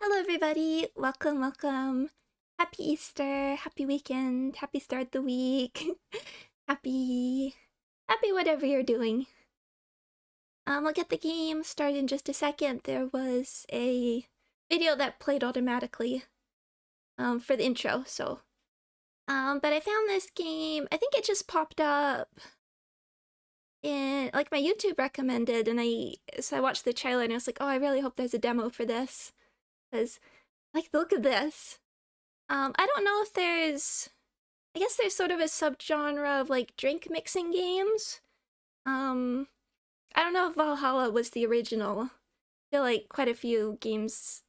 Hello everybody, welcome. Happy Easter, happy weekend, happy start of the week. happy whatever you're doing. We'll get the game started in just a second. There was a video that played automatically for the intro, so but I found this game. I think it just popped up in like my YouTube recommended, and I watched the trailer and I was like, oh, I really hope there's a demo for this. Because, like, look at this. I don't know if there's... I guess there's sort of a subgenre of, like, drink mixing games. I don't know if Valhalla was the original. I feel like quite a few games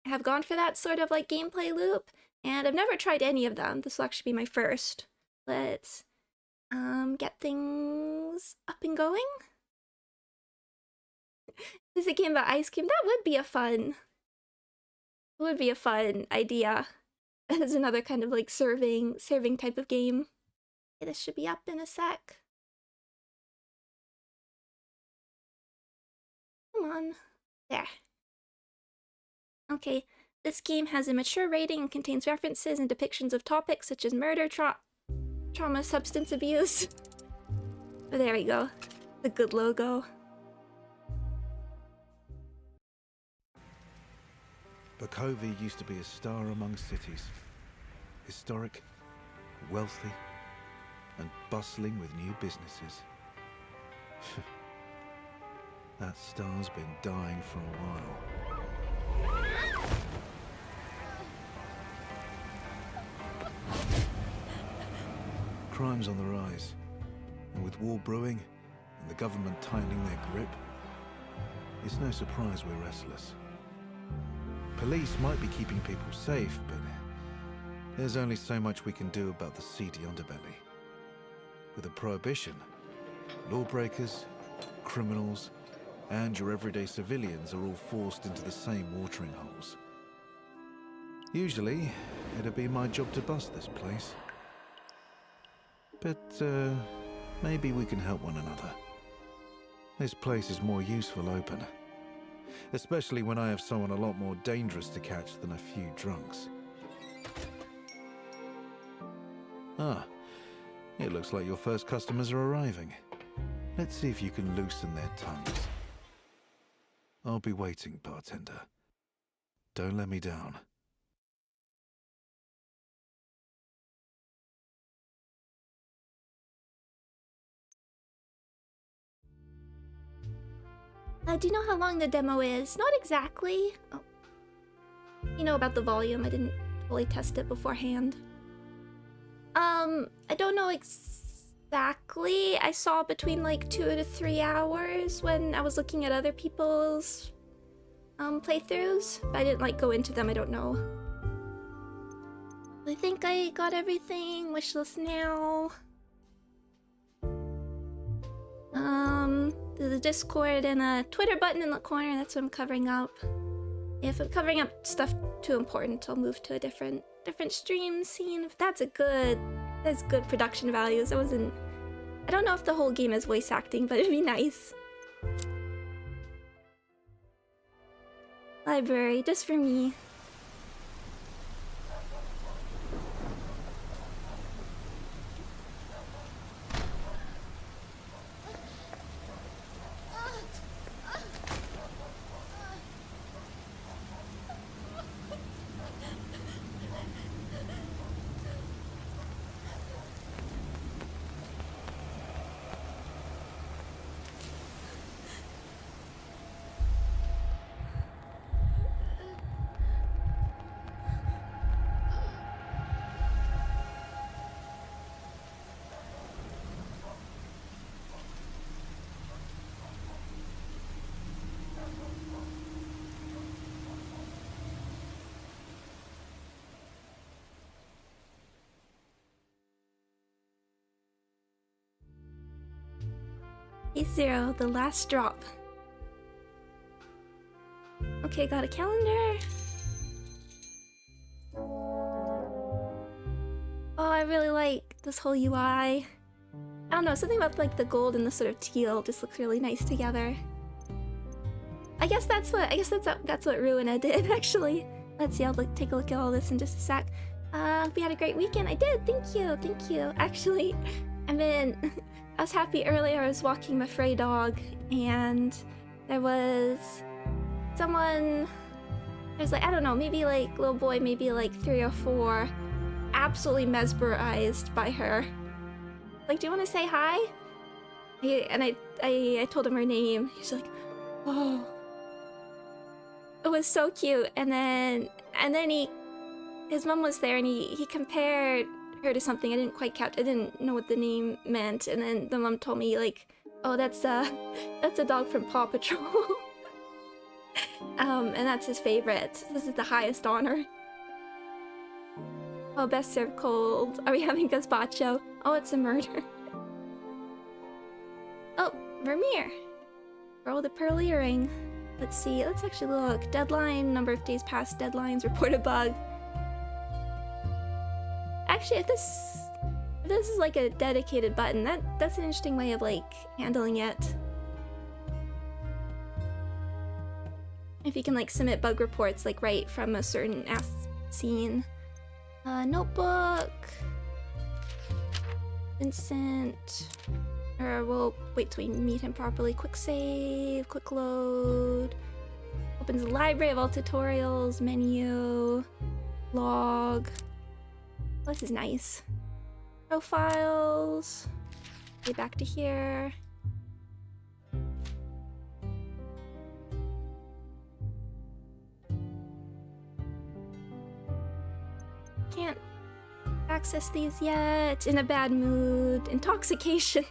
have gone for that sort of, like, gameplay loop. And I've never tried any of them. This will actually be my first. Let's, get things up and going. This is a game about ice cream. That would be a fun idea as another kind of like serving type of game. Okay, this should be up in a sec. Come on. There. Okay, this game has a mature rating and contains references and depictions of topics such as murder, trauma, substance abuse. Oh, there we go. The good logo. Bakovia used to be a star among cities. Historic, wealthy, and bustling with new businesses. That star's been dying for a while. Crime's on the rise, and with war brewing and the government tightening their grip, it's no surprise we're restless. Police might be keeping people safe, but there's only so much we can do about the seedy underbelly. With a prohibition, lawbreakers, criminals, and your everyday civilians are all forced into the same watering holes. Usually, it'd be my job to bust this place. But, maybe we can help one another. This place is more useful open. Especially when I have someone a lot more dangerous to catch than a few drunks. Ah, it looks like your first customers are arriving. Let's see if you can loosen their tongues. I'll be waiting, bartender. Don't let me down. Do you know how long the demo is? Not exactly. Oh. You know about the volume. I didn't fully test it beforehand. I don't know exactly. I saw between like 2 to 3 hours when I was looking at other people's playthroughs. But I didn't like go into them. I don't know. I think I got everything. Wishlist now. There's a Discord and a Twitter button in the corner. That's what I'm covering up. If I'm covering up stuff too important, I'll move to a different stream scene. If that's good production values. I don't know if the whole game is voice acting, but it'd be nice. Library, just for me. A0, the last drop. Okay, got a calendar. Oh, I really like this whole UI. I don't know, something about like the gold and the sort of teal just looks really nice together. I guess that's what Ruina did actually. Let's see, I'll take a look at all this in just a sec. We had a great weekend. I did, thank you. Actually, I was happy earlier. I was walking my Frey dog and there was someone, there's like, I don't know, maybe like little boy, maybe like 3 or 4, absolutely mesmerized by her. Like, do you want to say hi? And I told him her name. He's like, oh. It was so cute. And then his mom was there and he compared her to something I didn't quite catch. I didn't know what the name meant. And then the mom told me like, oh, that's a dog from Paw Patrol. And that's his favorite. This is the highest honor. Oh, best served cold. Are we having gazpacho? Oh, it's a murder. Oh, Vermeer. Roll the pearl earring. Let's see, let's actually look. Deadline, number of days past deadlines, report a bug. Actually, if this is like a dedicated button, that's an interesting way of like handling it. If you can like submit bug reports like right from a certain scene. Notebook. Vincent. Or we'll wait till we meet him properly. Quick save, quick load. Opens the library of all tutorials, menu, log. Oh, this is nice. Profiles. Get back to here. Can't access these yet. In a bad mood. Intoxication.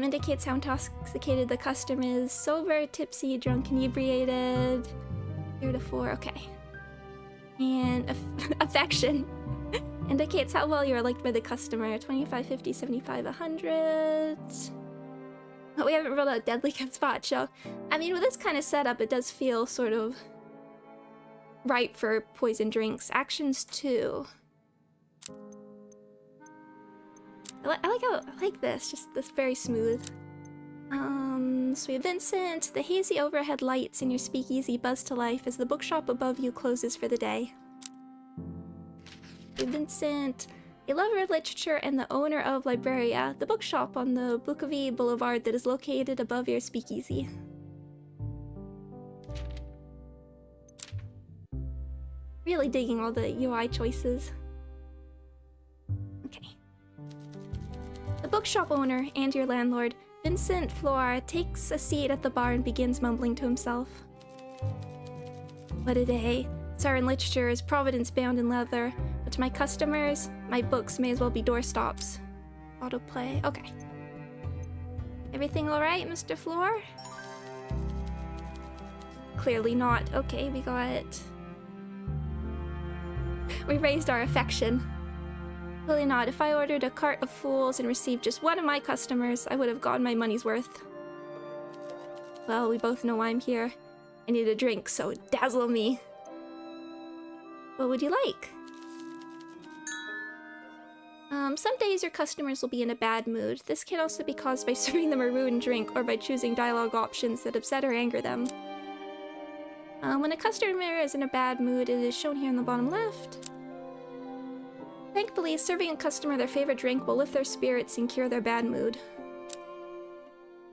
Indicates how intoxicated the customer is. Sober, tipsy, drunk, inebriated. 0 to 4, okay. And affection. Indicates how well you're liked by the customer. 25, 50, 75, 100. Oh, we haven't rolled out Deadly Gazpacho. I mean, with this kind of setup, it does feel sort of ripe for poison drinks. Actions 2. I like this, just this very smooth. So we have Vincent. The hazy overhead lights in your speakeasy buzz to life as the bookshop above you closes for the day. Vincent, a lover of literature and the owner of Libreria, the bookshop on the Bukovi Boulevard that is located above your speakeasy. Really digging all the UI choices. Okay. The bookshop owner and your landlord, Vincent Floare, takes a seat at the bar and begins mumbling to himself. What a day. Siren literature is providence bound in leather, but to my customers, my books may as well be doorstops. Autoplay. Okay. Everything alright, Mr. Floare? Clearly not. Okay, we raised our affection. Clearly not. If I ordered a cart of fools and received just one of my customers, I would have gotten my money's worth. Well, we both know why I'm here. I need a drink, so dazzle me. What would you like? Some days your customers will be in a bad mood. This can also be caused by serving them a ruined drink or by choosing dialogue options that upset or anger them. When a customer is in a bad mood, it is shown here in the bottom left. Thankfully, serving a customer their favorite drink will lift their spirits and cure their bad mood.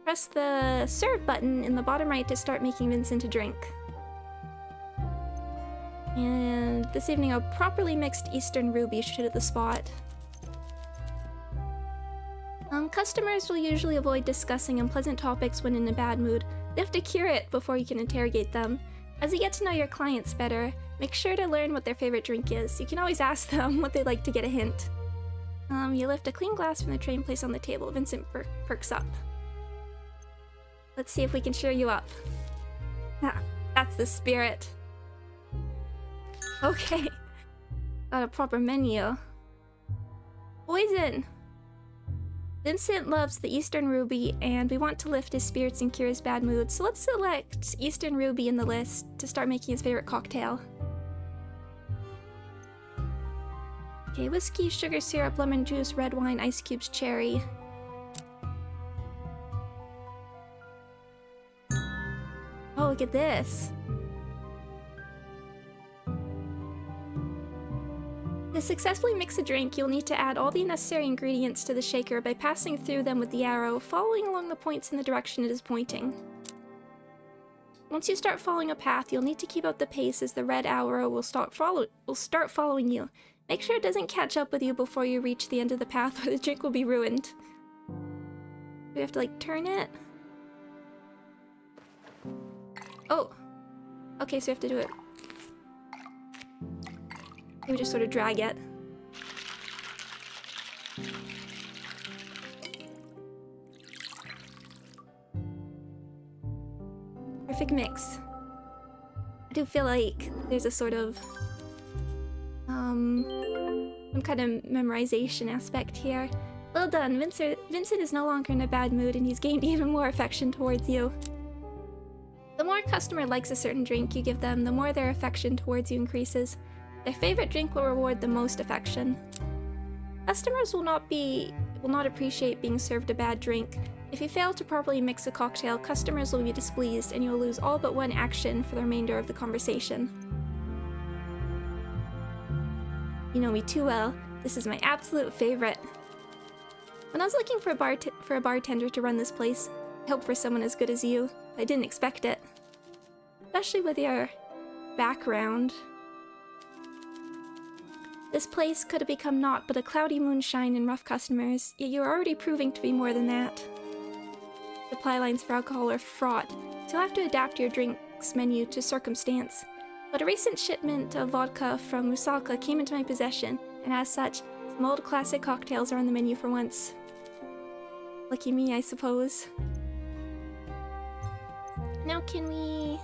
Press the serve button in the bottom right to start making Vincent a drink. And this evening a properly mixed Eastern Ruby should hit the spot. Customers will usually avoid discussing unpleasant topics when in a bad mood. They have to cure it before you can interrogate them. As you get to know your clients better, make sure to learn what their favorite drink is. You can always ask them what they'd like to get a hint. You lift a clean glass from the tray and place on the table. Vincent perks up. Let's see if we can cheer you up. Ah, that's the spirit. Okay. Got a proper menu. Poison! Vincent loves the Eastern Ruby, and we want to lift his spirits and cure his bad mood, so let's select Eastern Ruby in the list to start making his favorite cocktail. Okay, whiskey, sugar syrup, lemon juice, red wine, ice cubes, cherry. look at this. To successfully mix a drink, you'll need to add all the necessary ingredients to the shaker by passing through them with the arrow, following along the points in the direction it is pointing. Once you start following a path, you'll need to keep up the pace as the red arrow will start following you. Make sure it doesn't catch up with you before you reach the end of the path or the drink will be ruined. We have to, like, turn it? Oh! Okay, so we have to do it. We just sort of drag it. Perfect mix. I do feel like there's a sort of some kind of memorization aspect here. Well done, Vincent is no longer in a bad mood and he's gained even more affection towards you. The more a customer likes a certain drink you give them, the more their affection towards you increases. Their favorite drink will reward the most affection. Customers will not appreciate being served a bad drink. If you fail to properly mix a cocktail, customers will be displeased and you will lose all but one action for the remainder of the conversation. You know me too well. This is my absolute favorite. When I was looking for a bartender to run this place, I hoped for someone as good as you. I didn't expect it. Especially with your background. This place could have become naught but a cloudy moonshine and rough customers, yet you are already proving to be more than that. Supply lines for alcohol are fraught, so you'll have to adapt your drinks menu to circumstance. But a recent shipment of vodka from Musaka came into my possession, and as such, some old classic cocktails are on the menu for once. Lucky me, I suppose. Now can we...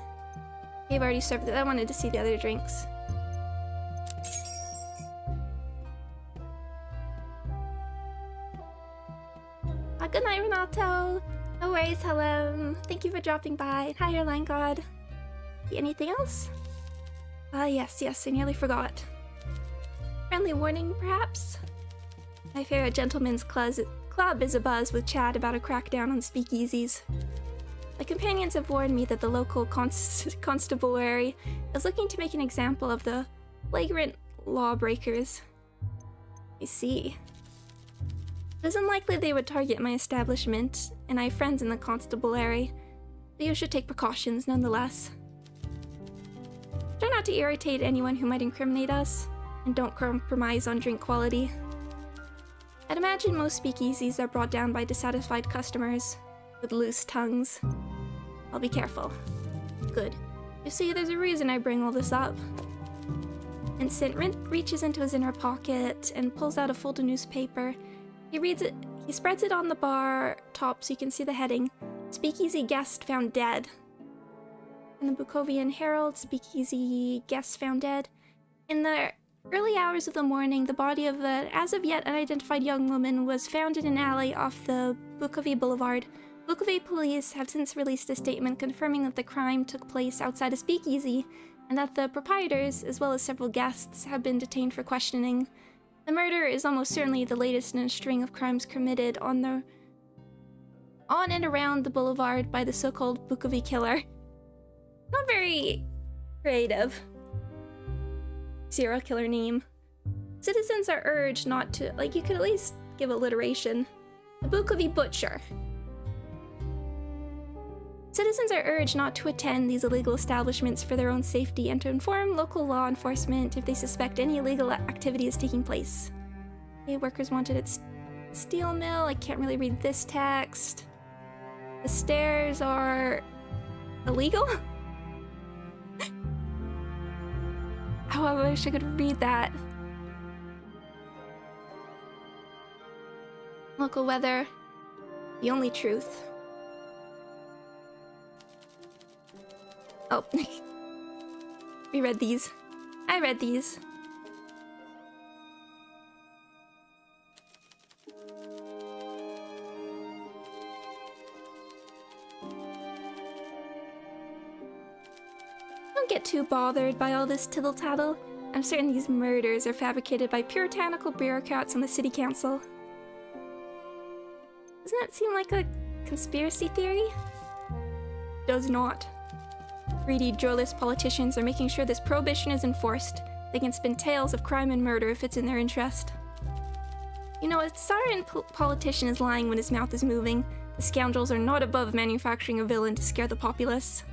They've already served it. I wanted to see the other drinks. Good night, Renato. No worries, Helen. Thank you for dropping by. Hi, Airline God. Anything else? Yes, I nearly forgot. Friendly warning, perhaps? My favorite gentleman's club is abuzz with chat about a crackdown on speakeasies. My companions have warned me that the local constabulary is looking to make an example of the flagrant lawbreakers. I see. It is unlikely they would target my establishment, and I have friends in the constabulary, but you should take precautions nonetheless. Try not to irritate anyone who might incriminate us, and don't compromise on drink quality. I'd imagine most speakeasies are brought down by dissatisfied customers with loose tongues. I'll be careful. Good. You see, there's a reason I bring all this up. Vincent reaches into his inner pocket and pulls out a folded newspaper. He reads it. He spreads it on the bar top so you can see the heading. Speakeasy guest found dead. In the Bukovian Herald, speakeasy guest found dead. In the early hours of the morning, the body of an as of yet unidentified young woman was found in an alley off the Bukovi Boulevard. Bukovi police have since released a statement confirming that the crime took place outside a speakeasy and that the proprietors, as well as several guests, have been detained for questioning. The murder is almost certainly the latest in a string of crimes committed on and around the boulevard by the so-called Bukovi killer. Not very creative serial killer name. Citizens are urged not to, like, you could at least give alliteration. The Bukovi butcher. Citizens are urged not to attend these illegal establishments for their own safety and to inform local law enforcement if they suspect any illegal activity is taking place. Okay, workers wanted at steel mill. I can't really read this text. The stairs are illegal? Oh, I wish I could read that. Local weather. The only truth. Oh. We read these. I read these. Don't get too bothered by all this tittle-tattle. I'm certain these murders are fabricated by puritanical bureaucrats on the city council. Doesn't that seem like a conspiracy theory? Does not. Greedy, joyless politicians are making sure this prohibition is enforced. They can spin tales of crime and murder if it's in their interest. You know, a siren politician is lying when his mouth is moving. The scoundrels are not above manufacturing a villain to scare the populace.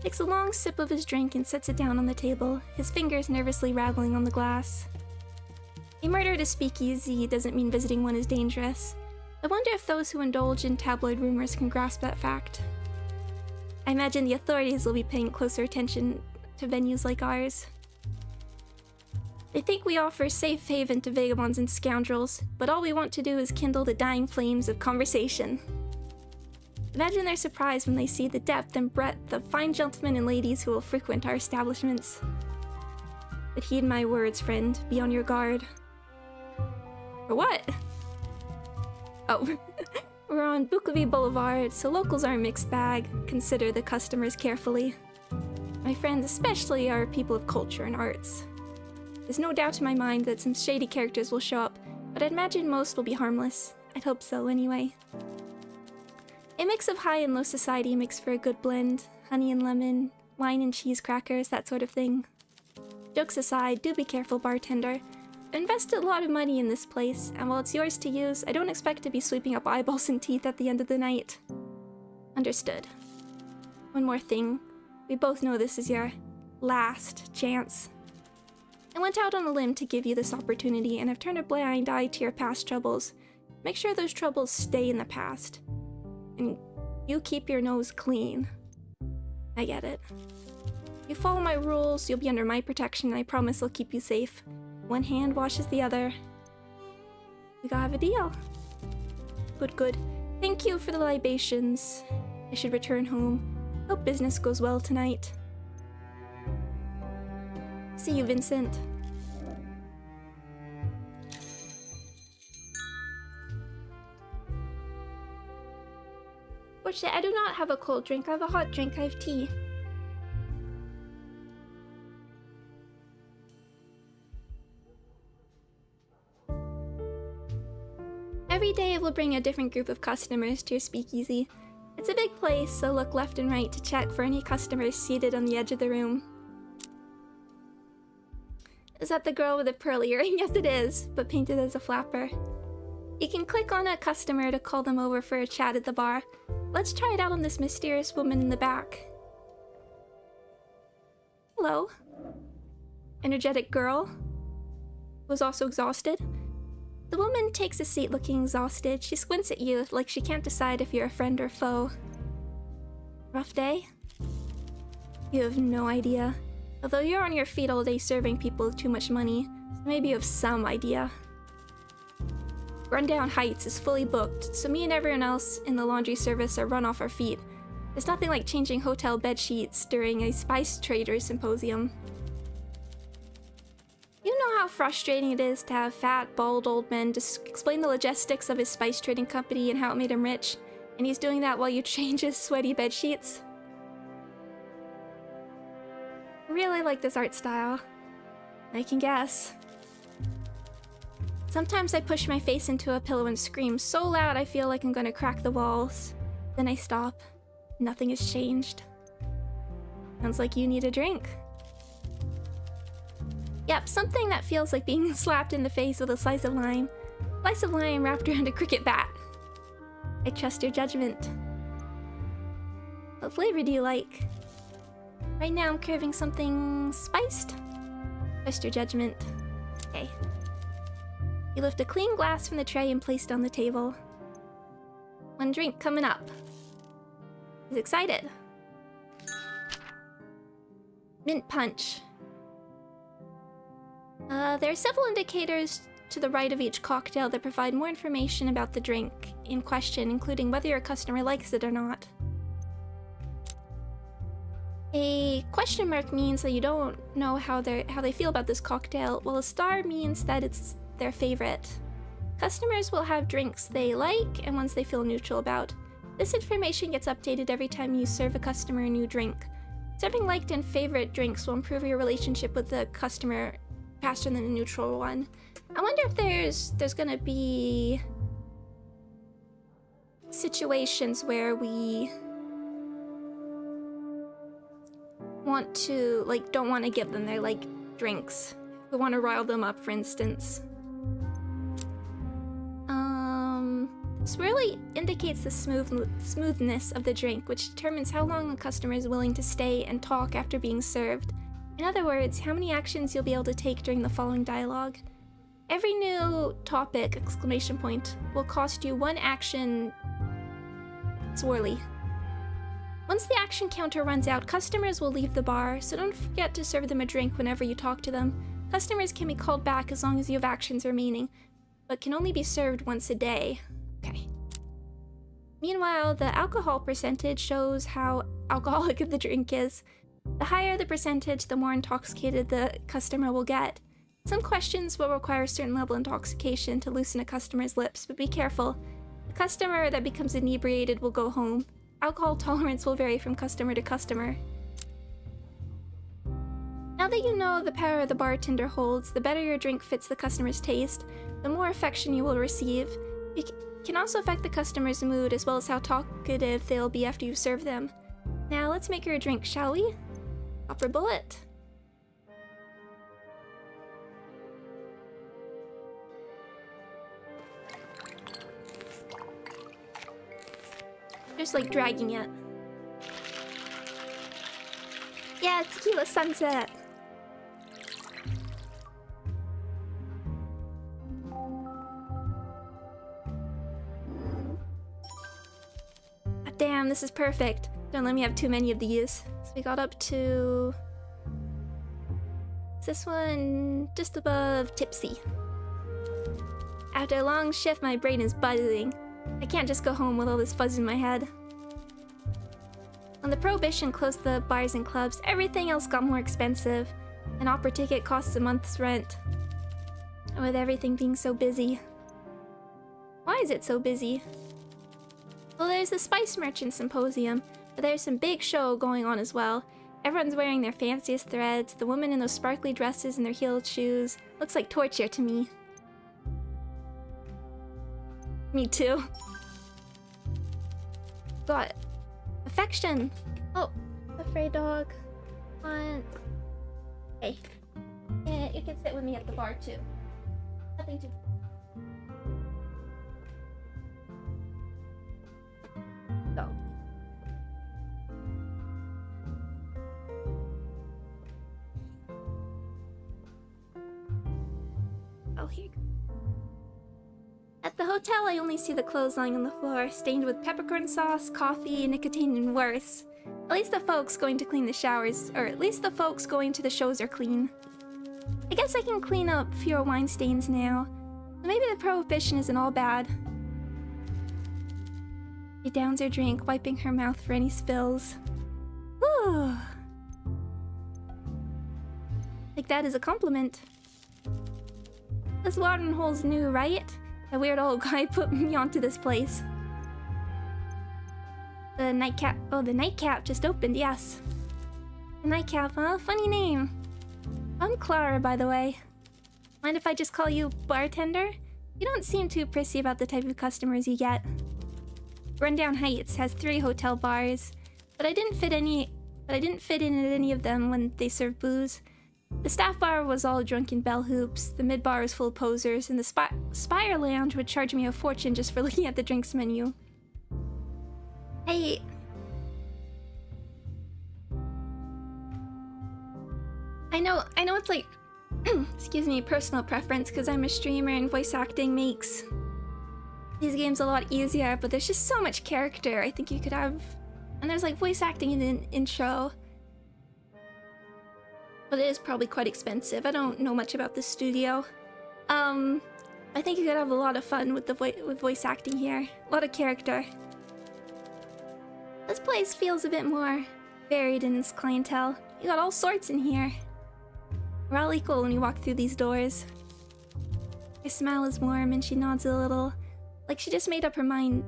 Takes a long sip of his drink and sets it down on the table, his fingers nervously rattling on the glass. A murder at a speakeasy doesn't mean visiting one is dangerous. I wonder if those who indulge in tabloid rumors can grasp that fact. I imagine the authorities will be paying closer attention to venues like ours. They think we offer safe haven to vagabonds and scoundrels, but all we want to do is kindle the dying flames of conversation. Imagine their surprise when they see the depth and breadth of fine gentlemen and ladies who will frequent our establishments. But heed my words, friend. Be on your guard. For what? Oh, we're on Bukovi Boulevard, so locals are a mixed bag. Consider the customers carefully. My friends especially are people of culture and arts. There's no doubt in my mind that some shady characters will show up, but I'd imagine most will be harmless. I'd hope so, anyway. A mix of high and low society makes for a good blend. Honey and lemon, wine and cheese crackers, that sort of thing. Jokes aside, do be careful, bartender. I invested a lot of money in this place, and while it's yours to use, I don't expect to be sweeping up eyeballs and teeth at the end of the night. Understood. One more thing. We both know this is your last chance. I went out on a limb to give you this opportunity, and I've turned a blind eye to your past troubles. Make sure those troubles stay in the past. And you keep your nose clean. I get it. You follow my rules, you'll be under my protection, and I promise I'll keep you safe. One hand washes the other. We gotta have a deal. Good, good. Thank you for the libations. I should return home. Hope business goes well tonight. See you, Vincent. Fortunately, I do not have a cold drink. I have a hot drink. I have tea. Every day we'll bring a different group of customers to your speakeasy. It's a big place, so look left and right to check for any customers seated on the edge of the room. Is that the girl with the pearl earring? Yes, it is, but painted as a flapper. You can click on a customer to call them over for a chat at the bar. Let's try it out on this mysterious woman in the back. Hello. Energetic girl. Was also exhausted. The woman takes a seat looking exhausted. She squints at you like she can't decide if you're a friend or foe. Rough day? You have no idea. Although you're on your feet all day serving people with too much money, so maybe you have some idea. Rundown Heights is fully booked, so me and everyone else in the laundry service are run off our feet. There's nothing like changing hotel bed sheets during a spice trader symposium. You know how frustrating it is to have fat, bald old men just explain the logistics of his spice trading company and how it made him rich, and he's doing that while you change his sweaty bed sheets? Really like this art style. I can guess. Sometimes I push my face into a pillow and scream so loud I feel like I'm gonna crack the walls. Then I stop. Nothing has changed. Sounds like you need a drink. Yep, something that feels like being slapped in the face with a slice of lime. Slice of lime wrapped around a cricket bat. I trust your judgment. What flavor do you like? Right now I'm craving something spiced. Trust your judgment. Okay. You lift a clean glass from the tray and place it on the table. One drink coming up. He's excited. Mint punch. There are several indicators to the right of each cocktail that provide more information about the drink in question, including whether your customer likes it or not. A question mark means that you don't know how they feel about this cocktail, while a star means that it's their favorite. Customers will have drinks they like and ones they feel neutral about. This information gets updated every time you serve a customer a new drink. Serving liked and favorite drinks will improve your relationship with the customer faster than a neutral one. I wonder if there's gonna be situations where we don't want to give them their, like, drinks. We want to rile them up, for instance. This really indicates the smoothness of the drink, which determines how long a customer is willing to stay and talk after being served. In other words, how many actions you'll be able to take during the following dialogue. Every new topic, exclamation point, will cost you 1 action swirly. Once the action counter runs out, customers will leave the bar, so don't forget to serve them a drink whenever you talk to them. Customers can be called back as long as you have actions remaining, but can only be served once a day. Okay. Meanwhile, the alcohol percentage shows how alcoholic the drink is. The higher the percentage, the more intoxicated the customer will get. Some questions will require a certain level of intoxication to loosen a customer's lips, but be careful. The customer that becomes inebriated will go home. Alcohol tolerance will vary from customer to customer. Now that you know the power the bartender holds, the better your drink fits the customer's taste, the more affection you will receive. It can also affect the customer's mood as well as how talkative they'll be after you serve them. Now let's make her a drink, shall we? Copper bullet. Just like dragging it. Yeah, tequila sunset. Oh, damn, this is perfect. Don't let me have too many of these. So we got up to... This one just above tipsy. After a long shift, my brain is buzzing. I can't just go home with all this fuzz in my head. When the Prohibition closed the bars and clubs, everything else got more expensive. An opera ticket costs a month's rent. And with everything being so busy. Why is it so busy? Well, there's the Spice Merchant Symposium, but there's some big show going on as well. Everyone's wearing their fanciest threads, the women in those sparkly dresses and their heeled shoes. Looks like torture to me. Me too. Got affection. Oh, afraid dog. Hey. Yeah, you can sit with me at the bar too. Nothing to do. Go. Oh, here you go. At the hotel, I only see the clothes lying on the floor, stained with peppercorn sauce, coffee, nicotine, and worse. At least the folks going to clean the showers, or at least the folks going to the shows are clean. I guess I can clean up fewer wine stains now. So maybe the Prohibition isn't all bad. She downs her drink, wiping her mouth for any spills. Whew. Like that is a compliment. This watering hole's new, right? That weird old guy put me onto this place. The nightcap. Oh, the nightcap just opened, yes. The nightcap, huh? Funny name. I'm Clara, by the way. Mind if I just call you bartender? You don't seem too prissy about the type of customers you get. Rundown Heights has 3 hotel bars, but I didn't fit in at any of them when they served booze. The staff bar was all drunken bell hoops, the mid bar was full of posers, and the Spire Lounge would charge me a fortune just for looking at the drinks menu. Hey. I know it's like, excuse me, personal preference because I'm a streamer and voice acting makes these games a lot easier, but there's just so much character I think you could have. And there's like voice acting in the intro. But it is probably quite expensive. I don't know much about this studio. I think you could have a lot of fun with with voice acting here. A lot of character. This place feels a bit more varied in its clientele. You got all sorts in here. We're all equal when you walk through these doors. Her smile is warm and she nods a little, like she just made up her mind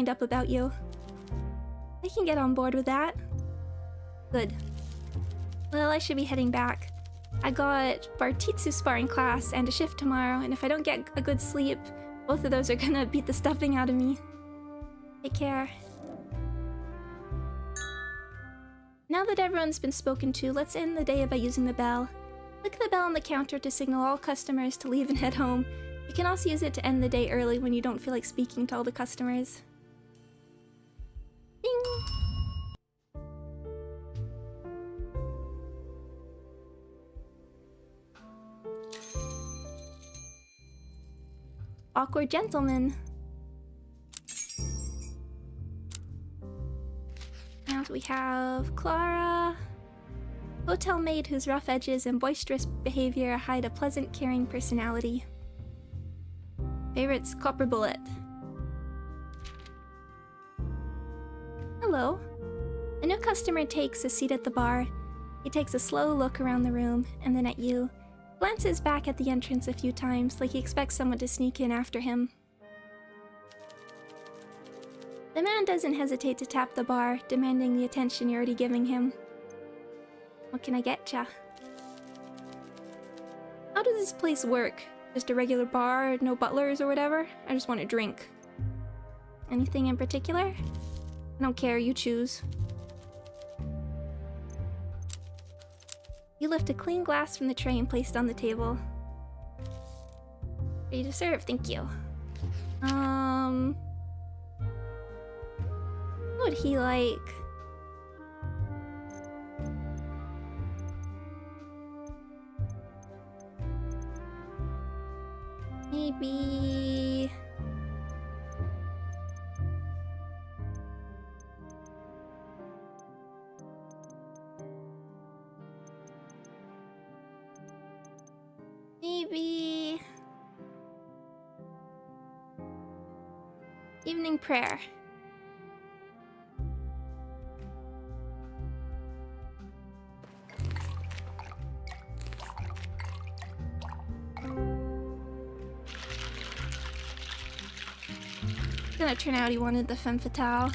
up about you. I can get on board with that. Good. Well, I should be heading back. I got Bartitsu sparring class and a shift tomorrow, and if I don't get a good sleep, both of those are gonna beat the stuffing out of me. Take care. Now that everyone's been spoken to, let's end the day by using the bell. Click the bell on the counter to signal all customers to leave and head home. You can also use it to end the day early when you don't feel like speaking to all the customers. Ding! Awkward gentleman. Now we have Clara. Hotel maid whose rough edges and boisterous behavior hide a pleasant, caring personality. Favorites, copper bullet. Hello. A new customer takes a seat at the bar. He takes a slow look around the room, and then at you. Glances back at the entrance a few times, like he expects someone to sneak in after him. The man doesn't hesitate to tap the bar, demanding the attention you're already giving him. What can I get ya? How does this place work? Just a regular bar, no butlers or whatever? I just want a drink. Anything in particular? I don't care, you choose. You lift a clean glass from the tray and place it on the table. Ready to serve, thank you. What would he like? Maybe... Evening prayer. It's gonna turn out he wanted the femme fatale.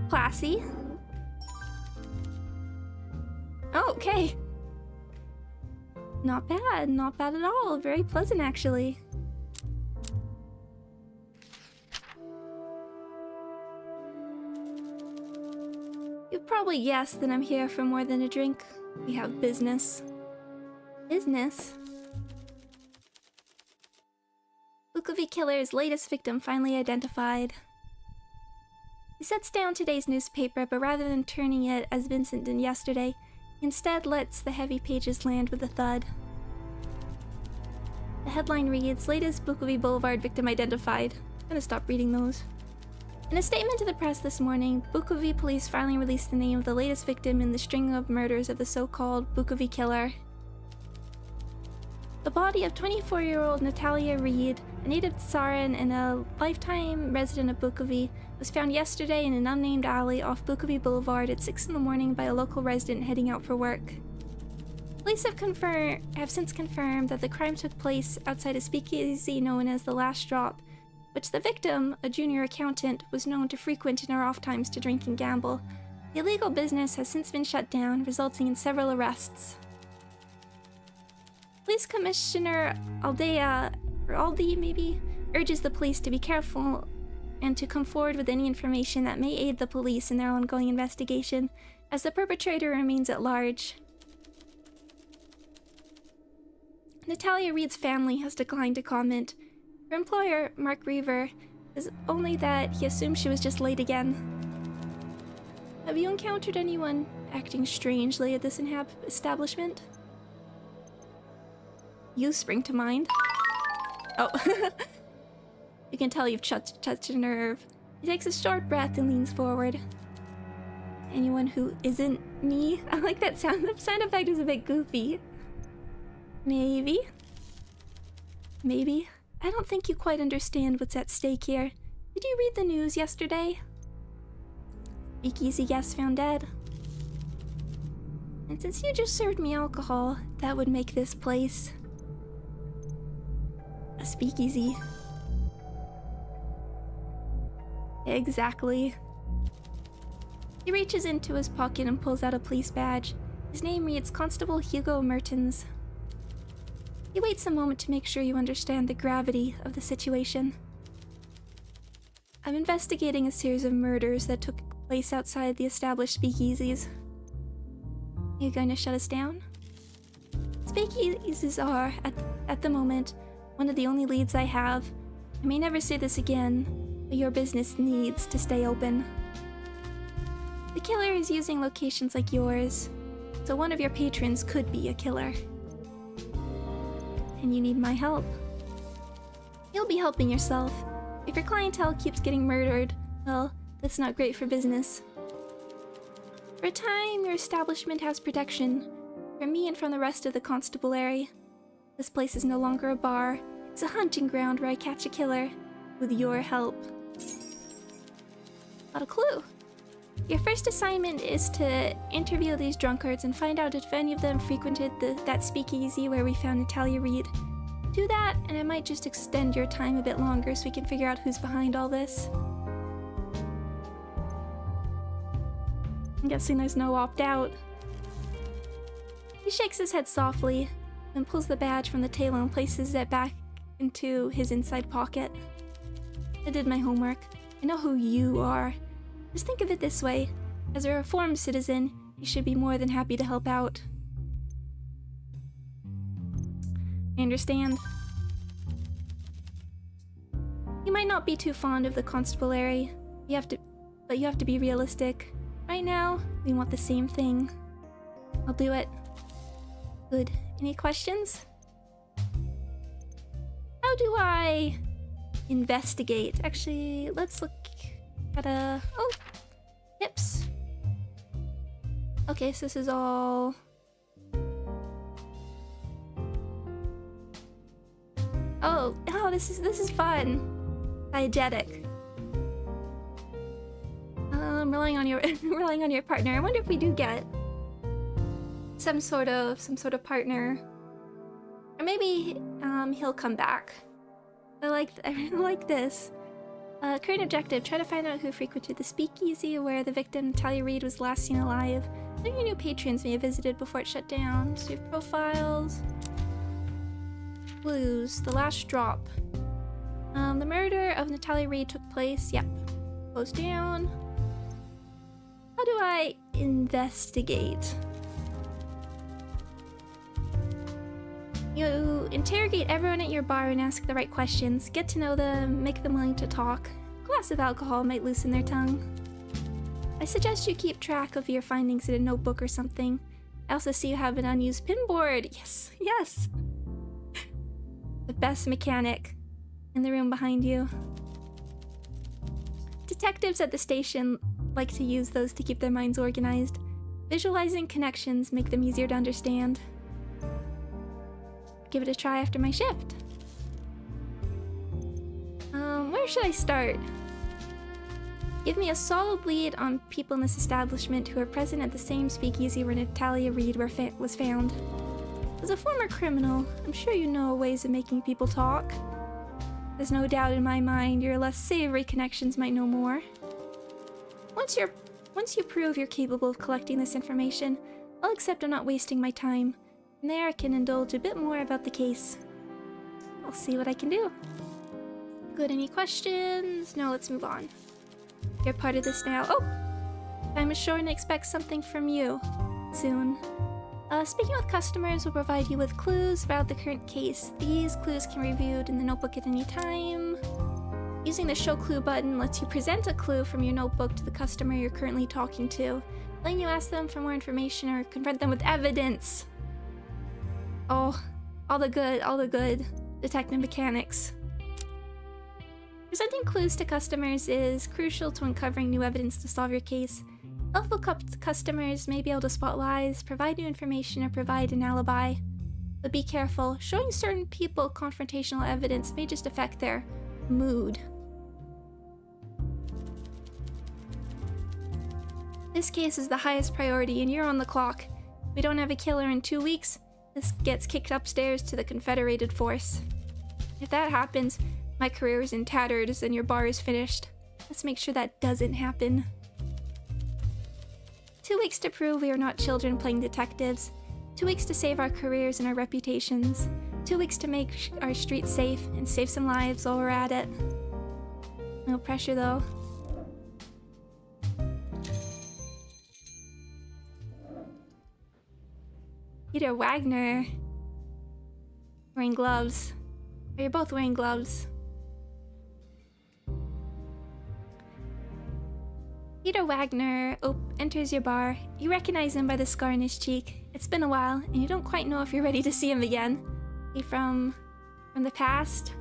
Classy. Oh, okay. Not bad at all. Very pleasant, actually. You've probably guessed that I'm here for more than a drink. We have business. Business? Bukovi killer's latest victim finally identified. He sets down today's newspaper, but rather than turning it as Vincent did yesterday, he instead lets the heavy pages land with a thud. The headline reads, Latest Bukovi Boulevard victim identified. I'm gonna stop reading those. In a statement to the press this morning, Bukovi police finally released the name of the latest victim in the string of murders of the so-called Bukovi killer. The body of 24-year-old Natalia Reed, a native Tsaran and a lifetime resident of Bukovi, was found yesterday in an unnamed alley off Bukovi Boulevard at 6 in the morning by a local resident heading out for work. Police have since confirmed that the crime took place outside a speakeasy known as the Last Drop, which the victim, a junior accountant, was known to frequent in her off times to drink and gamble. The illegal business has since been shut down, resulting in several arrests. Police Commissioner Aldi maybe, urges the police to be careful and to come forward with any information that may aid the police in their ongoing investigation, as the perpetrator remains at large. Natalia Reed's family has declined to comment. Her employer, Mark Reaver, is only that he assumes she was just late again. Have you encountered anyone acting strangely at this establishment? You spring to mind. Oh. You can tell you've touched a nerve. He takes a short breath and leans forward. Anyone who isn't me? I like that sound. The sound effect is a bit goofy. Maybe. Maybe. I don't think you quite understand what's at stake here. Did you read the news yesterday? Speakeasy guest found dead. And since you just served me alcohol, that would make this place a speakeasy. Exactly. He reaches into his pocket and pulls out a police badge. His name reads Constable Hugo Mertens. He waits a moment to make sure you understand the gravity of the situation. I'm investigating a series of murders that took place outside the established speakeasies. You going to shut us down? Speakeasies are, at the moment, one of the only leads I have. I may never say this again, but your business needs to stay open. The killer is using locations like yours, so one of your patrons could be a killer. And you need my help. You'll be helping yourself. If your clientele keeps getting murdered, well, that's not great for business. For a time, your establishment has protection from me and from the rest of the constabulary. This place is no longer a bar. It's a hunting ground where I catch a killer with your help. Got a clue. Your first assignment is to interview these drunkards and find out if any of them frequented that speakeasy where we found Natalia Reed. Do that, and I might just extend your time a bit longer so we can figure out who's behind all this. I'm guessing there's no opt-out. He shakes his head softly, then pulls the badge from the table and places it back into his inside pocket. I did my homework. I know who you are. Just think of it this way. As a reformed citizen, you should be more than happy to help out. I understand. You might not be too fond of the constabulary, but you have to be realistic. Right now, we want the same thing. I'll do it. Good. Any questions? How do I investigate? Actually, let's look at oh, hips. Okay, so this is all... Oh, this is fun. Diegetic. Relying on your partner. I wonder if we do get some sort of partner, or maybe he'll come back. I really like this. Current objective: try to find out who frequented the speakeasy where the victim Natalia Reed was last seen alive. Who your new patrons may have visited before it shut down. See profiles. Clues. The last drop. The murder of Natalia Reed took place. Yep. Close down. How do I investigate? You interrogate everyone at your bar and ask the right questions. Get to know them, make them willing to talk. A glass of alcohol might loosen their tongue. I suggest you keep track of your findings in a notebook or something. I also see you have an unused pinboard. Yes, yes! The best mechanic in the room behind you. Detectives at the station like to use those to keep their minds organized. Visualizing connections make them easier to understand. Give it a try after my shift. Where should I start? Give me a solid lead on people in this establishment who are present at the same speakeasy where Natalia Reed was found. As a former criminal, I'm sure you know ways of making people talk. There's no doubt in my mind your less savory connections might know more. Once you prove you're capable of collecting this information, I'll accept I'm not wasting my time. And there I can indulge a bit more about the case. I'll see what I can do. Good, any questions? No, let's move on. You're part of this now. Oh! I'm sure and expect something from you soon. Speaking with customers will provide you with clues about the current case. These clues can be reviewed in the notebook at any time. Using the show clue button lets you present a clue from your notebook to the customer you're currently talking to, letting you ask them for more information or confront them with evidence. Oh, all the good detective mechanics. Presenting clues to customers is crucial to uncovering new evidence to solve your case. Helpful customers may be able to spot lies, provide new information, or provide an alibi. But be careful, showing certain people confrontational evidence may just affect their mood. This case is the highest priority and you're on the clock. If we don't have a killer in 2 weeks, this gets kicked upstairs to the Confederated force. If that happens, my career is in tatters and your bar is finished. Let's make sure that doesn't happen. 2 weeks to prove we are not children playing detectives. 2 weeks to save our careers and our reputations. 2 weeks to make our streets safe and save some lives while we're at it. No pressure though. Peter Wagner. Wearing gloves. Oh, you're both wearing gloves. Peter Wagner enters your bar. You recognize him by the scar in his cheek. It's been a while, and you don't quite know if you're ready to see him again. He from the past?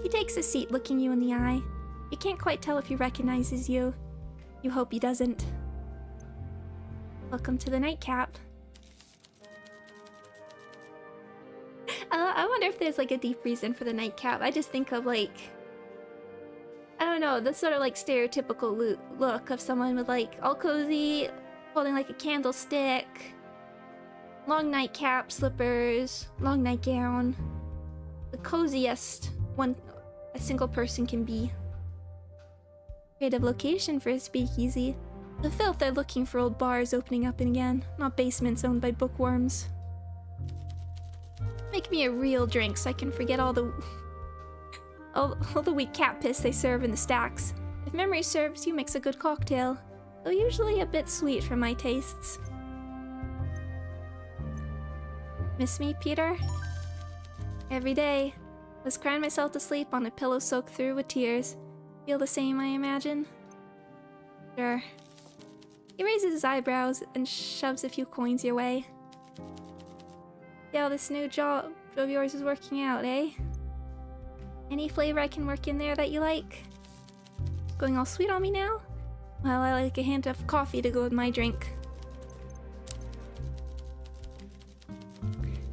He takes a seat, looking you in the eye. You can't quite tell if he recognizes you. You hope he doesn't. Welcome to the nightcap. I wonder if there's like a deep reason for the nightcap. I just think of like, I don't know, the sort of like stereotypical look of someone with like all cozy, holding like a candlestick, long nightcap, slippers, long nightgown. The coziest a single person can be. Creative location for a speakeasy. The filth they're looking for old bars opening up again, not basements owned by bookworms. Make me a real drink so I can forget all the weak cat piss they serve in the stacks. If memory serves, you mix a good cocktail, though usually a bit sweet for my tastes. Miss me, Peter? Every day. Was crying myself to sleep on a pillow soaked through with tears. Feel the same, I imagine? Sure. He raises his eyebrows and shoves a few coins your way. See how this new job of yours is working out, eh? Any flavor I can work in there that you like? Going all sweet on me now? Well, I like a hint of coffee to go with my drink.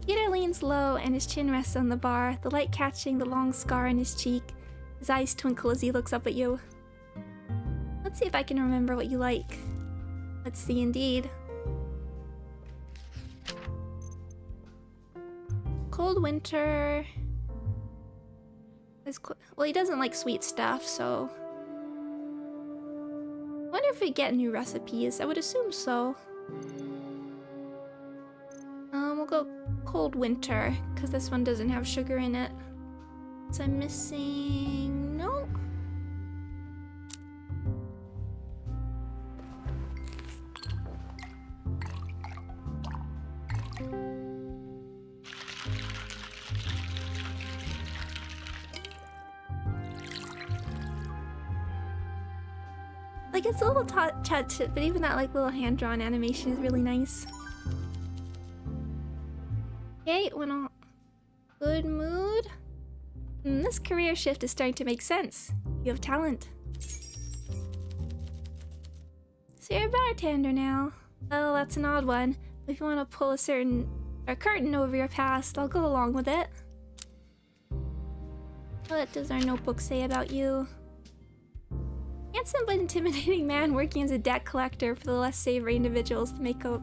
Peter leans low and his chin rests on the bar, the light catching the long scar on his cheek. His eyes twinkle as he looks up at you. Let's see if I can remember what you like. Let's see indeed. Cold winter... Well, he doesn't like sweet stuff, so... I wonder if we get new recipes. I would assume so. We'll go cold winter, because this one doesn't have sugar in it. So I'm missing... no? Like, it's a little touch, but even that like little hand-drawn animation is really nice. Okay, went on good mood. This career shift is starting to make sense. You have talent. So you're a bartender now. Well, that's an odd one. If you want to pull a curtain over your past, I'll go along with it. What does our notebook say about you? Handsome but intimidating man working as a debt collector for the less savory individuals to make up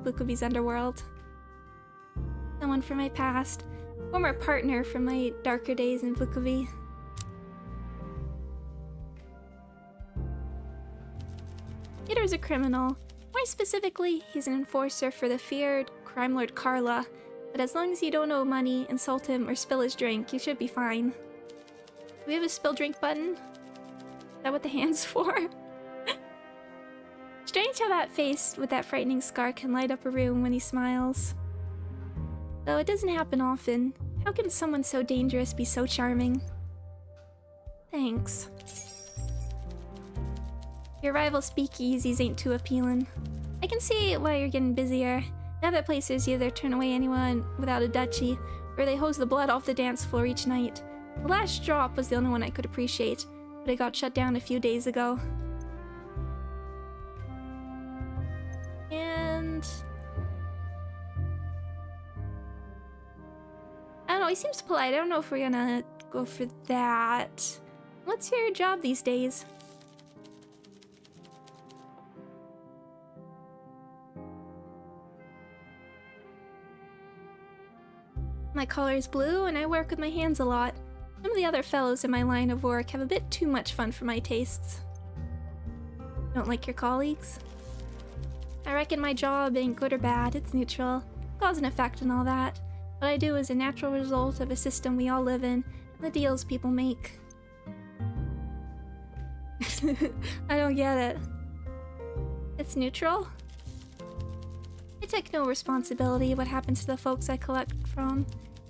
Bukovi's underworld. Someone from my past. Former partner from my darker days in Bukovi. Peter's a criminal. More specifically, he's an enforcer for the feared crime lord Clara. But as long as you don't owe money, insult him, or spill his drink, you should be fine. Do we have a spill drink button? Is that what the hand's for? Strange how that face with that frightening scar can light up a room when he smiles. Though it doesn't happen often, how can someone so dangerous be so charming? Thanks. Your rival speakeasies ain't too appealing. I can see why you're getting busier. The other places either turn away anyone without a duchy, or they hose the blood off the dance floor each night. The last drop was the only one I could appreciate, but it got shut down a few days ago. And... I don't know, he seems polite. I don't know if we're gonna go for that. What's your job these days? My collar is blue, and I work with my hands a lot. Some of the other fellows in my line of work have a bit too much fun for my tastes. Don't like your colleagues? I reckon my job ain't good or bad, it's neutral. Cause and effect and all that. What I do is a natural result of a system we all live in, and the deals people make. I don't get it. It's neutral? I take no responsibility what happens to the folks I collect from.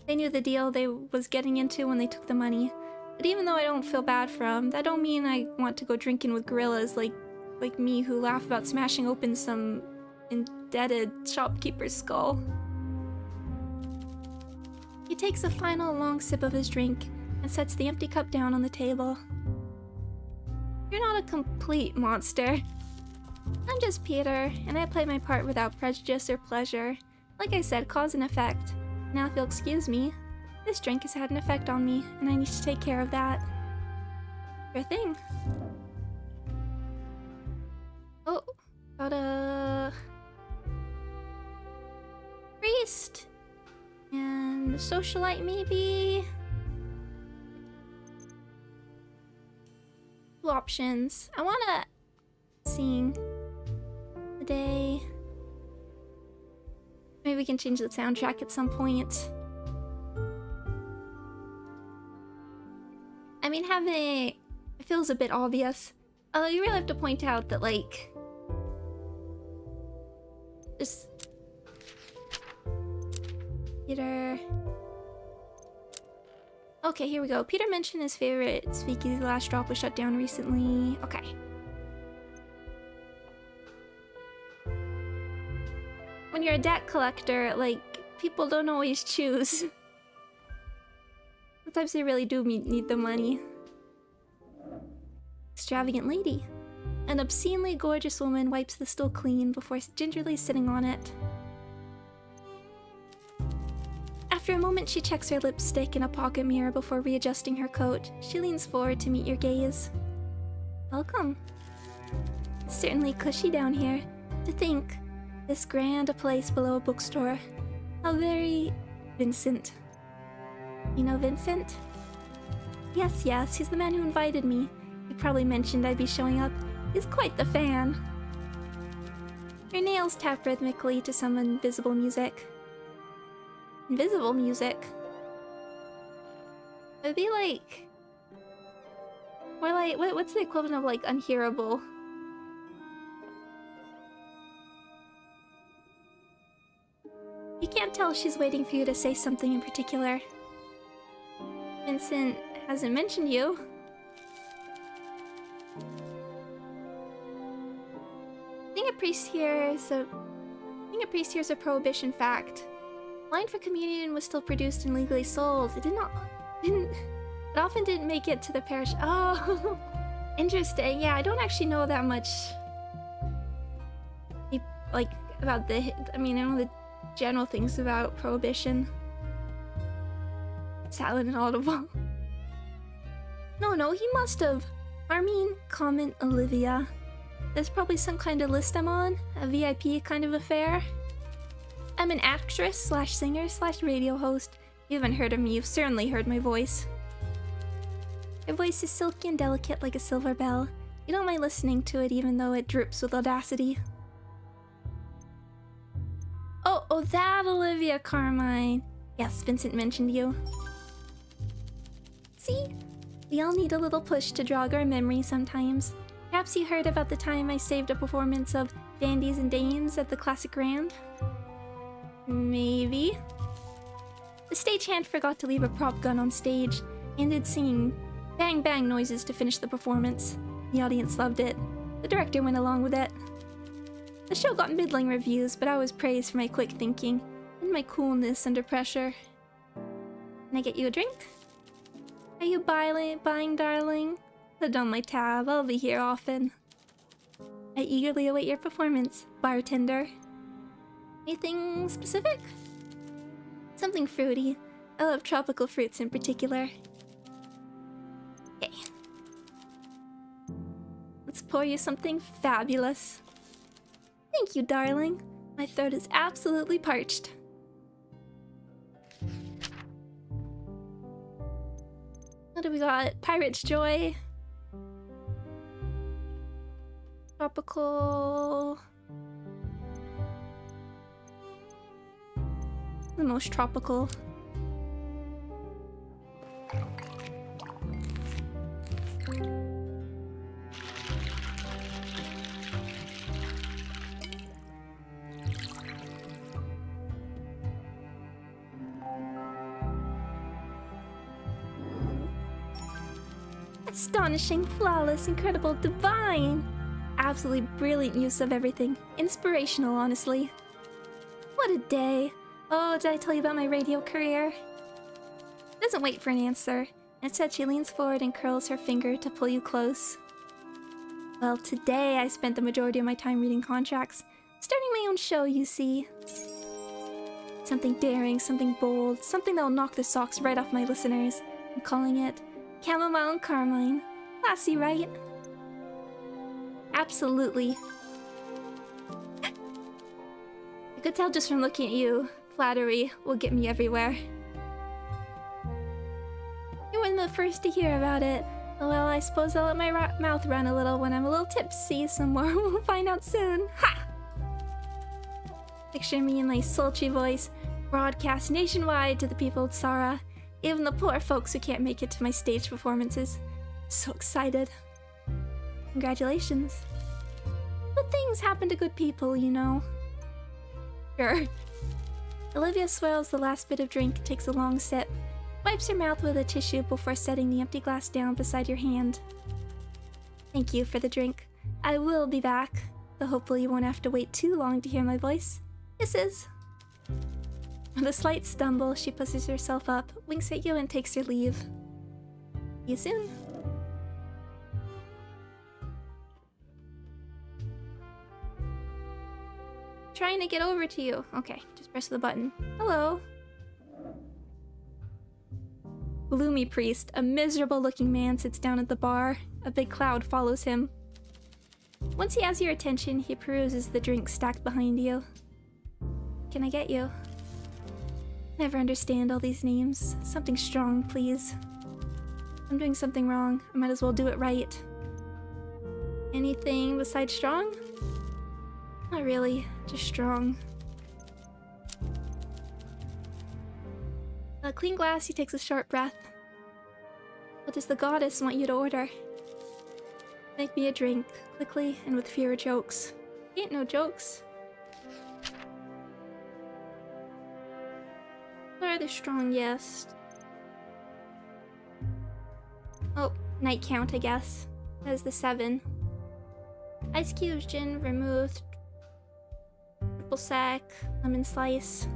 They knew the deal they was getting into when they took the money. But even though I don't feel bad for them, that don't mean I want to go drinking with gorillas like me who laugh about smashing open some indebted shopkeeper's skull. He takes a final long sip of his drink and sets the empty cup down on the table. You're not a complete monster. I'm just Peter, and I play my part without prejudice or pleasure. Like I said, cause and effect. Now if you'll excuse me, this drink has had an effect on me, and I need to take care of that. Sure thing. Oh, got a priest and a socialite maybe. Two options. I wanna sing today. Maybe we can change the soundtrack at some point. I mean, it feels a bit obvious. Although you really have to point out that, like, just Peter. Okay, here we go. Peter mentioned his favorite speakeasy Last Drop was shut down recently. Okay. When you're a debt collector, like, people don't always choose. Sometimes they really do need the money. Extravagant lady. An obscenely gorgeous woman wipes the stool clean before gingerly sitting on it. After a moment, she checks her lipstick in a pocket mirror before readjusting her coat. She leans forward to meet your gaze. Welcome. It's certainly cushy down here. To think, this grand a place below a bookstore. How very Vincent. You know Vincent? Yes, he's the man who invited me. He probably mentioned I'd be showing up. He's quite the fan. Your nails tap rhythmically to some invisible music. Invisible music? It'd be like... Or like, what's the equivalent of like unhearable? You can't tell she's waiting for you to say something in particular. Vincent hasn't mentioned you. Being a priest here is a prohibition fact. Wine for communion was still produced and legally sold. It often didn't make it to the parish. Oh, interesting. Yeah, I don't actually know that much. Like about I know the general things about prohibition. Silent and audible. No, he must have. Comment Olivia. There's probably some kind of list I'm on, a VIP kind of affair. I'm an actress / singer / radio host. If you haven't heard of me, you've certainly heard my voice. Your voice is silky and delicate like a silver bell. You don't mind listening to it even though it drips with audacity. Oh, that Olivia Carmine. Yes, Vincent mentioned you. See? We all need a little push to jog our memory sometimes. Perhaps you heard about the time I saved a performance of Dandies and Dames at the Classic Grand? Maybe. The stagehand forgot to leave a prop gun on stage and did singing bang bang noises to finish the performance. The audience loved it. The director went along with it. The show got middling reviews, but I was praised for my quick thinking and my coolness under pressure. Can I get you a drink? Are you buying, darling? Put it on my tab. I'll be here often. I eagerly await your performance, bartender. Anything specific? Something fruity. I love tropical fruits in particular. Okay. Let's pour you something fabulous. Thank you, darling. My throat is absolutely parched. What do we got? Pirate's Joy. Tropical... The most tropical. Astonishing, flawless, incredible, divine! Absolutely brilliant use of everything. Inspirational, honestly. What a day. Oh, did I tell you about my radio career? Doesn't wait for an answer. Instead, she leans forward and curls her finger to pull you close. Well, today I spent the majority of my time reading contracts. Starting my own show, you see. Something daring, something bold, something that'll knock the socks right off my listeners. I'm calling it Chamomile and Carmine. Classy, right? Absolutely. I could tell just from looking at you. Flattery will get me everywhere. You weren't the first to hear about it. Well, I suppose I'll let my mouth run a little when I'm a little tipsy some more. We'll find out soon. Ha! Picture me in my sultry voice, broadcast nationwide to the people of Tsara, even the poor folks who can't make it to my stage performances. So excited. Congratulations. But things happen to good people, you know. Sure. Olivia swirls the last bit of drink, takes a long sip, wipes her mouth with a tissue before setting the empty glass down beside your hand. Thank you for the drink. I will be back, though hopefully you won't have to wait too long to hear my voice. Kisses. With a slight stumble, she pushes herself up, winks at you, and takes her leave. See you soon. Trying to get over to you. Okay, just press the button. Hello. Gloomy priest, a miserable-looking man, sits down at the bar. A big cloud follows him. Once he has your attention, he peruses the drink stacked behind you. Can I get you? Never understand all these names. Something strong, please. I'm doing something wrong. I might as well do it right. Anything besides strong? Not really, just strong. A clean glass, he takes a short breath. What does the goddess want you to order? Make me a drink, quickly and with fewer jokes. Ain't no jokes. What are the strongest? Oh, night count, I guess. That is the 7. Ice cubes, gin, vermouth, triple sec, lemon slice.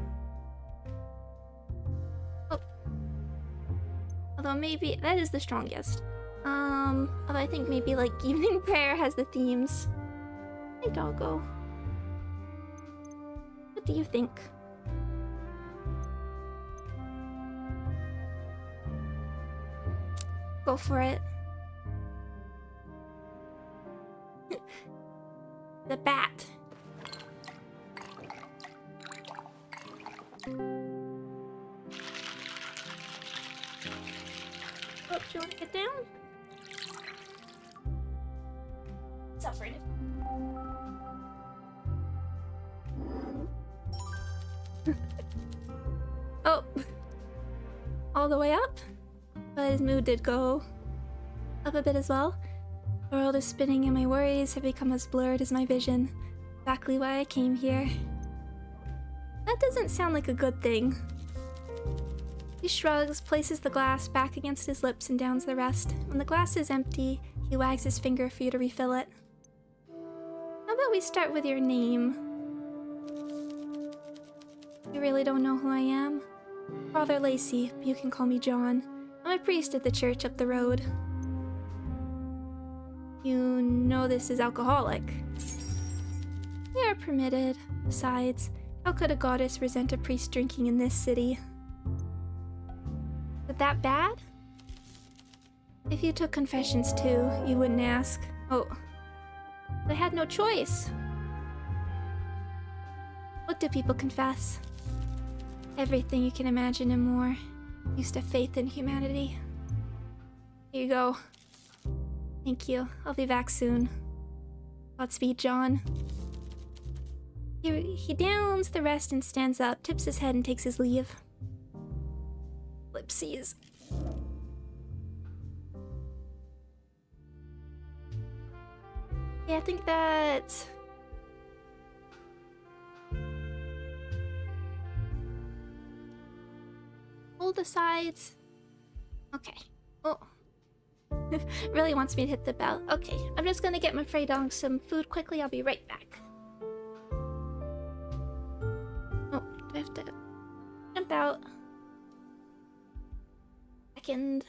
Oh. Although maybe that is the strongest. Although I think maybe like evening prayer has the themes. Hey, doggo. What do you think? Go for it. The bat. Oh, do you want to get down? It's operative. Oh. All the way up? But his mood did go up a bit as well. The world is spinning and my worries have become as blurred as my vision. Exactly why I came here. That doesn't sound like a good thing. He shrugs, places the glass back against his lips and downs the rest. When the glass is empty, he wags his finger for you to refill it. How about we start with your name? You really don't know who I am? Father Lacy, but you can call me John. I'm a priest at the church up the road. You know this is alcoholic. We are permitted. Besides, how could a goddess resent a priest drinking in this city? Is it that bad? If you took confessions too, you wouldn't ask. Oh, I had no choice. What do people confess? Everything you can imagine and more. Used to faith in humanity. Here you go. Thank you. I'll be back soon. Godspeed, John. He downs the rest and stands up, tips his head and takes his leave. Ellipses. Yeah, I think that... Hold the sides. Okay. Oh. Really wants me to hit the bell. Okay, I'm just gonna get my Freydong some food quickly. I'll be right back. Oh, do I have to jump out? Second.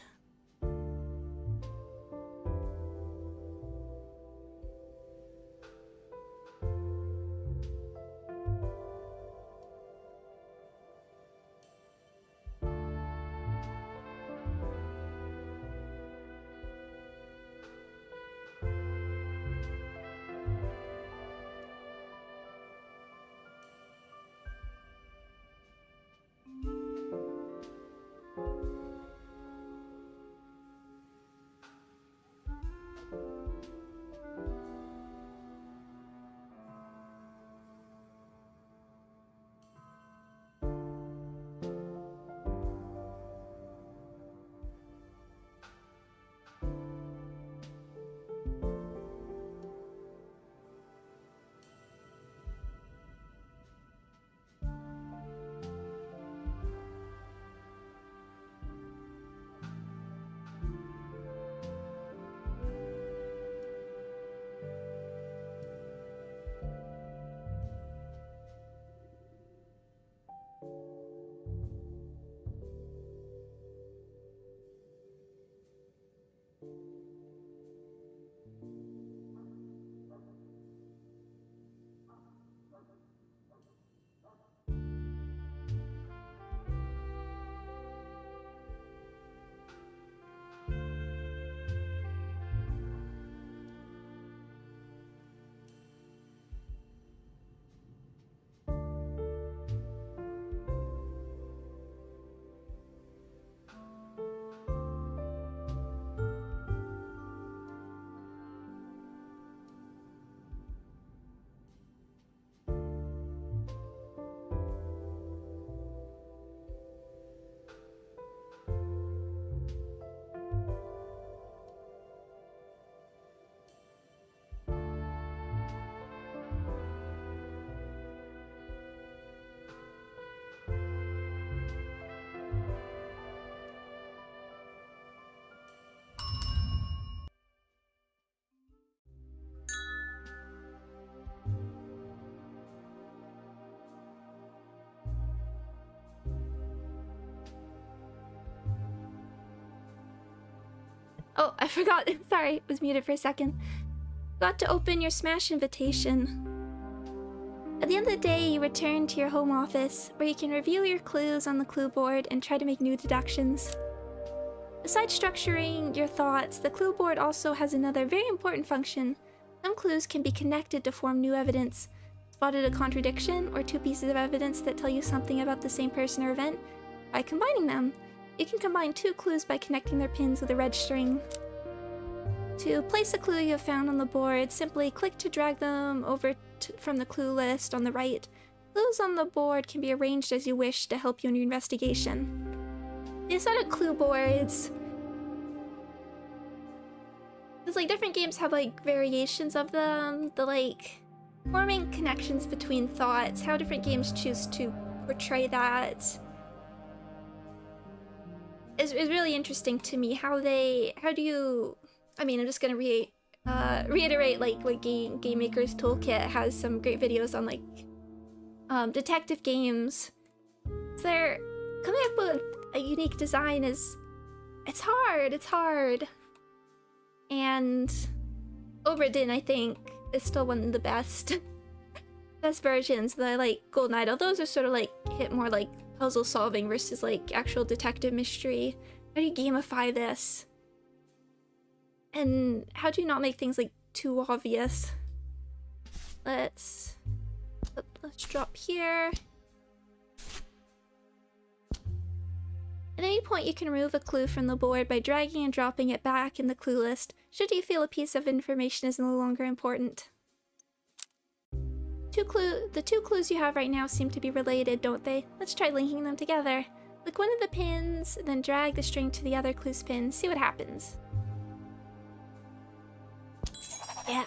Oh, I forgot. Sorry, it was muted for a second. Got to open your Smash invitation. At the end of the day, you return to your home office, where you can review your clues on the clue board and try to make new deductions. Besides structuring your thoughts, the clue board also has another very important function. Some clues can be connected to form new evidence. Spotted a contradiction, or two pieces of evidence that tell you something about the same person or event? By combining them, you can combine two clues by connecting their pins with a red string. To place a clue you have found on the board, simply click to drag them over from the clue list on the right. Clues on the board can be arranged as you wish to help you in your investigation. These sort of clue boards, because like different games have like variations of them, the like forming connections between thoughts, how different games choose to portray that is really interesting to me. How do you, I mean, I'm just gonna reiterate like what Game Maker's Toolkit has some great videos on like detective games. So they're coming up with a unique design it's hard. And Oberdin, I think, is still one of the best versions. The like Golden Idol, those are sort of like hit more like puzzle solving versus like actual detective mystery. How do you gamify this? And how do you not make things like too obvious? Let's drop here. At any point you can remove a clue from the board by dragging and dropping it back in the clue list, should you feel a piece of information is no longer important. The two clues you have right now seem to be related, don't they? Let's try linking them together. Click one of the pins, then drag the string to the other clue's pin. See what happens. Yeah.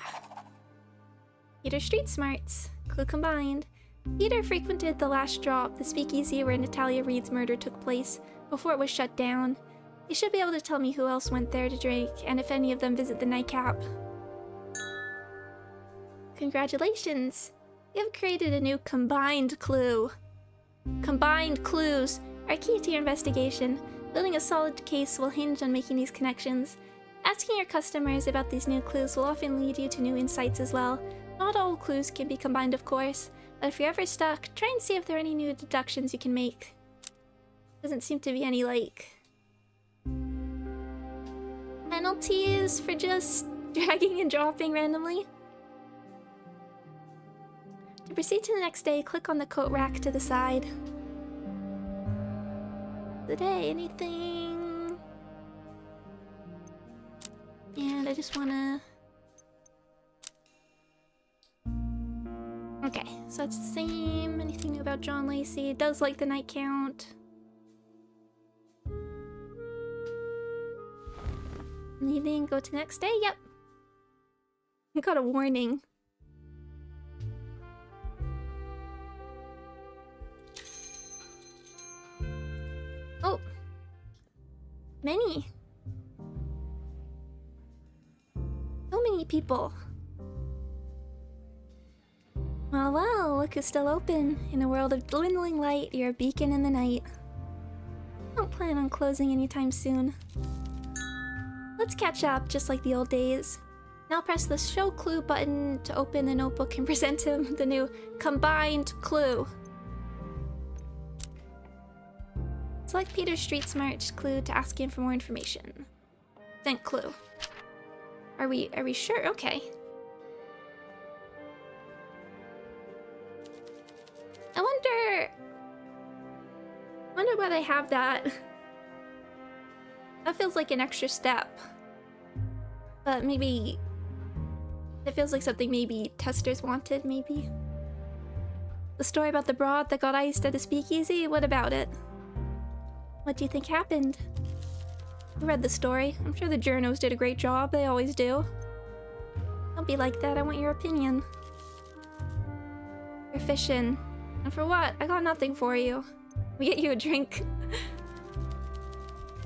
Peter Street Smarts. Clue combined. Peter frequented the last drop, the speakeasy where Natalia Reed's murder took place, before it was shut down. You should be able to tell me who else went there to drink, and if any of them visit the nightcap. Congratulations! You have created a new combined clue. Combined clues are key to your investigation. Building a solid case will hinge on making these connections. Asking your customers about these new clues will often lead you to new insights as well. Not all clues can be combined, of course, but if you're ever stuck, try and see if there are any new deductions you can make. Doesn't seem to be any, like, penalties for just dragging and dropping randomly. To proceed to the next day, click on the coat rack to the side. Today, anything? And I just wanna... Okay, so it's the same. Anything new about John Lacy? It does like the night count. Leaving, go to next day? Yep. I got a warning. Oh. Many. So many people. Well, look who's still open. In a world of dwindling light, you're a beacon in the night. Don't plan on closing anytime soon. Let's catch up, just like the old days. Now press the Show Clue button to open the notebook and present him the new Combined Clue. Select Peter's Street Smart clue to ask him for more information. Sent clue. Are we sure? Okay. I wonder why they have that. That feels like an extra step. But maybe... It feels like something maybe testers wanted, maybe? The story about the broad that got iced at a speakeasy? What about it? What do you think happened? I read the story. I'm sure the journos did a great job. They always do. Don't be like that. I want your opinion. You're fishing. And for what? I got nothing for you. We get you a drink.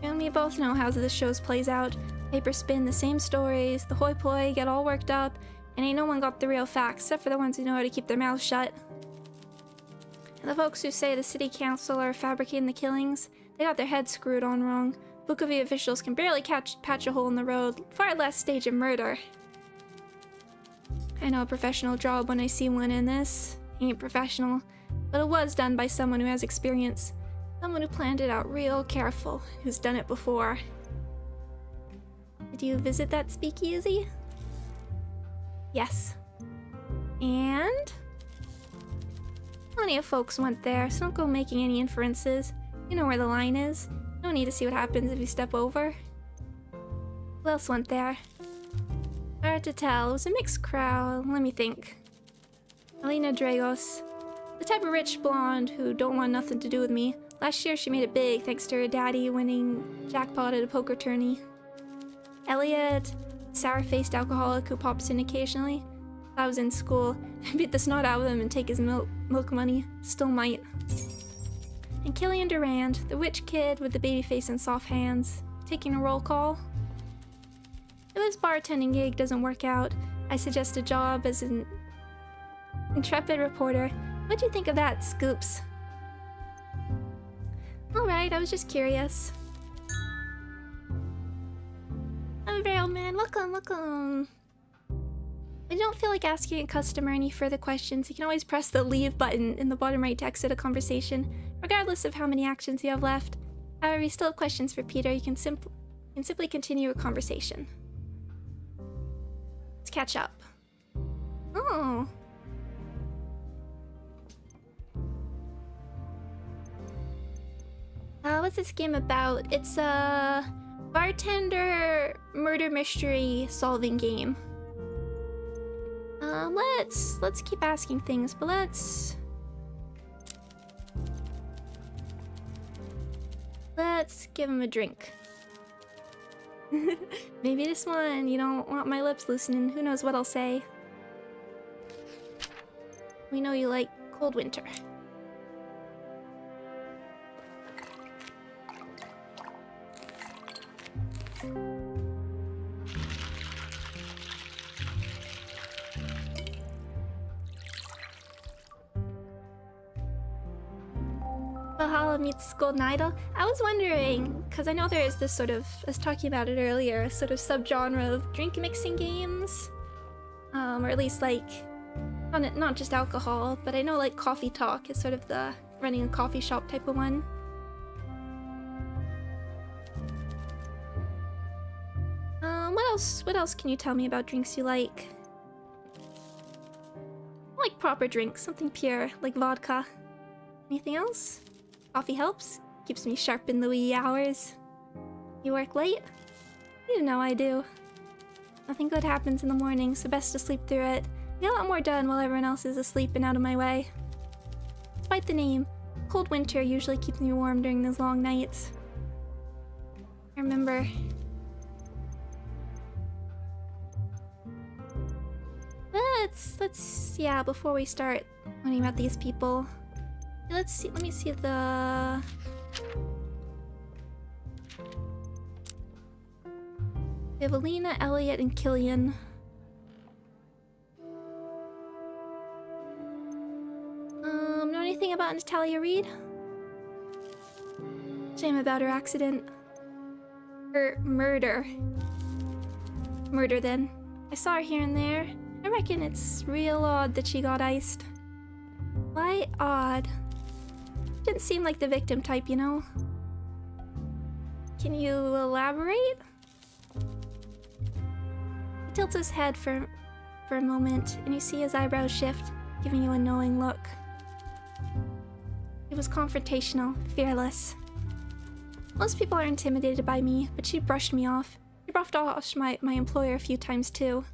You and me both know how this show plays out. Paper spin the same stories, the hoi poi get all worked up, and ain't no one got the real facts, except for the ones who know how to keep their mouths shut. And the folks who say the city council are fabricating the killings, they got their heads screwed on wrong. Book of the officials can barely patch a hole in the road, far less stage a murder. I know a professional job when I see one in this. Ain't professional, but it was done by someone who has experience. Someone who planned it out real careful, who's done it before. Did you visit that speakeasy? Yes. And? Plenty of folks went there, so don't go making any inferences. You know where the line is. No need to see what happens if you step over. Who else went there? Hard to tell. It was a mixed crowd. Let me think. Elena Dragos. The type of rich blonde who don't want nothing to do with me. Last year she made it big thanks to her daddy winning jackpot at a poker tourney. Elliot, sour-faced alcoholic who pops in occasionally. I was in school. I beat the snot out of him and take his milk money. Still might. And Killian Durand, the witch kid with the baby face and soft hands. Taking a roll call. If this bartending gig doesn't work out, I suggest a job as an intrepid reporter. What do you think of that, Scoops? Alright, I was just curious. I'm very old man. Welcome, welcome. When you don't feel like asking a customer any further questions, you can always press the leave button in the bottom right to exit a conversation, regardless of how many actions you have left. However, if you still have questions for Peter, you can simply continue a conversation. Let's catch up. Oh. What's this game about? It's a bartender murder mystery solving game. Let's keep asking things, but let's give him a drink. Maybe this one, you don't want my lips loosening. Who knows what I'll say. We know you like cold winter. Valhalla meets Golden Idol. I was wondering, because I know there is this sort of, I was talking about it earlier, a sort of subgenre of drink mixing games. Or at least like, not just alcohol, but I know like Coffee Talk is sort of the running a coffee shop type of one. What else can you tell me about drinks you like? I like proper drinks, something pure, like vodka. Anything else? Coffee helps, keeps me sharp in the wee hours. You work late? You know I do. Nothing good happens in the morning, so best to sleep through it. Get a lot more done while everyone else is asleep and out of my way. Despite the name, cold winter usually keeps me warm during those long nights. I remember. Yeah, before we start learning about these people. Let me see the... We have Alina, Elliot, and Killian. Know anything about Natalia Reed? Shame about her accident. Her murder. Murder, then. I saw her here and there. I reckon it's real odd that she got iced. Why odd? Didn't seem like the victim type, you know? Can you elaborate? He tilts his head for a moment, and you see his eyebrows shift, giving you a knowing look. It was confrontational, fearless. Most people are intimidated by me, but she brushed me off. She brushed off my employer a few times too.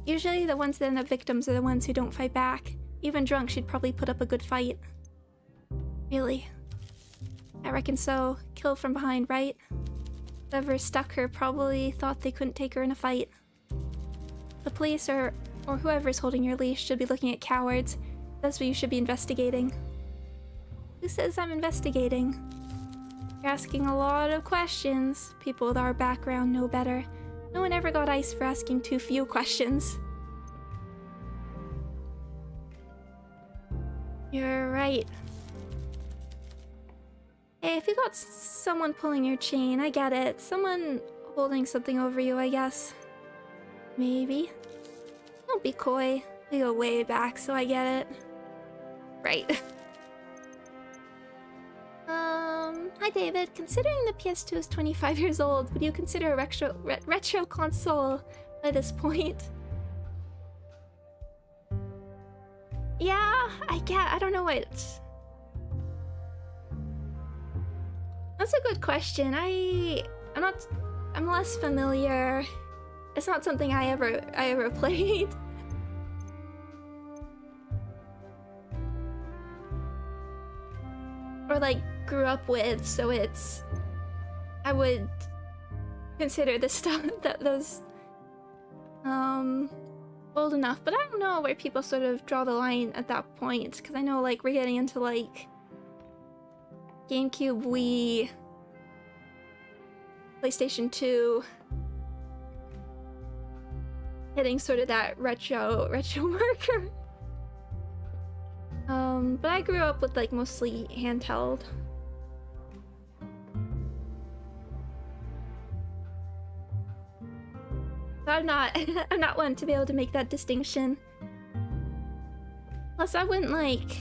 Usually the ones that end up victims are the ones who don't fight back. Even drunk, she'd probably put up a good fight. Really? I reckon so. Killed from behind, right? Whoever stuck her probably thought they couldn't take her in a fight. The police or whoever's holding your leash should be looking at cowards. That's what you should be investigating. Who says I'm investigating? You're asking a lot of questions. People with our background know better. No one ever got iced for asking too few questions. You're right. Hey, if you got someone pulling your chain, I get it. Someone holding something over you, I guess. Maybe. Don't be coy. We go way back, so I get it. Right. Hi David. Considering the PS2 is 25 years old, would you consider a retro console by this point? Yeah, I don't know what... That's a good question. I'm less familiar. It's not something I ever played. Or like grew up with, so I would consider this stuff those old enough, but I don't know where people sort of draw the line at that point, because I know like we're getting into like GameCube, Wii, PlayStation 2, hitting sort of that retro marker. But I grew up with like mostly handheld. So I'm not one to be able to make that distinction. Plus I wouldn't like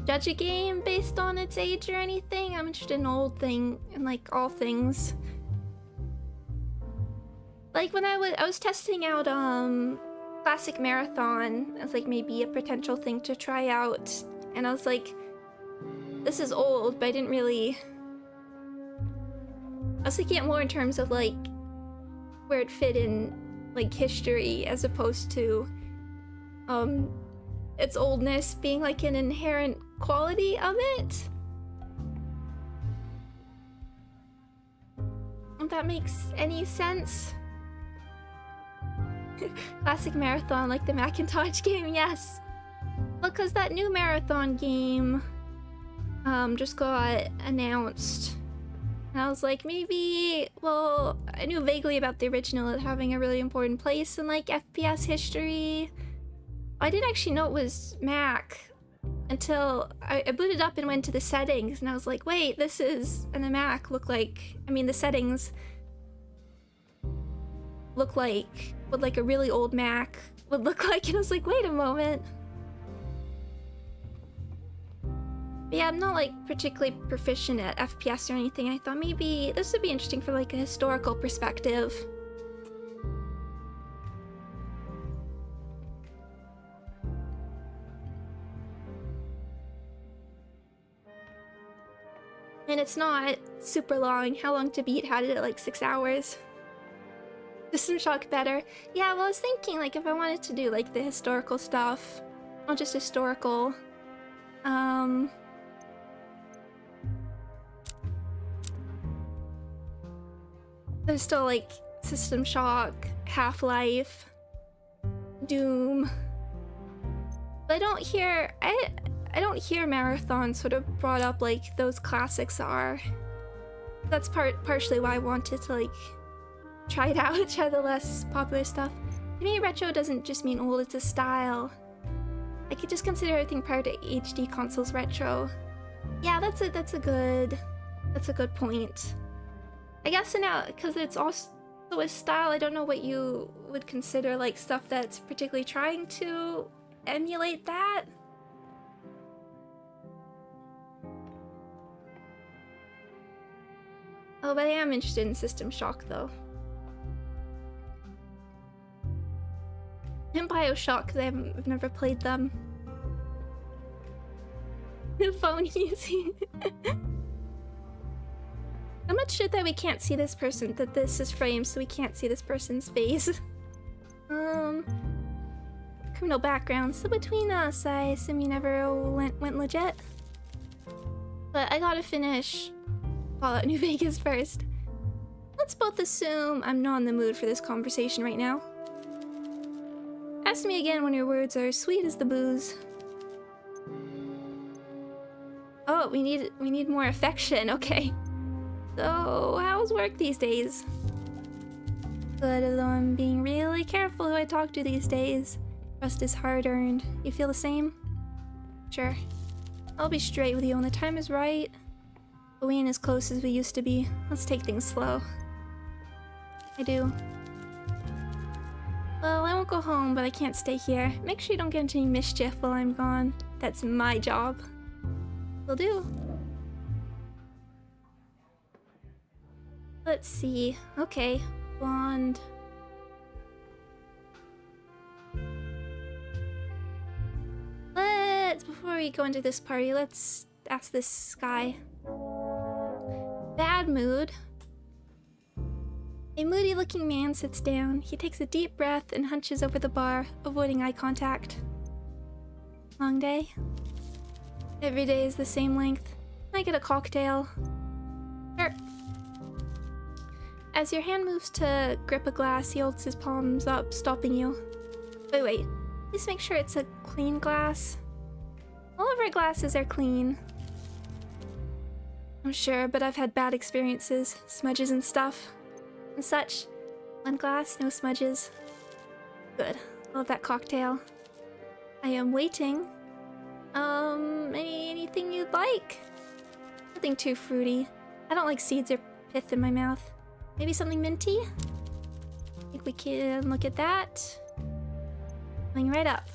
judge a game based on its age or anything. I'm interested in like all things. Like when I was testing out Classic Marathon as like maybe a potential thing to try out, and I was like, this is old, but I didn't really... I was thinking it more in terms of like where it fit in like history as opposed to its oldness being like an inherent quality of it. If that makes any sense. Classic Marathon, like the Macintosh game, yes. Because that new Marathon game just got announced. And I was like, maybe, well, I knew vaguely about the original it having a really important place in like FPS history. I didn't actually know it was Mac until I booted up and went to the settings, and I was like, wait, this is, and the Mac looked like, I mean, the settings look like what like a really old Mac would look like, and I was like, wait a moment. But yeah, I'm not like particularly proficient at FPS or anything. I thought maybe this would be interesting for like a historical perspective. And it's not super long. How long to beat? Had it at like 6 hours. System Shock better. Yeah, well, I was thinking like if I wanted to do like the historical stuff, not just historical, there's still like System Shock, Half-Life, Doom. But I don't hear Marathon sort of brought up like those classics are. That's partially why I wanted to like try it out, try the less popular stuff. To me, retro doesn't just mean old, it's a style. I could just consider everything prior to HD consoles retro. Yeah, that's a good point. I guess now, because it's also a style, I don't know what you would consider like stuff that's particularly trying to emulate that. Oh, but I am interested in System Shock though. And BioShock, I've never played them. The phone easy. I'm not sure that we can't see this person, that this is framed so we can't see this person's face. Criminal background, so between us, I assume you never went legit? But I gotta finish Fallout New Vegas first. Let's both assume I'm not in the mood for this conversation right now. Ask me again when your words are sweet as the booze. Oh, we need more affection, okay. So, how's work these days? Good, although I'm being really careful who I talk to these days. Trust is hard-earned. You feel the same? Sure. I'll be straight with you when the time is right. But we ain't as close as we used to be. Let's take things slow. I do. Well, I won't go home, but I can't stay here. Make sure you don't get into any mischief while I'm gone. That's my job. Will do. Let's see. Okay, blonde. Before we go into this party, let's ask this guy. Bad mood. A moody-looking man sits down. He takes a deep breath and hunches over the bar, avoiding eye contact. Long day? Every day is the same length. Can I get a cocktail? Sure. As your hand moves to grip a glass, he holds his palms up, stopping you. Wait. Just make sure it's a clean glass. All of our glasses are clean. I'm sure, but I've had bad experiences. Smudges and stuff. And such. One glass, no smudges. Good. Love that cocktail. I am waiting. Anything you'd like? Nothing too fruity. I don't like seeds or pith in my mouth. Maybe something minty? I think we can look at that. Coming right up.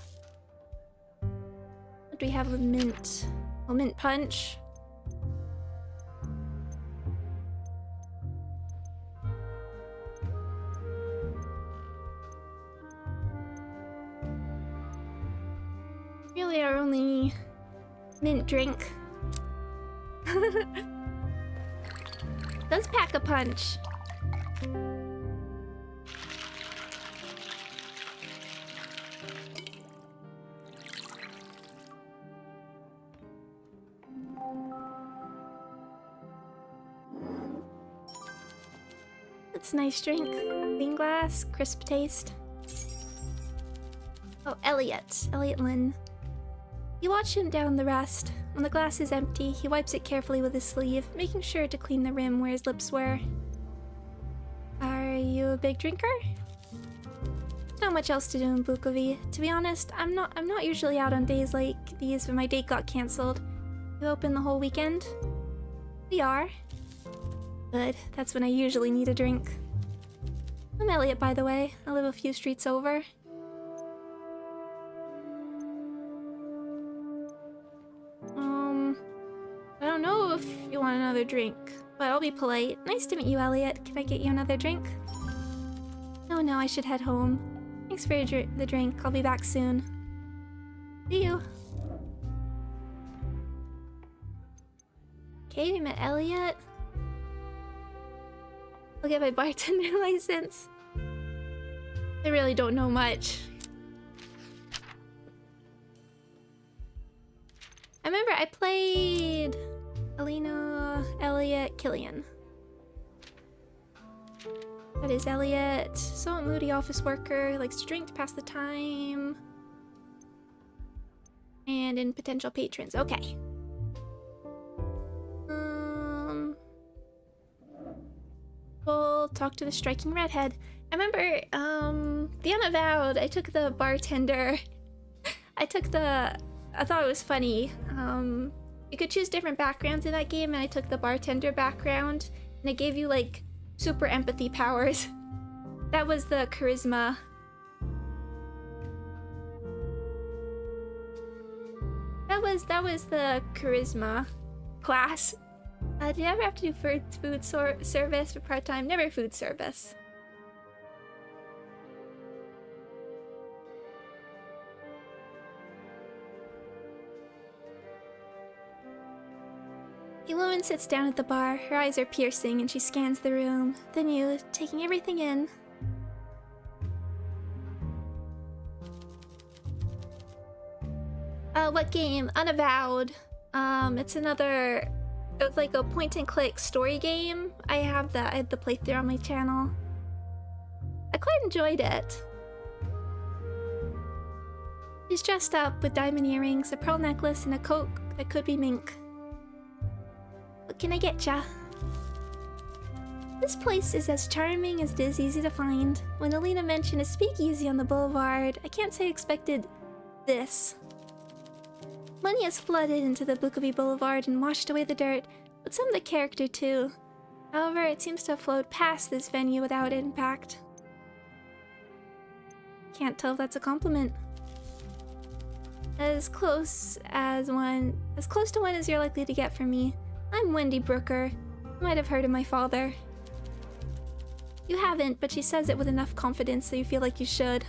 What do we have with mint? Oh, mint punch. Really our only mint drink. Does pack a punch. It's a nice drink. Clean glass, crisp taste. Oh, Elliot. Elliot Lynn. You watch him down the rest. When the glass is empty, he wipes it carefully with his sleeve, making sure to clean the rim where his lips were. Are you a big drinker? Not much else to do in Bukovi. To be honest, I'm not usually out on days like these when my date got cancelled. You open the whole weekend? We are. Good, that's when I usually need a drink. I'm Elliot, by the way. I live a few streets over. I don't know if you want another drink, but I'll be polite. Nice to meet you, Elliot. Can I get you another drink? Oh no, I should head home. Thanks for the drink. I'll be back soon. See you. Okay, we met Elliot. I'll get my bartender license. I really don't know much. I remember I played Alina, Elliot, Killian. That is Elliot. Somewhat moody office worker, likes to drink to pass the time. And in potential patrons. Okay. We'll talk to the striking redhead. I remember, the Unavowed, I took the bartender. I thought it was funny. You could choose different backgrounds in that game, and I took the bartender background, and it gave you, like, super empathy powers. That was the charisma. That was the charisma class. Did you ever have to do food service for part-time? Never food service. A woman sits down at the bar. Her eyes are piercing and she scans the room. Then you, taking everything in. What game? Unavowed. It's another... It was like a point-and-click story game. I had the playthrough on my channel. I quite enjoyed it. She's dressed up with diamond earrings, a pearl necklace, and a coat that could be mink. What can I get ya? This place is as charming as it is easy to find. When Alina mentioned a speakeasy on the boulevard, I can't say I expected this. Money has flooded into the Bukovi Boulevard and washed away the dirt, but some of the character too. However, it seems to have flowed past this venue without impact. Can't tell if that's a compliment. As close to one as you're likely to get from me. I'm Wendy Brooker. You might have heard of my father. You haven't, but she says it with enough confidence so you feel like you should.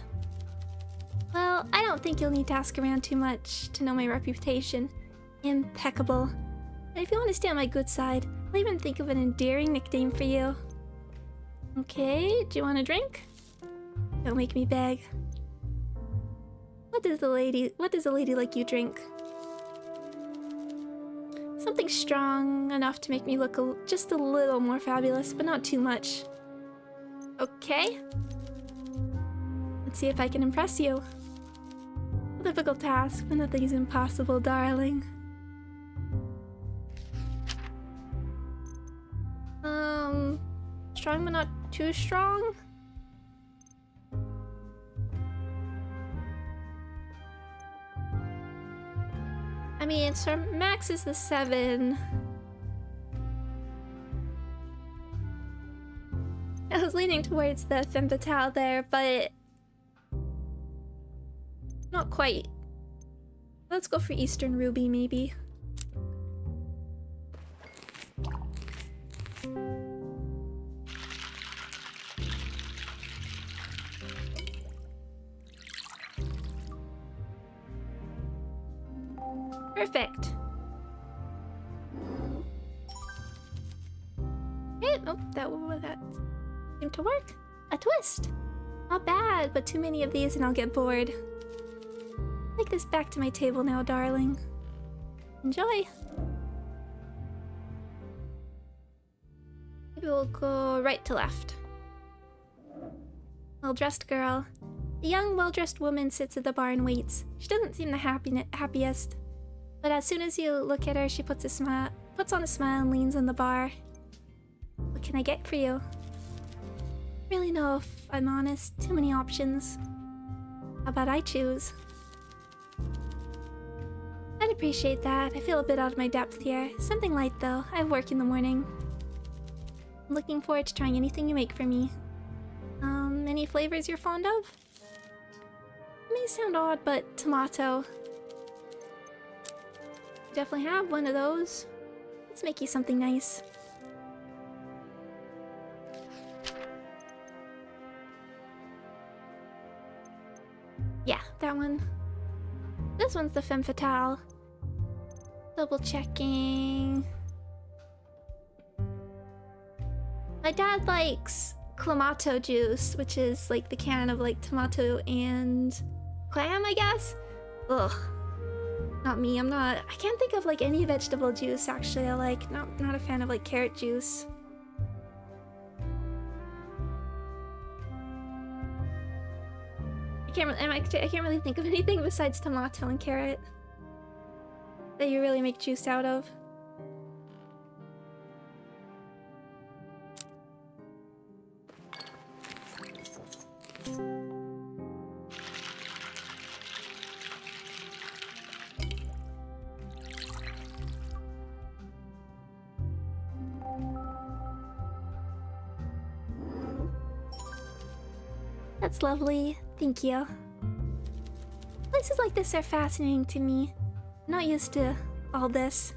Well, I don't think you'll need to ask around too much to know my reputation. Impeccable. And if you want to stay on my good side, I'll even think of an endearing nickname for you. Okay, do you want a drink? Don't make me beg. What does a lady like you drink? Something strong enough to make me look just a little more fabulous, but not too much. Okay. Let's see if I can impress you. A difficult task, but nothing is impossible, darling. Strong but not too strong? I mean, so max is the 7. I was leaning towards the femme fatale there, but not quite. Let's go for Eastern Ruby, maybe. Perfect. Hey, oh, that seemed to work. A twist. Not bad, but too many of these and I'll get bored. Take this back to my table now, darling. Enjoy. Maybe we'll go right to left. Well-dressed girl. The young, well-dressed woman sits at the bar and waits. She doesn't seem the happiest. But as soon as you look at her, she puts on a smile and leans on the bar. What can I get for you? Really know, if I'm honest, too many options. How about I choose? I'd appreciate that. I feel a bit out of my depth here. Something light though. I have work in the morning. I'm looking forward to trying anything you make for me. Any flavors you're fond of? It may sound odd, but tomato. Definitely have one of those. Let's make you something nice. Yeah, that one. This one's the femme fatale. Double checking. My dad likes clamato juice, which is like the can of like tomato and clam, I guess? Ugh. Not me, I can't think of like any vegetable juice actually I like. Not a fan of like carrot juice. I can't really think of anything besides tomato and carrot that you really make juice out of. That's lovely. Thank you. Places like this are fascinating to me. I'm not used to all this.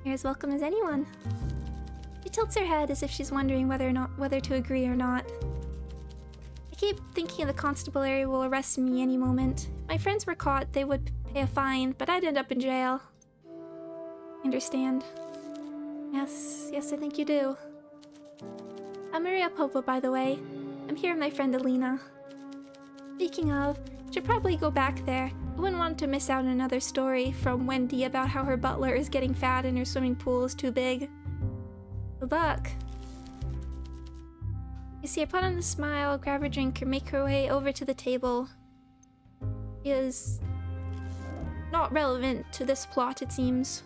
You're as welcome as anyone. She tilts her head as if she's wondering whether to agree or not. I keep thinking the Constable area will arrest me any moment. If my friends were caught, they would pay a fine, but I'd end up in jail. I understand. Yes, I think you do. I'm Maria Popa, by the way. I'm here with my friend Alina. Speaking of, should probably go back there. I wouldn't want to miss out on another story from Wendy about how her butler is getting fat and her swimming pool is too big. Good luck. You see her put on a smile, grab her drink, and make her way over to the table. She is not relevant to this plot, it seems.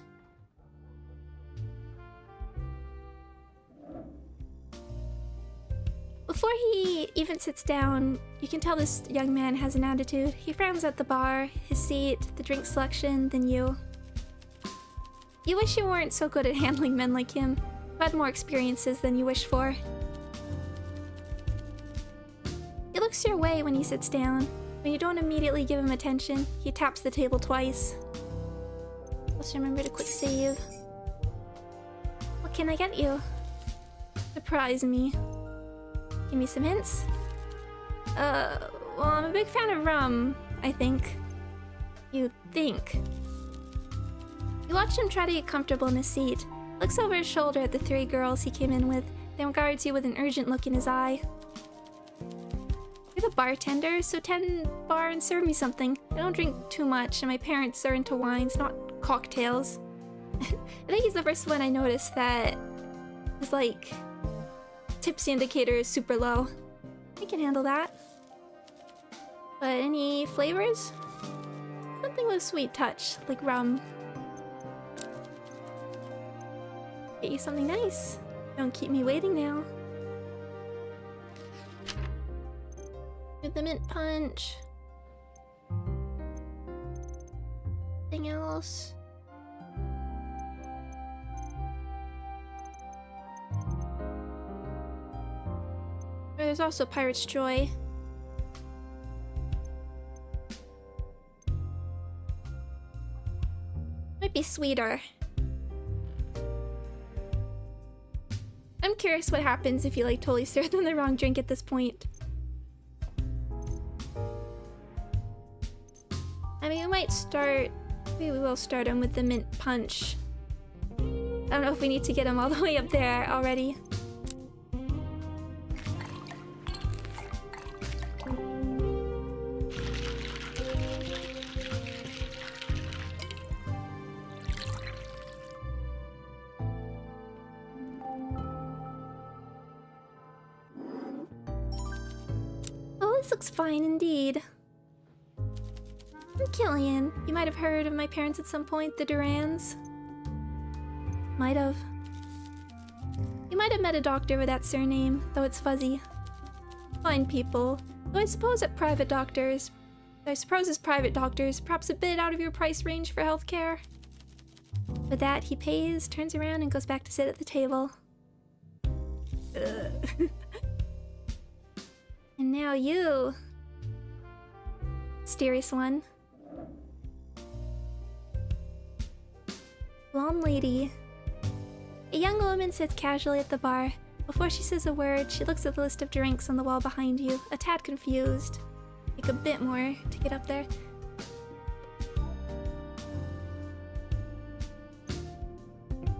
Before he even sits down, you can tell this young man has an attitude. He frowns at the bar, his seat, the drink selection, then you. You wish you weren't so good at handling men like him, who had more experiences than you wish for. He looks your way when he sits down. When you don't immediately give him attention, he taps the table twice. Let's remember to quick save. What can I get you? Surprise me. Give me some hints? Well, I'm a big fan of rum, I think. You think. You watch him try to get comfortable in his seat, looks over his shoulder at the 3 girls he came in with, then regards you with an urgent look in his eye. You're the bartender, so tend bar and serve me something. I don't drink too much, and my parents are into wines, not cocktails. I think he's the first one I noticed that is like... tipsy indicator is super low. I can handle that. But any flavors? Something with a sweet touch, like rum. Get you something nice. Don't keep me waiting now. With the mint punch. Anything else? There's also Pirate's Joy. Might be sweeter. I'm curious what happens if you like totally serve them the wrong drink at this point. I mean, we might start... maybe we will start him with the mint punch. I don't know if we need to get him all the way up there already. Looks fine indeed. I'm Killian. You might have heard of my parents at some point, the Durans. Might have. You might have met a doctor with that surname, though it's fuzzy. Fine people. Though I suppose as private doctors, perhaps a bit out of your price range for healthcare. With that, he pays, turns around, and goes back to sit at the table. And now you, mysterious one. Blonde lady. A young woman sits casually at the bar. Before she says a word, she looks at the list of drinks on the wall behind you, a tad confused. Like a bit more to get up there.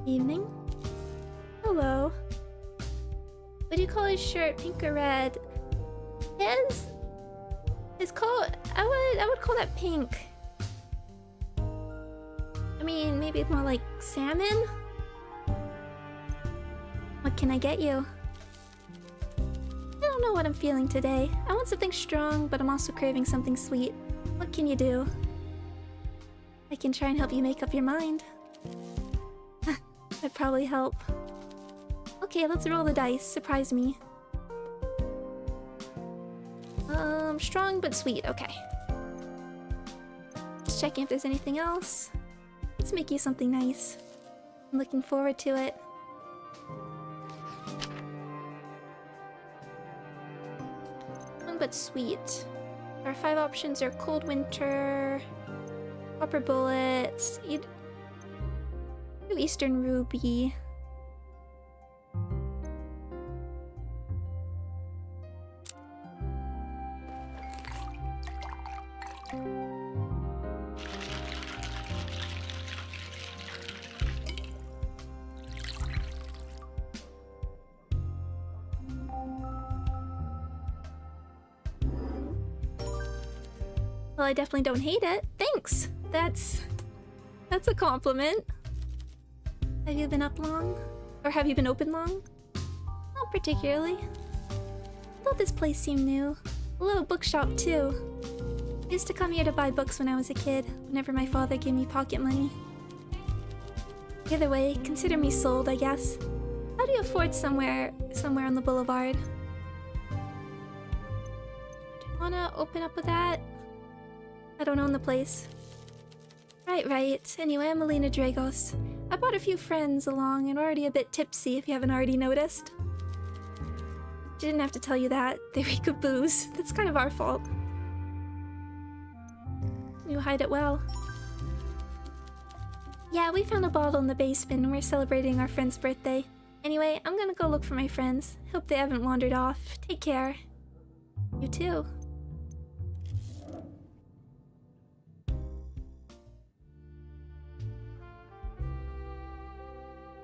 Evening. Hello. Would you call his shirt pink or red? His coat, I would call that pink. I mean, maybe more like salmon? What can I get you? I don't know what I'm feeling today. I want something strong, but I'm also craving something sweet. What can you do? I can try and help you make up your mind. That'd probably help. Okay, let's roll the dice. Surprise me. Strong but sweet. Okay. Just checking if there's anything else. Let's make you something nice. I'm looking forward to it. Strong but sweet. Our 5 options are cold winter, copper bullets, Eastern ruby. Well, I definitely don't hate it. Thanks. That's a compliment. Have you been up long? Or have you been open long? Not particularly. I thought this place seemed new. A little bookshop too. I used to come here to buy books when I was a kid, whenever my father gave me pocket money. Either way, consider me sold, I guess. How do you afford somewhere on the boulevard? Do you wanna open up with that? I don't own the place. Right. Anyway, I'm Elena Dragos. I brought a few friends along and we're already a bit tipsy if you haven't already noticed. She didn't have to tell you that. They reek of booze. That's kind of our fault. You hide it well. Yeah, we found a bottle in the basement and we're celebrating our friend's birthday. Anyway, I'm gonna go look for my friends. Hope they haven't wandered off. Take care. You too.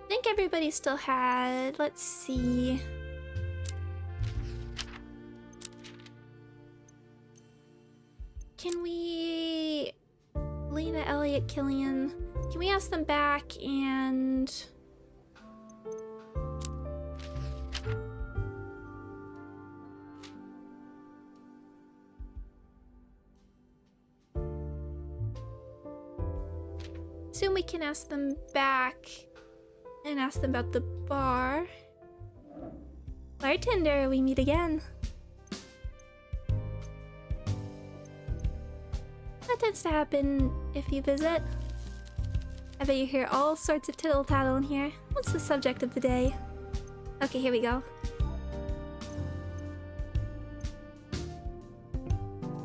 I think everybody still had... Let's see... Can we... Lena, Elliot, Killian... Can we ask them back and... Soon we can ask them back and ask them about the bar. Bartender, we meet again. That tends to happen if you visit. I bet you hear all sorts of tittle-tattle in here. What's the subject of the day? Okay, here we go.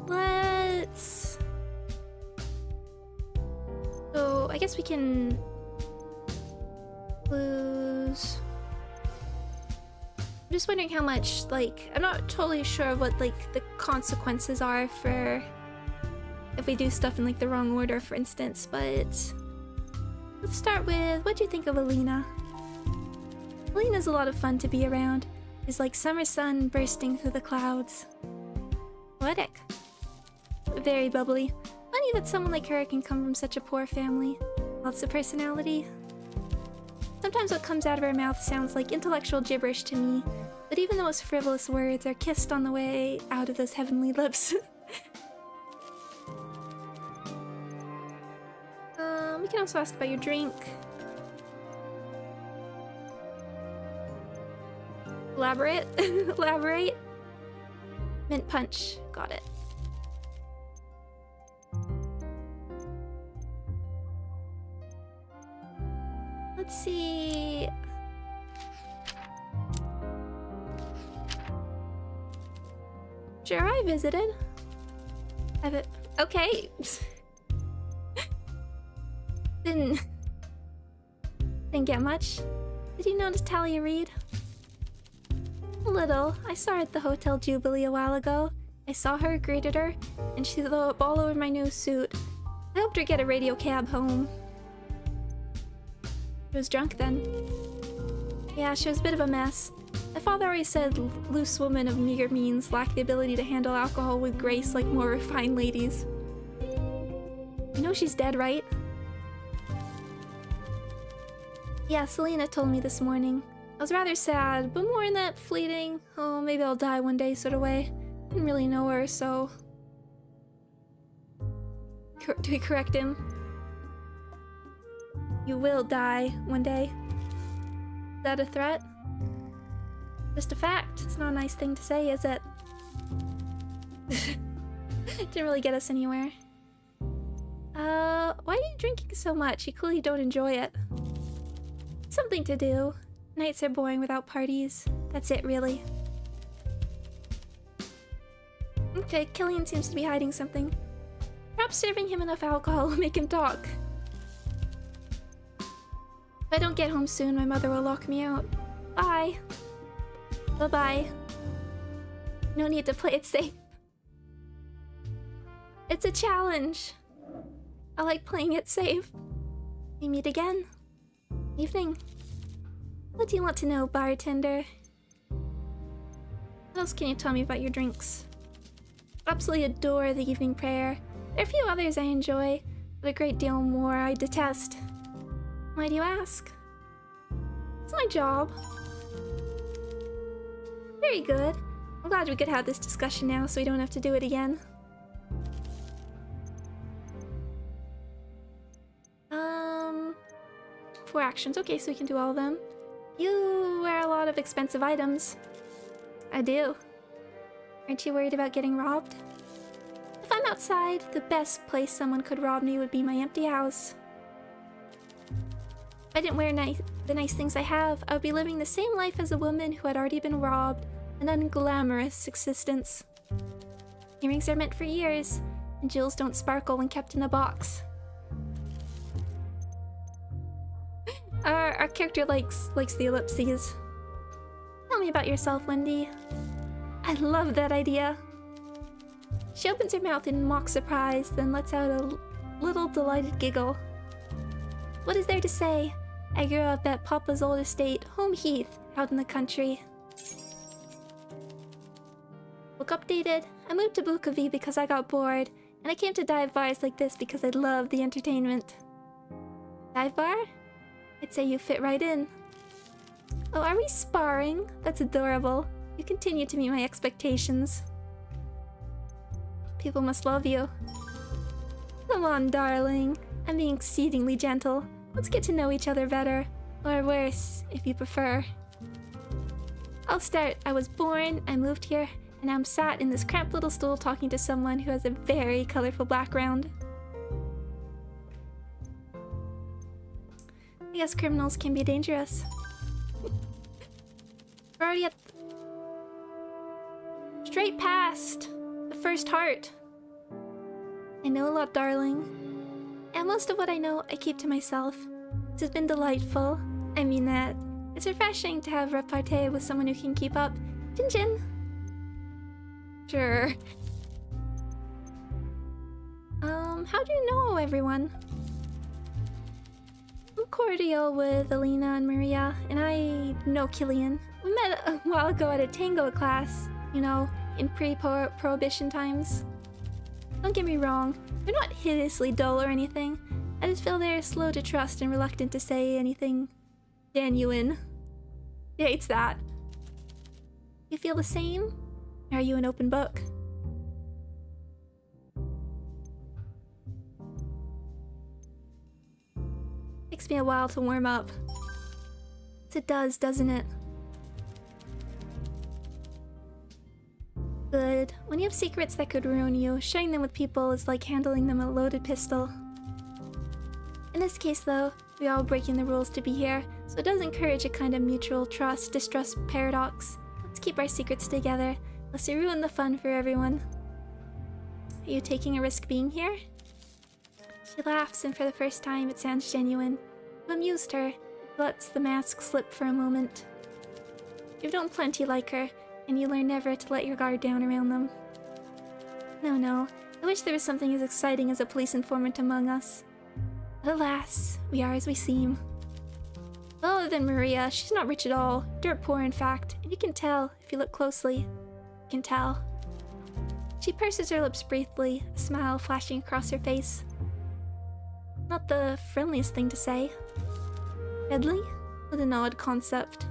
Let's... So, I guess we can... lose... I'm just wondering how much, like... I'm not totally sure what, like, the consequences are for... if we do stuff in, like, the wrong order, for instance, but... Let's start with, what do you think of Alina? Alina's a lot of fun to be around. She's like summer sun bursting through the clouds. Poetic. Very bubbly. Funny that someone like her can come from such a poor family. Lots of personality. Sometimes what comes out of her mouth sounds like intellectual gibberish to me, but even the most frivolous words are kissed on the way out of those heavenly lips. We can also ask about your drink. Elaborate? Elaborate? Mint punch. Got it. Let's see. Sure, I visited. Okay. Didn't get much. Did you notice Talia Reid? A little. I saw her at the Hotel Jubilee a while ago. I saw her, greeted her, and she threw up all over my new suit. I helped her get a radio cab home. She was drunk then. Yeah, she was a bit of a mess. My father always said loose women of meager means lack the ability to handle alcohol with grace like more refined ladies. You know she's dead, right? Yeah, Selena told me this morning. I was rather sad, but more in that fleeting, oh, maybe I'll die one day sort of way. Didn't really know her, so... Do we correct him? You will die one day. Is that a threat? Just a fact. It's not a nice thing to say, is it? Didn't really get us anywhere. Why are you drinking so much? You clearly don't enjoy it. Something to do. Nights are boring without parties. That's it, really. Okay, Killian seems to be hiding something. Perhaps serving him enough alcohol will make him talk. If I don't get home soon, my mother will lock me out. Bye. Bye-bye. No need to play it safe. It's a challenge. I like playing it safe. We meet again. Evening. What do you want to know, bartender? What else can you tell me about your drinks? I absolutely adore the evening prayer. There are a few others I enjoy, but a great deal more I detest. Why do you ask? It's my job. Very good. I'm glad we could have this discussion now so we don't have to do it again. 4 actions. Okay, so we can do all of them. You wear a lot of expensive items. I do. Aren't you worried about getting robbed? If I'm outside, the best place someone could rob me would be my empty house. If I didn't wear the nice things I have, I would be living the same life as a woman who had already been robbed, an unglamorous existence. Earrings are meant for ears, and jewels don't sparkle when kept in a box. Our character likes the ellipses. Tell me about yourself, Wendy. I love that idea. She opens her mouth in mock surprise, then lets out a little delighted giggle. What is there to say? I grew up at Papa's old estate, Home Heath, out in the country. Book updated. I moved to Bukovi because I got bored, and I came to dive bars like this because I love the entertainment. Dive bar? I'd say you fit right in. Oh, are we sparring? That's adorable. You continue to meet my expectations. People must love you. Come on, darling. I'm being exceedingly gentle. Let's get to know each other better. Or worse, if you prefer. I'll start. I was born, I moved here, and I'm sat in this cramped little stool talking to someone who has a very colorful background. I guess criminals can be dangerous. We're already at... Straight past the first heart. I know a lot, darling. And most of what I know, I keep to myself. This has been delightful. I mean that. It's refreshing to have repartee with someone who can keep up. Jin Jin. Sure. How do you know everyone? I'm cordial with Alina and Maria, and I know Killian. We met a while ago at a tango class, you know, in pre-prohibition times. Don't get me wrong, they're not hideously dull or anything. I just feel they're slow to trust and reluctant to say anything genuine. He hates that. You feel the same? Or are you an open book? takes me a while to warm up. It does, doesn't it? Good. When you have secrets that could ruin you, sharing them with people is like handling them a loaded pistol. In this case, though, we are all breaking the rules to be here, so it does encourage a kind of mutual trust-distrust paradox. Let's keep our secrets together, lest we ruin the fun for everyone. Are you taking a risk being here? She laughs, and for the first time, it sounds genuine. You amused her. Lets the mask slip for a moment. You've known plenty like her, and you learn never to let your guard down around them. No. I wish there was something as exciting as a police informant among us. But alas, we are as we seem. Well, other than Maria, she's not rich at all. Dirt poor, in fact. And you can tell, if you look closely. You can tell. She purses her lips briefly, a smile flashing across her face. Not the friendliest thing to say. Deadly? What an odd concept.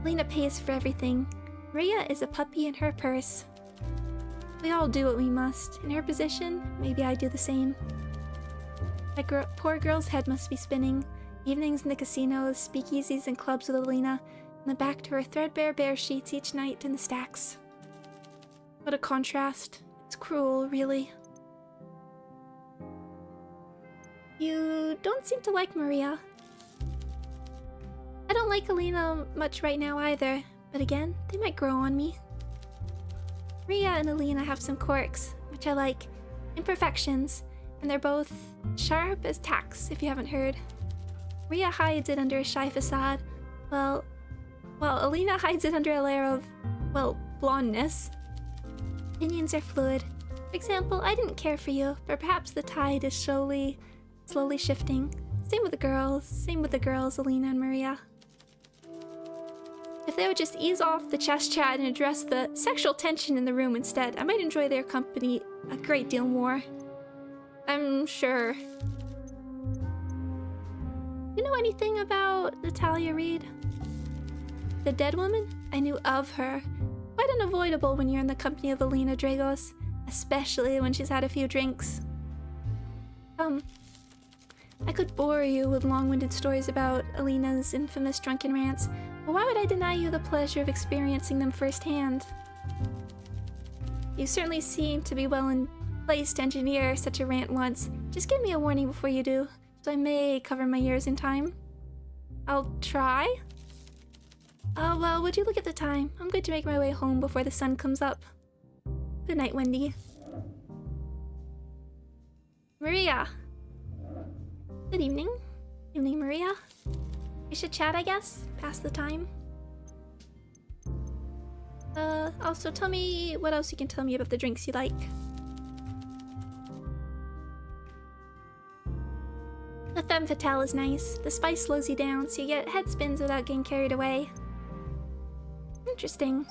Lena pays for everything. Maria is a puppy in her purse. We all do what we must. In her position, maybe I do the same. That poor girl's head must be spinning. Evenings in the casinos, speakeasies and clubs with Alina, and then back to her threadbare bear sheets each night in the stacks. What a contrast. It's cruel, really. You don't seem to like Maria. I don't like Alina much right now either, but again, they might grow on me. Maria and Alina have some quirks, which I like, imperfections, and they're both sharp as tacks, if you haven't heard. Maria hides it under a shy facade, while Alina hides it under a layer of, well, blondness. Opinions are fluid. For example, I didn't care for you, but perhaps the tide is slowly shifting. Same with the girls, Alina and Maria. If they would just ease off the chest chat and address the sexual tension in the room instead, I might enjoy their company a great deal more. I'm sure. You know anything about Natalia Reed? The dead woman? I knew of her. Quite unavoidable when you're in the company of Alina Dragos, especially when she's had a few drinks. I could bore you with long-winded stories about Alina's infamous drunken rants, but why would I deny you the pleasure of experiencing them firsthand? You certainly seem to be well placed to engineer such a rant once. Just give me a warning before you do, so I may cover my ears in time. I'll try. Oh, well, would you look at the time? I'm going to make my way home before the sun comes up. Good night, Wendy. Maria! Good evening. Evening, Maria. We should chat, I guess? Pass the time. Also tell me what else you can tell me about the drinks you like. The femme fatale is nice. The spice slows you down, so you get head spins without getting carried away. Interesting.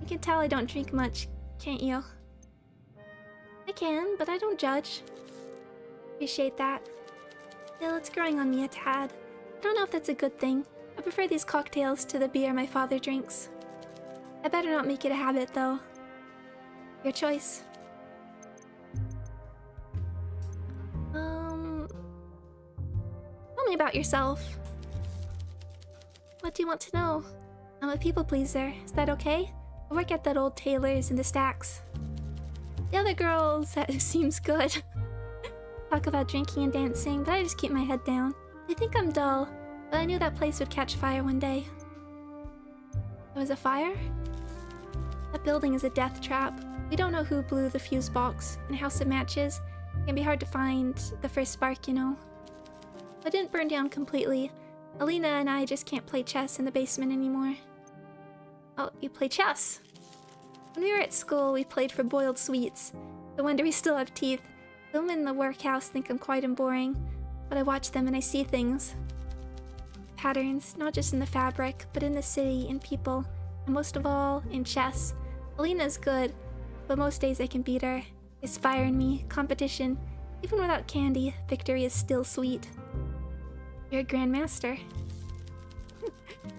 You can tell I don't drink much, can't you? I can, but I don't judge. Appreciate that. Still, it's growing on me a tad. I don't know if that's a good thing. I prefer these cocktails to the beer my father drinks. I better not make it a habit, though. Your choice. Tell me about yourself. What do you want to know? I'm a people pleaser. Is that okay? I work at that old tailor's in the stacks. The other girls, that seems good. Talk about drinking and dancing, but I just keep my head down. They think I'm dull, but I knew that place would catch fire one day. There was a fire? That building is a death trap. We don't know who blew the fuse box. In a house of matches, it can be hard to find the first spark, you know. But it didn't burn down completely. Alina and I just can't play chess in the basement anymore. Oh, you play chess? When we were at school, we played for boiled sweets. No wonder we still have teeth. The women in the workhouse think I'm quiet and boring, but I watch them and I see things. Patterns, not just in the fabric, but in the city, in people, and most of all, in chess. Alina's good, but most days I can beat her. There's fire in me, competition. Even without candy, victory is still sweet. You're a grandmaster.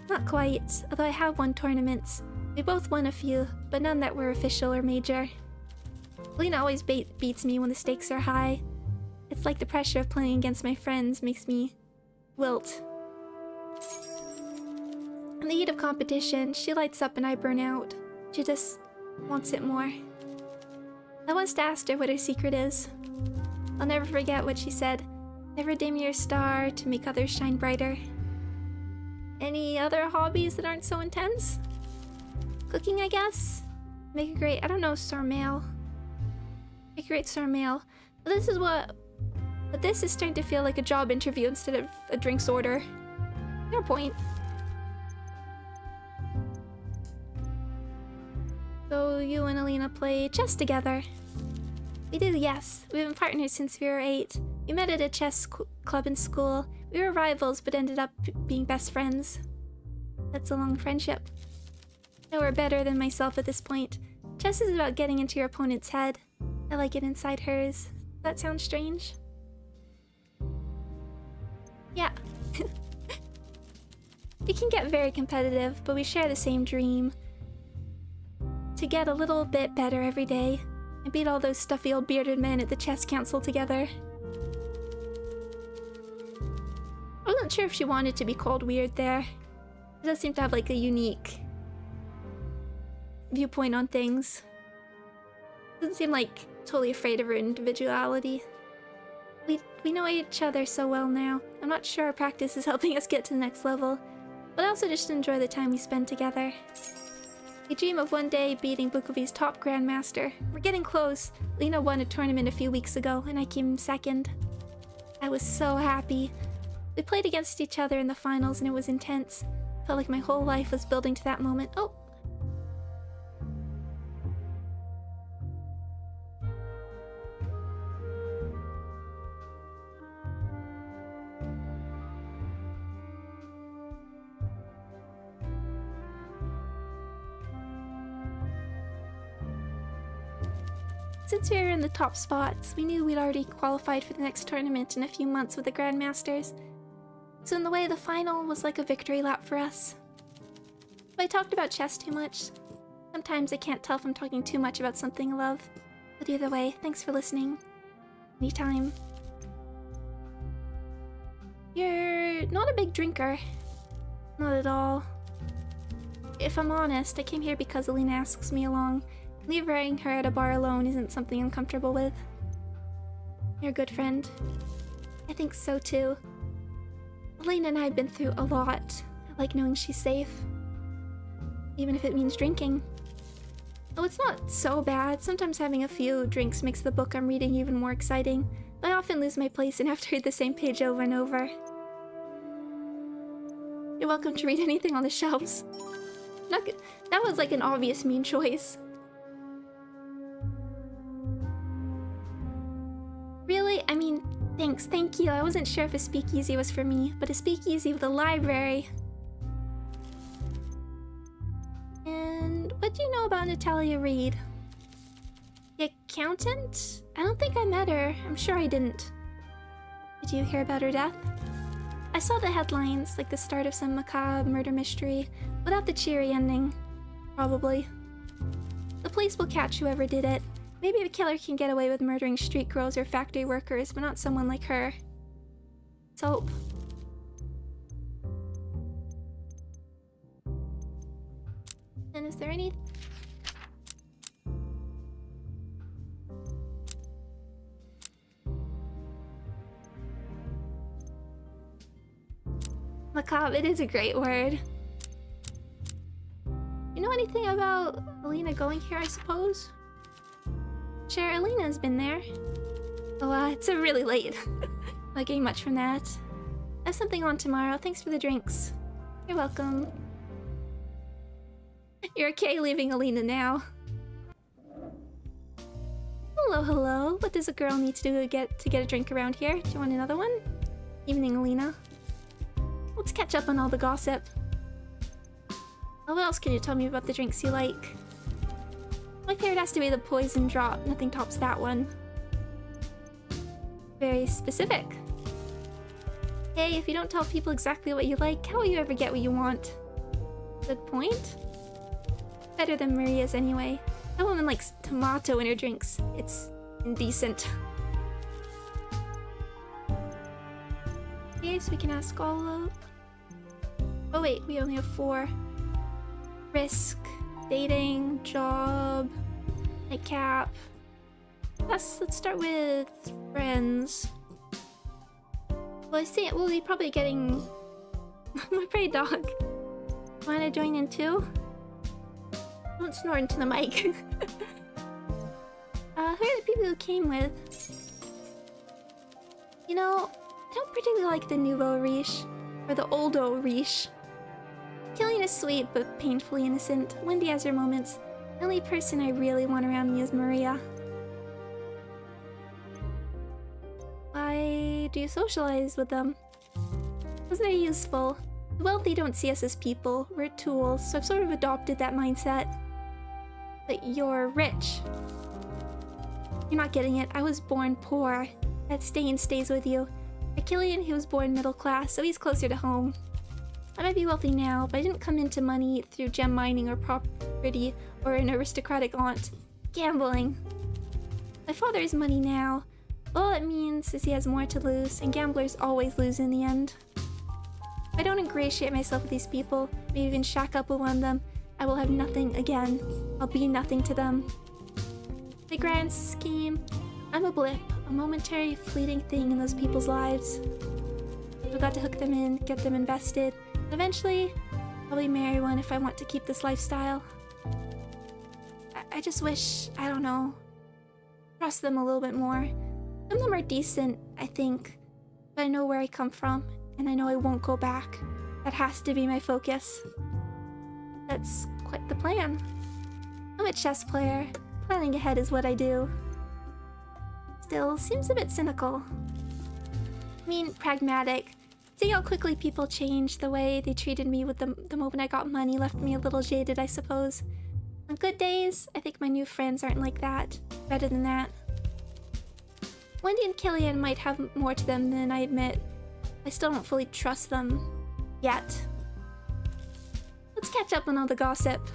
Not quite, although I have won tournaments. We both won a few, but none that were official or major. Alina always beats me when the stakes are high. It's like the pressure of playing against my friends makes me wilt. In the heat of competition, she lights up and I burn out. She just wants it more. I once asked her what her secret is. I'll never forget what she said. Never dim your star to make others shine brighter. Any other hobbies that aren't so intense? Cooking, I guess? Make a great, I don't know, surmail. Make a great surmail. But this is starting to feel like a job interview instead of a drinks order. Fair point. So you and Alina play chess together. We do, yes. We've been partners since we were 8. We met at a chess club in school. We were rivals but ended up being best friends. That's a long friendship. I know her better than myself at this point. Chess is about getting into your opponent's head. I like it inside hers. Does that sound strange? Yeah. We can get very competitive, but we share the same dream. To get a little bit better every day and beat all those stuffy old bearded men at the chess council together. I wasn't sure if she wanted to be called weird there. She does seem to have like a unique viewpoint on things. Doesn't seem like totally afraid of her individuality. We know each other so well now. I'm not sure our practice is helping us get to the next level, but I also just enjoy the time we spend together. I dream of one day beating Bukovi's top grandmaster. We're getting close. Lena won a tournament a few weeks ago, and I came second. I was so happy. We played against each other in the finals, and it was intense. Felt like my whole life was building to that moment. Oh! Since we were in the top spots, we knew we'd already qualified for the next tournament in a few months with the Grandmasters. So in the way, the final was like a victory lap for us. Have I talked about chess too much? Sometimes I can't tell if I'm talking too much about something I love. But either way, thanks for listening. Anytime. You're not a big drinker. Not at all. If I'm honest, I came here because Alina asks me along. Leaving her at a bar alone isn't something I'm comfortable with. You're a good friend. I think so too. Alina and I have been through a lot. I like knowing she's safe. Even if it means drinking. Oh, it's not so bad. Sometimes having a few drinks makes the book I'm reading even more exciting. But I often lose my place and have to read the same page over and over. You're welcome to read anything on the shelves. That was like an obvious mean choice. Really? I mean, thanks, thank you. I wasn't sure if a speakeasy was for me, but a speakeasy with a library. And what do you know about Natalia Reid? The accountant? I don't think I met her. I'm sure I didn't. Did you hear about her death? I saw the headlines, like the start of some macabre murder mystery, without the cheery ending. Probably. The police will catch whoever did it. Maybe the killer can get away with murdering street girls or factory workers, but not someone like her. Let's hope. And is there any... Macabre, it is a great word. You know anything about Alina going here, I suppose? Sure, Alina's been there. Oh, it's a really late. Not getting much from that. I have something on tomorrow. Thanks for the drinks. You're welcome. You're okay leaving Alina now. Hello, hello. What does a girl need to do to get a drink around here? Do you want another one? Evening, Alina. Let's catch up on all the gossip. Oh, what else can you tell me about the drinks you like? My favorite has to be the poison drop. Nothing tops that one. Very specific. Hey, if you don't tell people exactly what you like, how will you ever get what you want? Good point. Better than Maria's anyway. That woman likes tomato in her drinks. It's indecent. so we can ask all of... Oh wait, we only have 4. Risk, dating, job, nightcap. Let's start with friends. Well, I see we'll be probably getting... I'm afraid, dog. Wanna join in too? Don't snort into the mic. Who are the people who came with? You know, I don't particularly like the nouveau riche, or the oldo riche. Killian is sweet, but painfully innocent. Wendy has her moments. The only person I really want around me is Maria. Why do you socialize with them? Wasn't it useful? The wealthy don't see us as people, we're tools, so I've sort of adopted that mindset. But you're rich. You're not getting it. I was born poor. That stain stays with you. For Killian, he was born middle class, so he's closer to home. I might be wealthy now, but I didn't come into money through gem mining or property or an aristocratic aunt. Gambling. My father has money now. All it means is he has more to lose, and gamblers always lose in the end. If I don't ingratiate myself with these people, maybe even shack up with one of them, I will have nothing again. I'll be nothing to them. The grand scheme, I'm a blip, a momentary, fleeting thing in those people's lives. I've got to hook them in, get them invested, and eventually, I'll probably marry one if I want to keep this lifestyle. I just wish, I don't know, trust them a little bit more. Some of them are decent, I think, but I know where I come from, and I know I won't go back. That has to be my focus. That's quite the plan. I'm a chess player. Planning ahead is what I do. Still, seems a bit cynical. I mean, pragmatic. Seeing how quickly people change, the way they treated me with the moment I got money left me a little jaded, I suppose. On good days, I think my new friends aren't like that. Better than that. Wendy and Killian might have more to them than I admit. I still don't fully trust them. Yet. Let's catch up on all the gossip.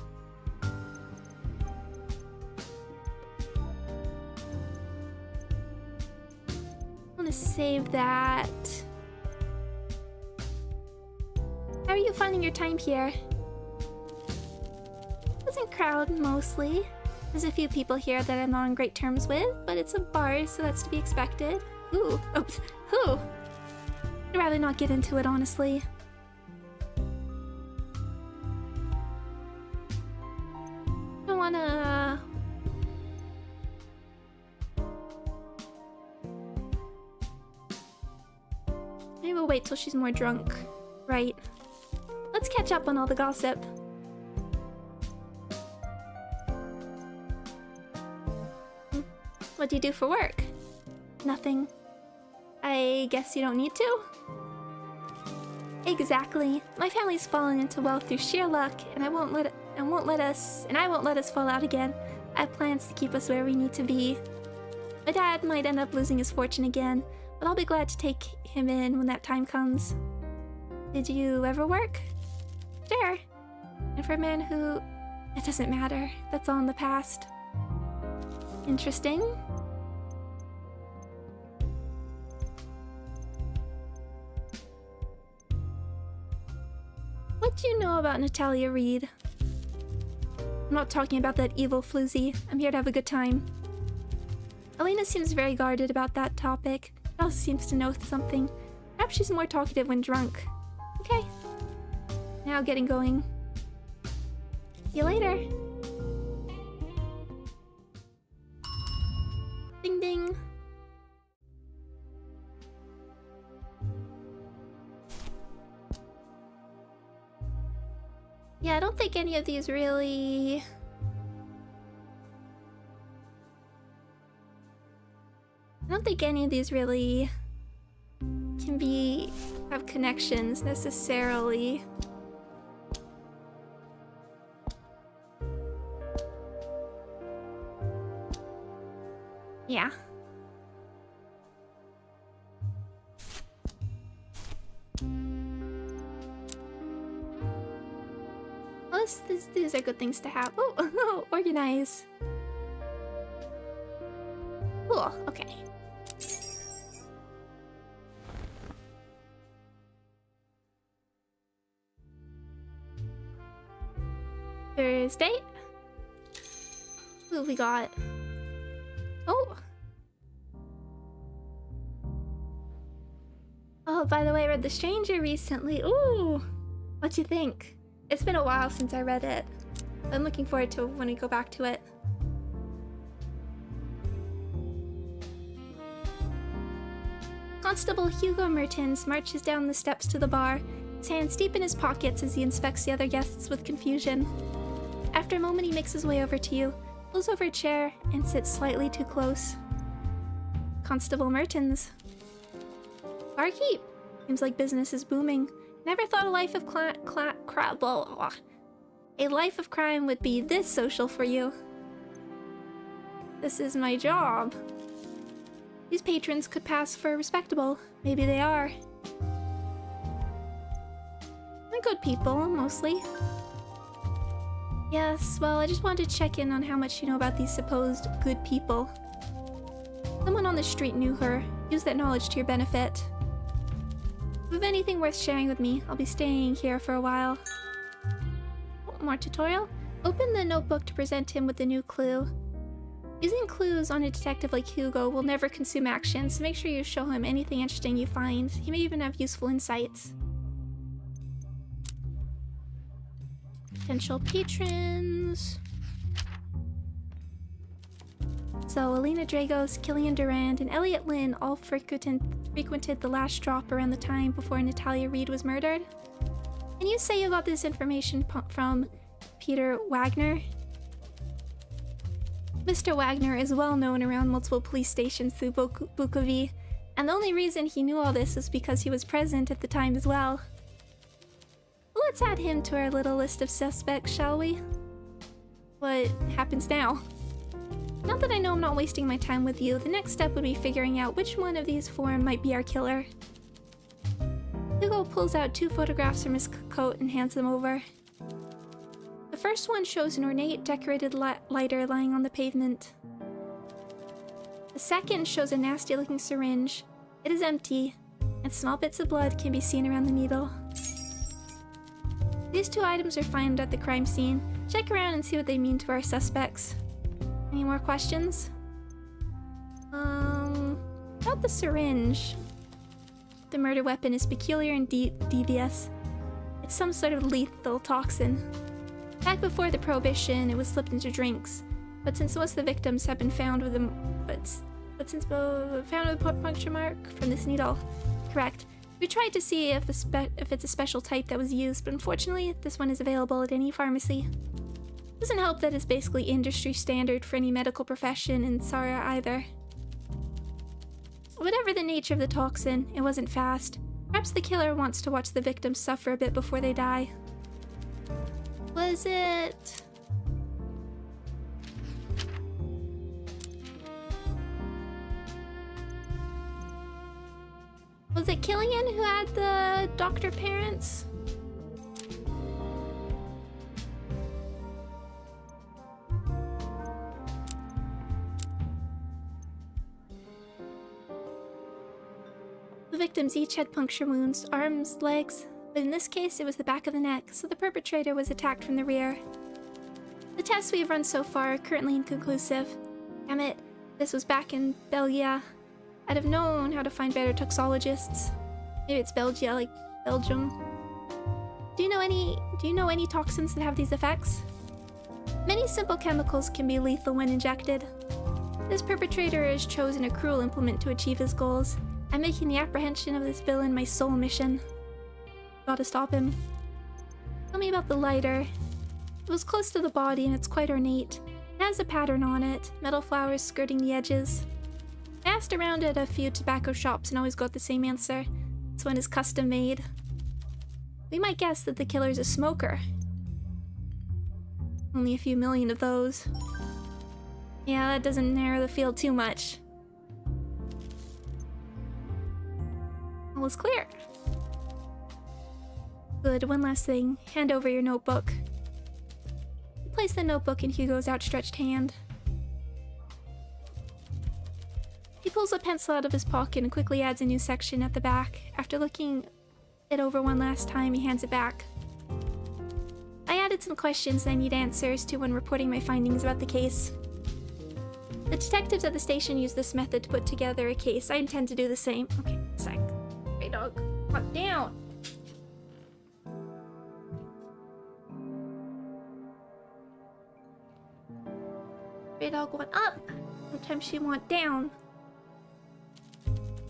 I'm gonna save that. How are you finding your time here? Doesn't crowd mostly. There's a few people here that I'm not on great terms with, but it's a bar, so that's to be expected. Ooh, oops, who? I'd rather not get into it, honestly. I wanna... Maybe we'll wait till she's more drunk. Right. Let's catch up on all the gossip. What do you do for work? Nothing. I guess you don't need to? Exactly. My family's fallen into wealth through sheer luck, and I won't let us fall out again. I have plans to keep us where we need to be. My dad might end up losing his fortune again, but I'll be glad to take him in when that time comes. Did you ever work? Sure. And for a man who... It doesn't matter. That's all in the past. Interesting. What do you know about Natalia Reed? I'm not talking about that evil floozy. I'm here to have a good time. Elena seems very guarded about that topic. She also seems to know something. Perhaps she's more talkative when drunk. Okay. Now getting going. See you later. Ding ding. Yeah, I don't think any of these really... can have connections necessarily. Yeah. Well, these are good things to have. Oh, organize. Cool, okay. Thursday. Who have we got? Oh! Oh, by the way, I read The Stranger recently. Ooh! What'd you think? It's been a while since I read it. I'm looking forward to when we go back to it. Constable Hugo Mertens marches down the steps to the bar, his hands deep in his pockets as he inspects the other guests with confusion. After a moment, he makes his way over to you, pulls over a chair, and sits slightly too close. Constable Mertens. Barkeep. Seems like business is booming. Never thought a life of a life of crime would be this social for you. This is my job. These patrons could pass for respectable. Maybe they are. They're good people, mostly. Yes, well, I just wanted to check in on how much you know about these supposed good people. Someone on the street knew her. Use that knowledge to your benefit. If you have anything worth sharing with me, I'll be staying here for a while. Oh, more tutorial? Open the notebook to present him with a new clue. Using clues on a detective like Hugo will never consume action, so make sure you show him anything interesting you find. He may even have useful insights. Potential patrons. So, Alina Dragos, Killian Durand, and Elliot Lynn all frequented the last drop around the time before Natalia Reed was murdered. And you say you got this information from Peter Wagner? Mr. Wagner is well known around multiple police stations through Bukovi, and the only reason he knew all this is because he was present at the time as well. Let's add him to our little list of suspects, shall we? What happens now? Now that I know I'm not wasting my time with you, the next step would be figuring out which one of these four might be our killer. Hugo pulls out 2 photographs from his coat and hands them over. The first one shows an ornate, decorated lighter lying on the pavement. The second shows a nasty-looking syringe. It is empty, and small bits of blood can be seen around the needle. These 2 items are found at the crime scene. Check around and see what they mean to our suspects. Any more questions? About the syringe. The murder weapon is peculiar and devious. It's some sort of lethal toxin. Back before the Prohibition, it was slipped into drinks, but since most of the victims have been found with a puncture mark from this needle, correct. We tried to see if it's a special type that was used, but unfortunately, this one is available at any pharmacy. Doesn't help that it's basically industry standard for any medical profession in Sara either. Whatever the nature of the toxin, it wasn't fast. Perhaps the killer wants to watch the victims suffer a bit before they die. Was it... Was it Killian who had the doctor parents? The victims each had puncture wounds, arms, legs, but in this case it was the back of the neck, so the perpetrator was attacked from the rear. The tests we have run so far are currently inconclusive. Damn it, this was back in Belgium. I'd have known how to find better toxologists. Maybe it's Belgium, like Belgium. Do you know any toxins that have these effects? Many simple chemicals can be lethal when injected. This perpetrator has chosen a cruel implement to achieve his goals. I'm making the apprehension of this villain my sole mission. Gotta stop him. Tell me about the lighter. It was close to the body and it's quite ornate. It has a pattern on it, metal flowers skirting the edges. I asked around at a few tobacco shops and always got the same answer. This one is custom made. We might guess that the killer's a smoker. Only a few million of those. Yeah, that doesn't narrow the field too much. All is clear. Good, one last thing. Hand over your notebook. Place the notebook in Hugo's outstretched hand. He pulls a pencil out of his pocket and quickly adds a new section at the back. After looking it over one last time, he hands it back. I added spotted some questions I need answers to when reporting my findings about the case. The detectives at the station use this method to put together a case. I intend to do the same. Okay, sec. Hey dog, calm down. Stray dog want up. Sometimes she want down.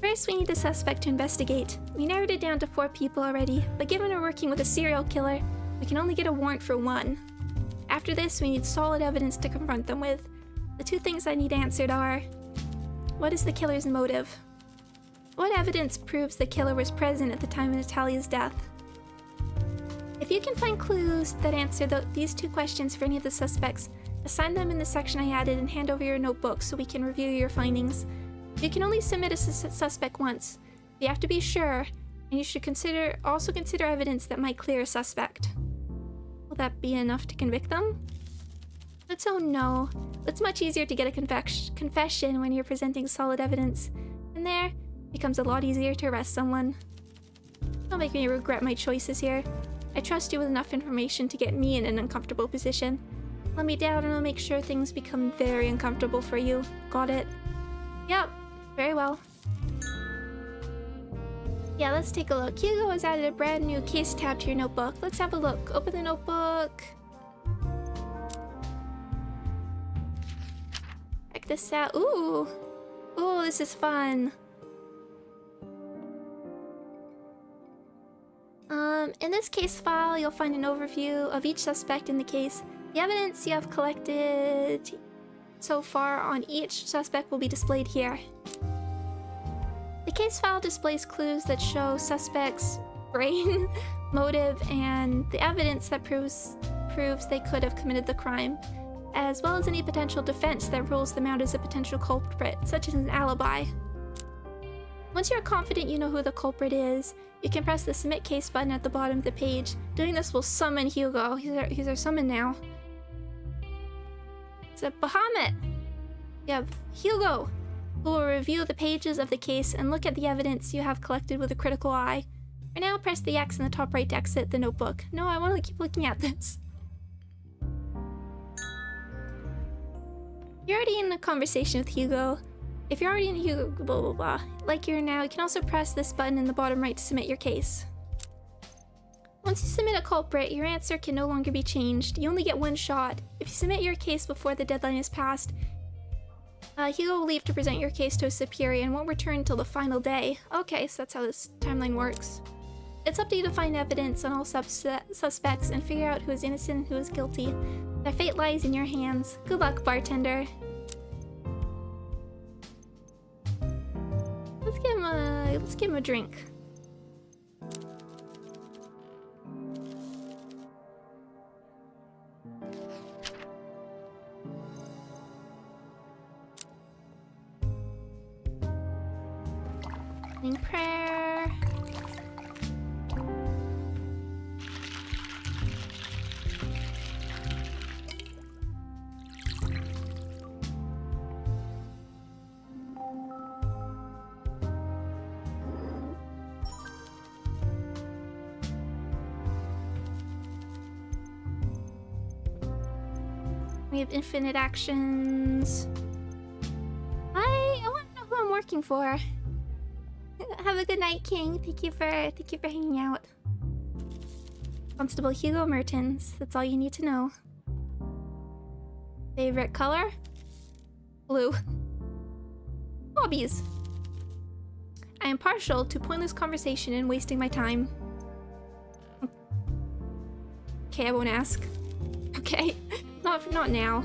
First, we need the suspect to investigate. We narrowed it down to 4 people already, but given we're working with a serial killer, we can only get a warrant for 1. After this, we need solid evidence to confront them with. The 2 things I need answered are: what is the killer's motive? What evidence proves the killer was present at the time of Natalia's death? If you can find clues that answer these 2 questions for any of the suspects, assign them in the section I added and hand over your notebook so we can review your findings. You can only submit a suspect once. You have to be sure, and you should also consider evidence that might clear a suspect. Will that be enough to convict them? Let's oh no. It's much easier to get a confession when you're presenting solid evidence. And there, it becomes a lot easier to arrest someone. Don't make me regret my choices here. I trust you with enough information to get me in an uncomfortable position. Let me down and I'll make sure things become very uncomfortable for you. Got it? Yep. Very well. Yeah, let's take a look. Hugo has added a brand new case tab to your notebook. Let's have a look. Open the notebook. Check this out. Ooh. Ooh, this is fun. In this case file, you'll find an overview of each suspect in the case. The evidence you have collected so far on each suspect will be displayed here. The case file displays clues that show suspects' brain, motive, and the evidence that proves they could have committed the crime, as well as any potential defense that rules them out as a potential culprit, such as an alibi. Once you're confident you know who the culprit is, you can press the Submit Case button at the bottom of the page. Doing this will summon Hugo. He's our summon now. It's a Bahamut! You have Hugo, who will review the pages of the case and look at the evidence you have collected with a critical eye. For now, press the X in the top right to exit the notebook. No, I want to keep looking at this. You're already in a conversation with Hugo. If you're already in Hugo, blah blah blah, like you're now, you can also press this button in the bottom right to submit your case. Once you submit a culprit, your answer can no longer be changed. You only get 1 shot. If you submit your case before the deadline is passed, Hugo will leave to present your case to a superior and won't return until the final day. Okay, so that's how this timeline works. It's up to you to find evidence on all suspects and figure out who is innocent and who is guilty. Their fate lies in your hands. Good luck, bartender. Let's give him a drink. Morning prayer. We have infinite actions. I want to know who I'm working for. Have a good night, King. Thank you for hanging out. Constable Hugo Mertens. That's all you need to know. Favorite color? Blue. Hobbies. I am partial to pointless conversation and wasting my time. Okay, I won't ask. Okay. Not now.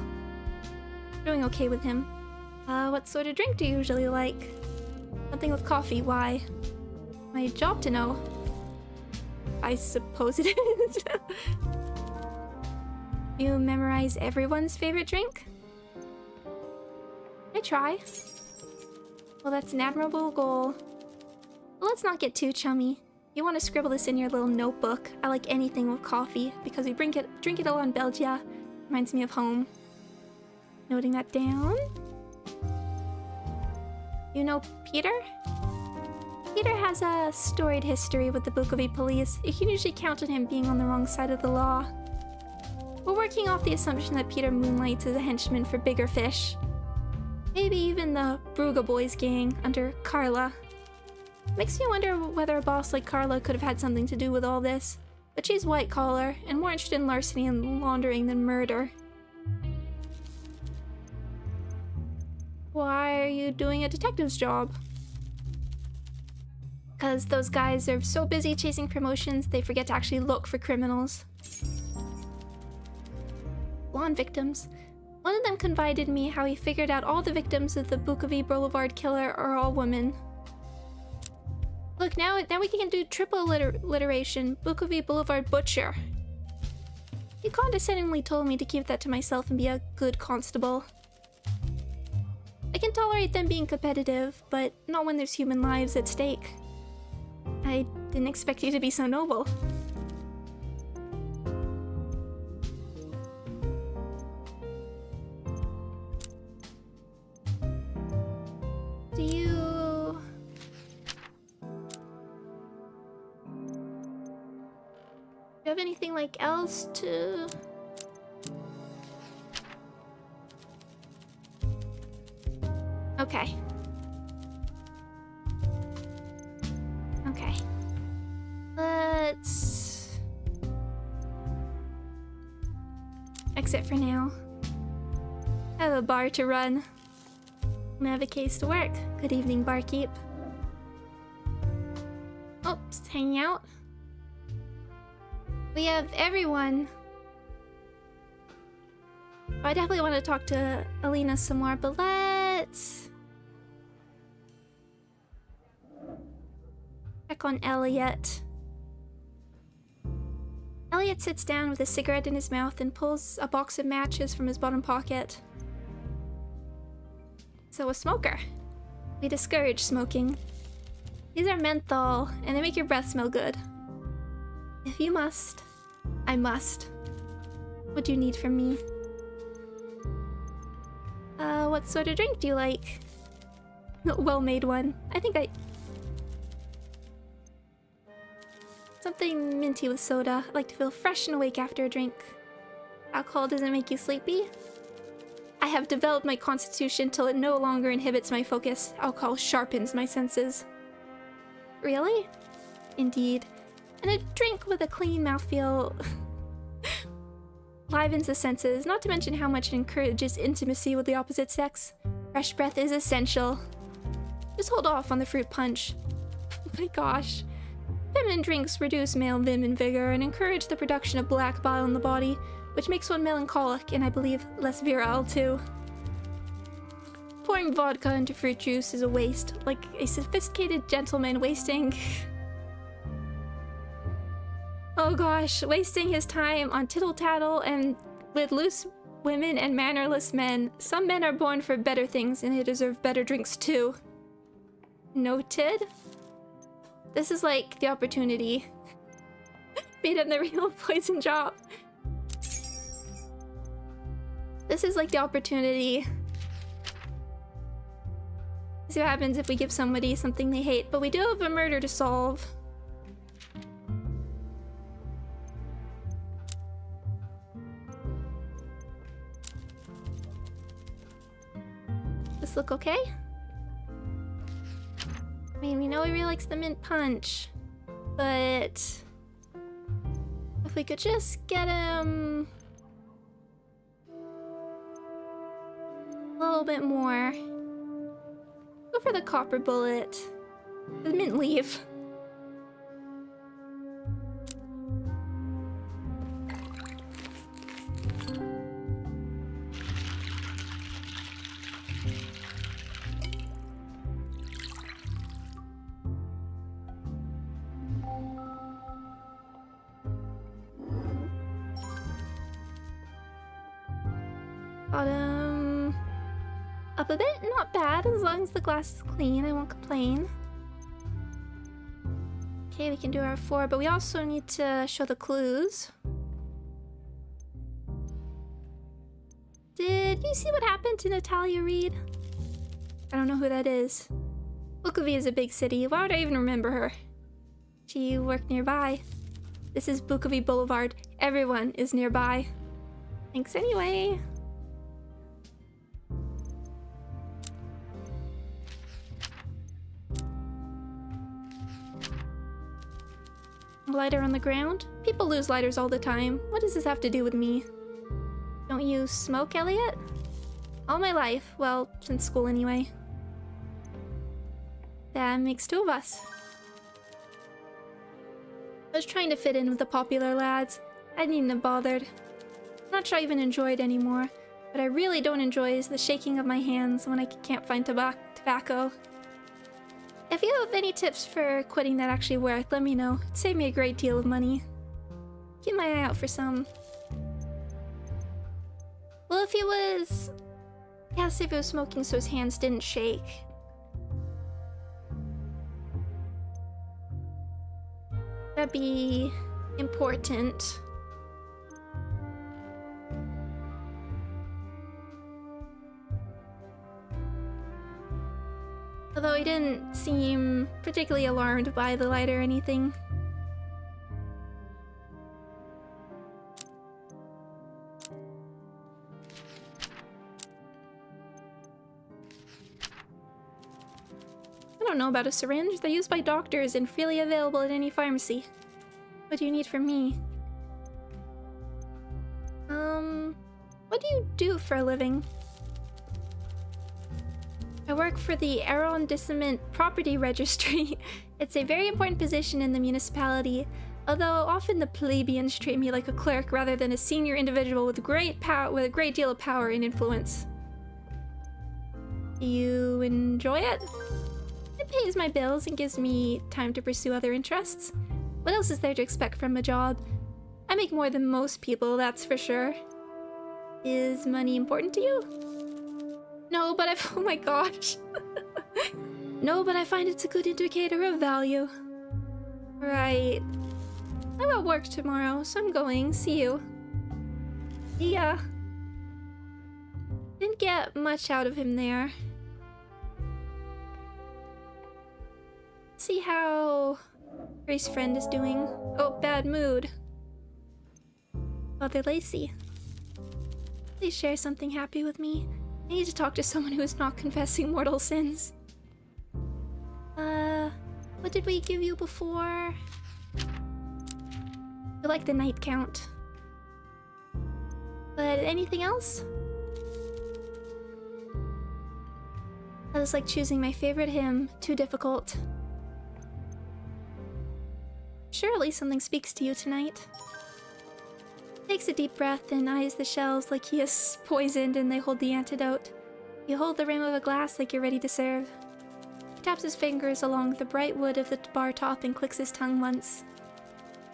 Doing okay with him. What sort of drink do you usually like? Something with coffee, why? My job to know. I suppose it is. You memorize everyone's favorite drink? I try. Well, that's an admirable goal. Well, let's not get too chummy. You want to scribble this in your little notebook. I like anything with coffee, because we drink it all in Belgium. Reminds me of home. Noting that down. You know Peter? Peter has a storied history with the Bukovi police. You can usually count on him being on the wrong side of the law. We're working off the assumption that Peter moonlights as a henchman for bigger fish. Maybe even the Bruga Boys gang under Carla. Makes me wonder whether a boss like Carla could have had something to do with all this. But she's white-collar, and more interested in larceny and laundering than murder. Why are you doing a detective's job? Because those guys are so busy chasing promotions, they forget to actually look for criminals. Blonde victims. One of them confided me how he figured out all the victims of the Bukovi Boulevard killer are all women. Look, now we can do triple alliteration, Bukovi Boulevard Butcher. He condescendingly told me to keep that to myself and be a good constable. I can tolerate them being competitive, but not when there's human lives at stake. I didn't expect you to be so noble. Do you have anything like else to... Okay. Okay. Let's exit for now. I have a bar to run. I have a case to work. Good evening, barkeep. Oops, hanging out. We have everyone. I definitely want to talk to Alina some more, but let's check on Elliot. Elliot sits down with a cigarette in his mouth and pulls a box of matches from his bottom pocket. So a smoker. We discourage smoking. These are menthol, and they make your breath smell good. If you must, I must. What do you need from me? What sort of drink do you like? Well-made one. Something minty with soda. I like to feel fresh and awake after a drink. Alcohol doesn't make you sleepy? I have developed my constitution till it no longer inhibits my focus. Alcohol sharpens my senses. Really? Indeed. And a drink with a clean mouthfeel livens the senses, not to mention how much it encourages intimacy with the opposite sex. Fresh breath is essential. Just hold off on the fruit punch. Oh my gosh. Feminine drinks reduce male vim and vigor and encourage the production of black bile in the body, which makes one melancholic and, I believe, less virile too. Pouring vodka into fruit juice is a waste, like a sophisticated gentleman wasting... Oh gosh, wasting his time on tittle-tattle and with loose women and mannerless men. Some men are born for better things and they deserve better drinks too. Noted? This is like the opportunity. Made him the real poison job. This is like the opportunity. See what happens if we give somebody something they hate, but we do have a murder to solve. This look okay? I mean, we know he really likes the mint punch, but if we could just get him a little bit more. Go for the copper bullet. The mint leaf. Bottom up a bit, not bad, as long as the glass is clean, I won't complain. Okay, we can do our 4, but we also need to show the clues. Did you see what happened to Natalia Reed? I don't know who that is. Bukovi is a big city, why would I even remember her? She worked nearby. This is Bukovi Boulevard, everyone is nearby. Thanks anyway. Lighter on the ground? People lose lighters all the time. What does this have to do with me? Don't you smoke, Elliot? All my life. Well, since school anyway. That makes two of us. I was trying to fit in with the popular lads. I didn't even have bothered. I'm not sure I even enjoy it anymore. What I really don't enjoy is the shaking of my hands when I can't find tobacco. If you have any tips for quitting that actually work, let me know. It'd save me a great deal of money. Keep my eye out for some. Well, if he was... Yes, if he was smoking so his hands didn't shake. That'd be important. Although he didn't seem particularly alarmed by the light or anything. I don't know about a syringe. They're used by doctors and freely available at any pharmacy. What do you need from me? What do you do for a living? I work for the Arrondissement Property Registry. It's a very important position in the municipality, although often the plebeians treat me like a clerk rather than a senior individual with a great deal of power and influence. Do you enjoy it? It pays my bills and gives me time to pursue other interests. What else is there to expect from a job? I make more than most people, that's for sure. Is money important to you? No, but oh my gosh. No, but I find it's a good indicator of value. Right. I got work tomorrow, so I'm going. See you. Yeah. Didn't get much out of him there. See how Grace's friend is doing. Oh, bad mood. Father Lacy. Please share something happy with me. I need to talk to someone who is not confessing mortal sins. What did we give you before? I like the night count. But anything else? That is like choosing my favorite hymn. Too difficult. Surely something speaks to you tonight. Takes a deep breath and eyes the shelves like he is poisoned and they hold the antidote. You hold the rim of a glass like you're ready to serve. He taps his fingers along the bright wood of the bar top and clicks his tongue once.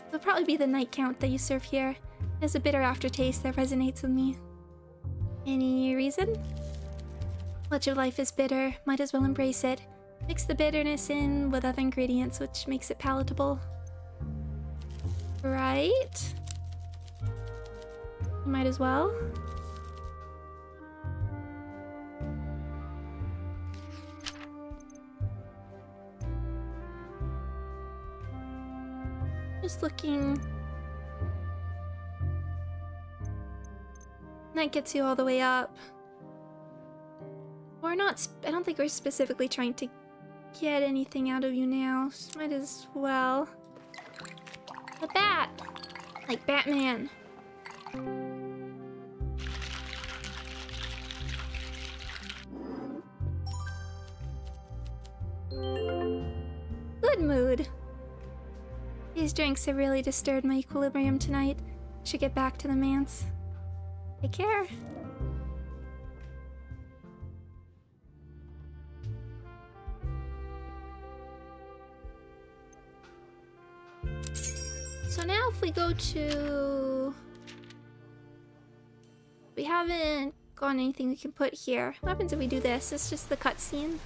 It'll probably be the night count that you serve here. It has a bitter aftertaste that resonates with me. Any reason? Much of life is bitter, might as well embrace it. Mix the bitterness in with other ingredients which makes it palatable. Right? Might as well. Just looking. That gets you all the way up. We're not, I don't think we're specifically trying to get anything out of you now, so might as well. A bat! Like Batman. Good mood. These drinks have really disturbed my equilibrium tonight. Should get back to the manse. Take care. So now if we go to... We haven't got anything we can put here. What happens if we do this? It's just the cutscene.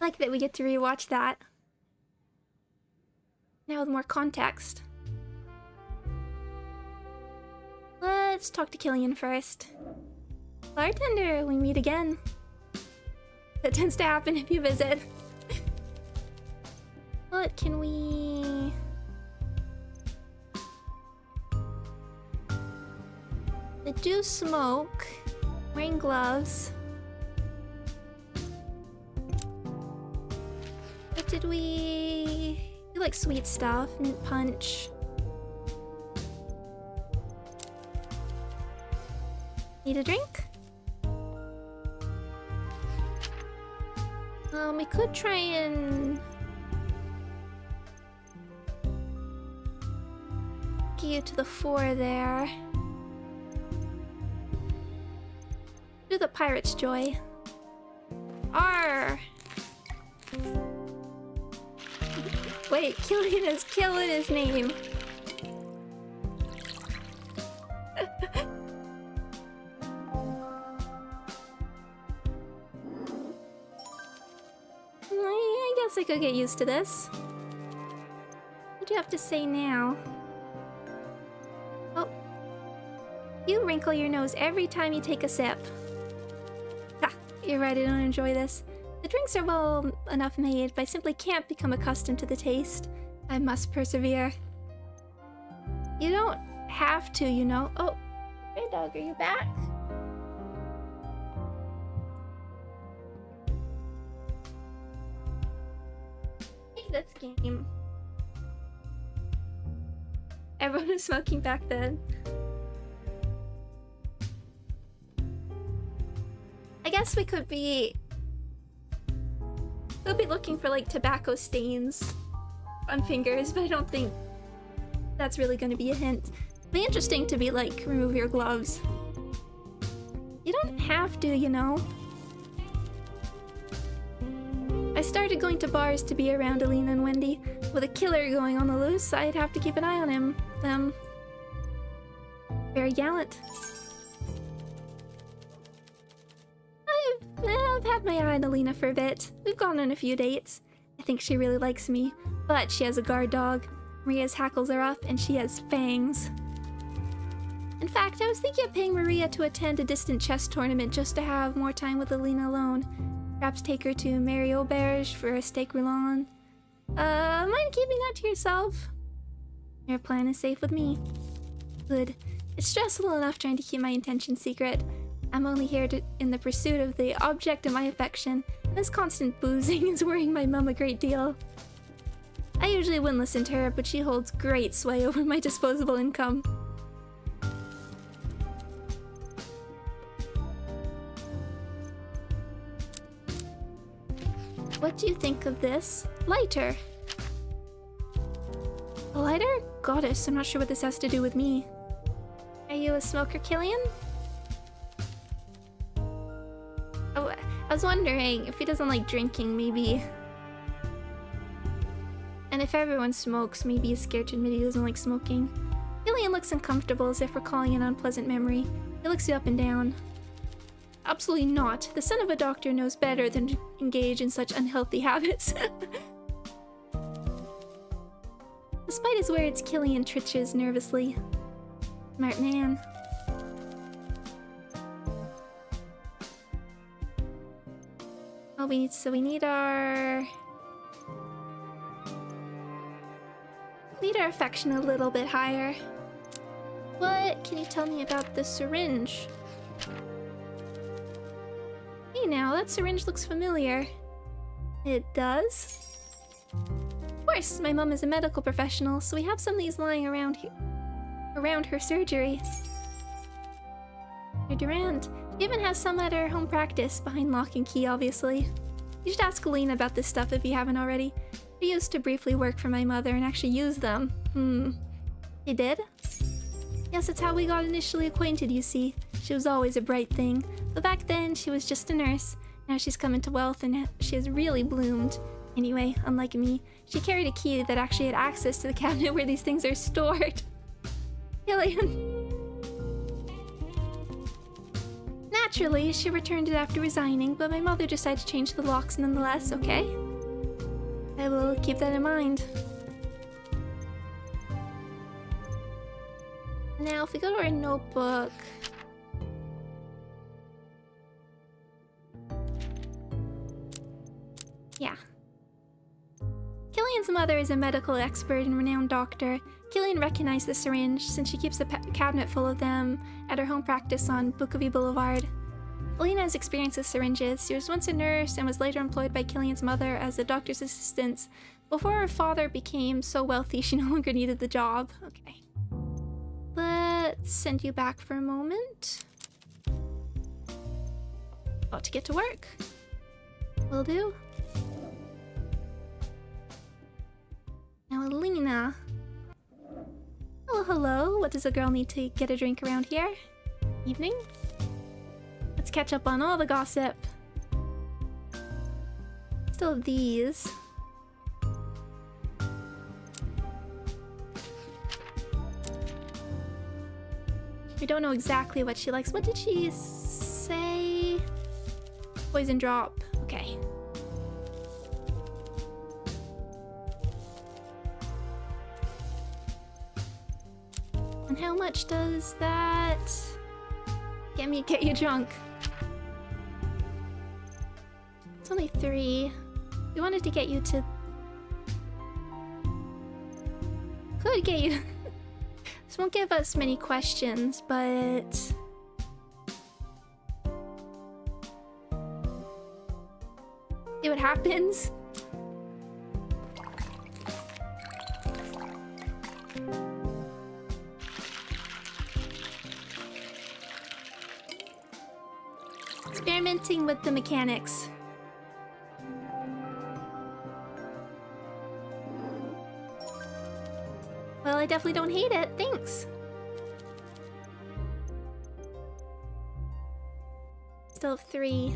like that we get to rewatch that. Now with more context. Let's talk to Killian first. Bartender, we meet again. That tends to happen if you visit. What can we... They do smoke. Wearing gloves. What did we... We like sweet stuff. Mint punch. Need a drink? We could try and... get you to the 4 there. Do the pirate's joy. Arr! Wait, Killian is killing his name. I guess I could get used to this. What do you have to say now? Oh. You wrinkle your nose every time you take a sip. Ha! You're right, I don't enjoy this. The drinks are well enough made, but I simply can't become accustomed to the taste. I must persevere. You don't have to, you know. Oh, hey dog, are you back? Take this game. Everyone was smoking back then. I guess we could be... We'll be looking for like tobacco stains on fingers, but I don't think that's really going to be a hint. It'd be interesting to be like, remove your gloves. You don't have to, you know. I started going to bars to be around Alina and Wendy. With a killer going on the loose, I'd have to keep an eye on him. Very gallant. I've had my eye on Alina for a bit. We've gone on a few dates. I think she really likes me, but she has a guard dog. Maria's hackles are up, and she has fangs. In fact, I was thinking of paying Maria to attend a distant chess tournament just to have more time with Alina alone. Perhaps take her to Mary Auberge for a steak roulant. Mind keeping that to yourself? Your plan is safe with me. Good. It's stressful enough trying to keep my intentions secret. I'm only here in the pursuit of the object of my affection. This constant boozing is worrying my mum a great deal. I usually wouldn't listen to her, but she holds great sway over my disposable income. What do you think of this? Lighter. A lighter? Goddess, I'm not sure what this has to do with me. Are you a smoker, Killian? Oh, I was wondering if he doesn't like drinking, maybe. And if everyone smokes, maybe he's scared to admit he doesn't like smoking. Killian looks uncomfortable, as if recalling an unpleasant memory. He looks you up and down. Absolutely not. The son of a doctor knows better than to engage in such unhealthy habits. Despite his words, Killian twitches nervously. Smart man. Oh, we need our affection a little bit higher. What can you tell me about the syringe? Hey now, that syringe looks familiar. It does? Of course, my mom is a medical professional, so we have some of these lying around here, around her surgery. Her Durand. She even has some at her home practice, behind lock and key, obviously. You should ask Alina about this stuff if you haven't already. She used to briefly work for my mother and actually use them. You did? Yes, it's how we got initially acquainted, you see. She was always a bright thing, but back then she was just a nurse. Now she's come into wealth and she has really bloomed. Anyway, unlike me, she carried a key that actually had access to the cabinet where these things are stored. Killian. Naturally, she returned it after resigning, but my mother decided to change the locks nonetheless, okay? I will keep that in mind. Now, if we go to our notebook... Yeah. Killian's mother is a medical expert and renowned doctor. Killian recognized the syringe since she keeps a cabinet full of them at her home practice on Bukovi Boulevard. Alina has experience with syringes. She was once a nurse and was later employed by Killian's mother as a doctor's assistant before her father became so wealthy she no longer needed the job. Okay. Let's send you back for a moment. About to get to work. Will do. Now, Alina. Oh, hello. What does a girl need to get a drink around here? Evening? Let's catch up on all the gossip. Still have these. We don't know exactly what she likes. What did she say? Poison drop. Okay. And how much does that get you drunk? It's only 3. We wanted to get you to... Could get you... This won't give us many questions, but... See what happens? Experimenting with the mechanics. Well, I definitely don't hate it. Thanks. Still have 3.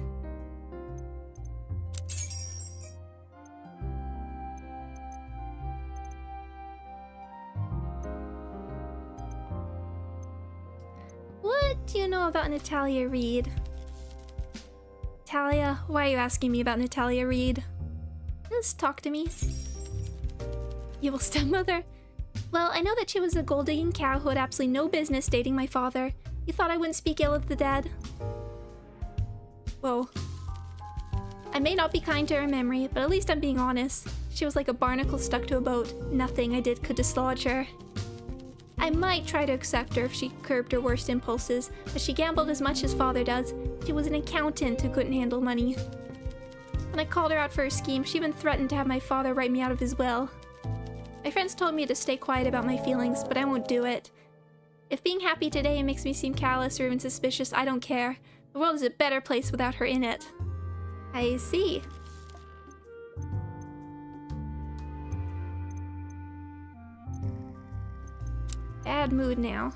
What do you know about Natalia Reed? Natalia? Why are you asking me about Natalia Reed? Just talk to me. Evil stepmother? Well, I know that she was a gold-digging cow who had absolutely no business dating my father. You thought I wouldn't speak ill of the dead? Whoa. I may not be kind to her memory, but at least I'm being honest. She was like a barnacle stuck to a boat. Nothing I did could dislodge her. I might try to accept her if she curbed her worst impulses, but she gambled as much as father does. She was an accountant who couldn't handle money. When I called her out for her scheme, she even threatened to have my father write me out of his will. My friends told me to stay quiet about my feelings, but I won't do it. If being happy today makes me seem callous or even suspicious, I don't care. The world is a better place without her in it. I see. Bad mood now.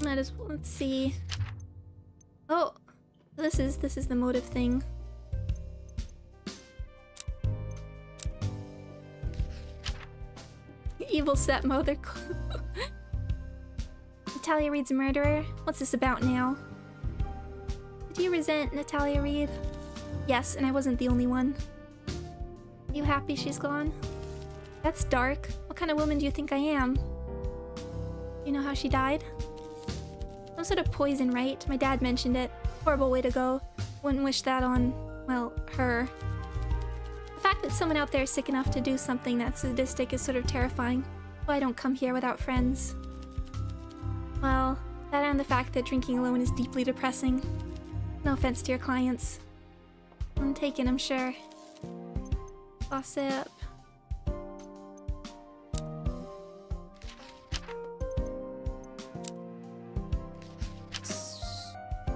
Let's see. Oh, this is the motive thing. Evil stepmother. Natalia Reed's murderer? What's this about now? Do you resent Natalia Reed? Yes, and I wasn't the only one. Are you happy she's gone? That's dark. What kind of woman do you think I am? You know how she died? Some sort of poison, right? My dad mentioned it. Horrible way to go. Wouldn't wish that on, well, her. The fact that someone out there is sick enough to do something that sadistic is sort of terrifying. Why I don't come here without friends. Well, that and the fact that drinking alone is deeply depressing. No offense to your clients. I'm taken, I'm sure. Gossip.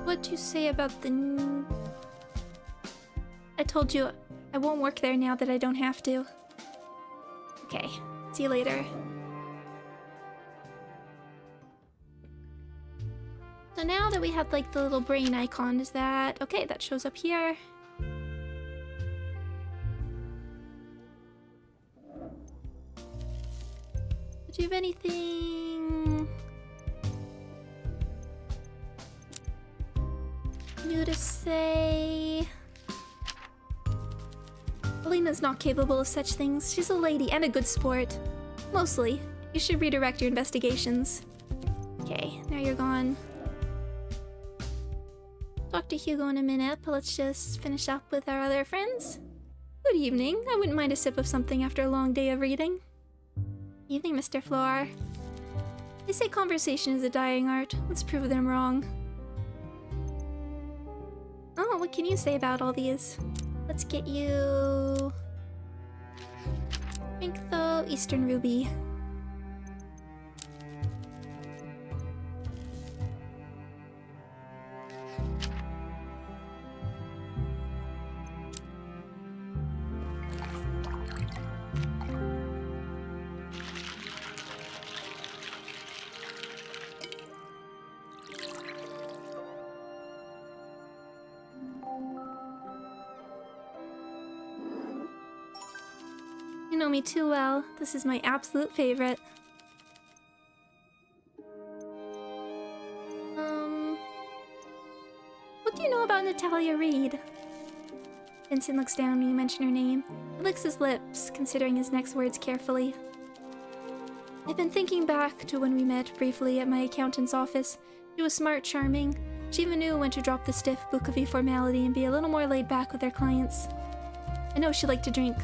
What'd you say about the... I told you I won't work there now that I don't have to. Okay, see you later. So now that we have like the little brain icon, is that... Okay, that shows up here. Do you have anything new to say? Elena's not capable of such things. She's a lady and a good sport. Mostly. You should redirect your investigations. Okay, now you're gone. Talk to Hugo in a minute, but let's just finish up with our other friends. Good evening. I wouldn't mind a sip of something after a long day of reading. Evening, Mr. Floare. They say conversation is a dying art. Let's prove them wrong. Oh, what can you say about all these? Let's get you... Drink though, Eastern Ruby. You know me too well. This is my absolute favorite. What do you know about Natalia Reed? Vincent looks down when you mention her name. He licks his lips, considering his next words carefully. I've been thinking back to when we met briefly at my accountant's office. She was smart, charming. She even knew when to drop the stiff book-of-y formality and be a little more laid back with her clients. I know she liked to drink.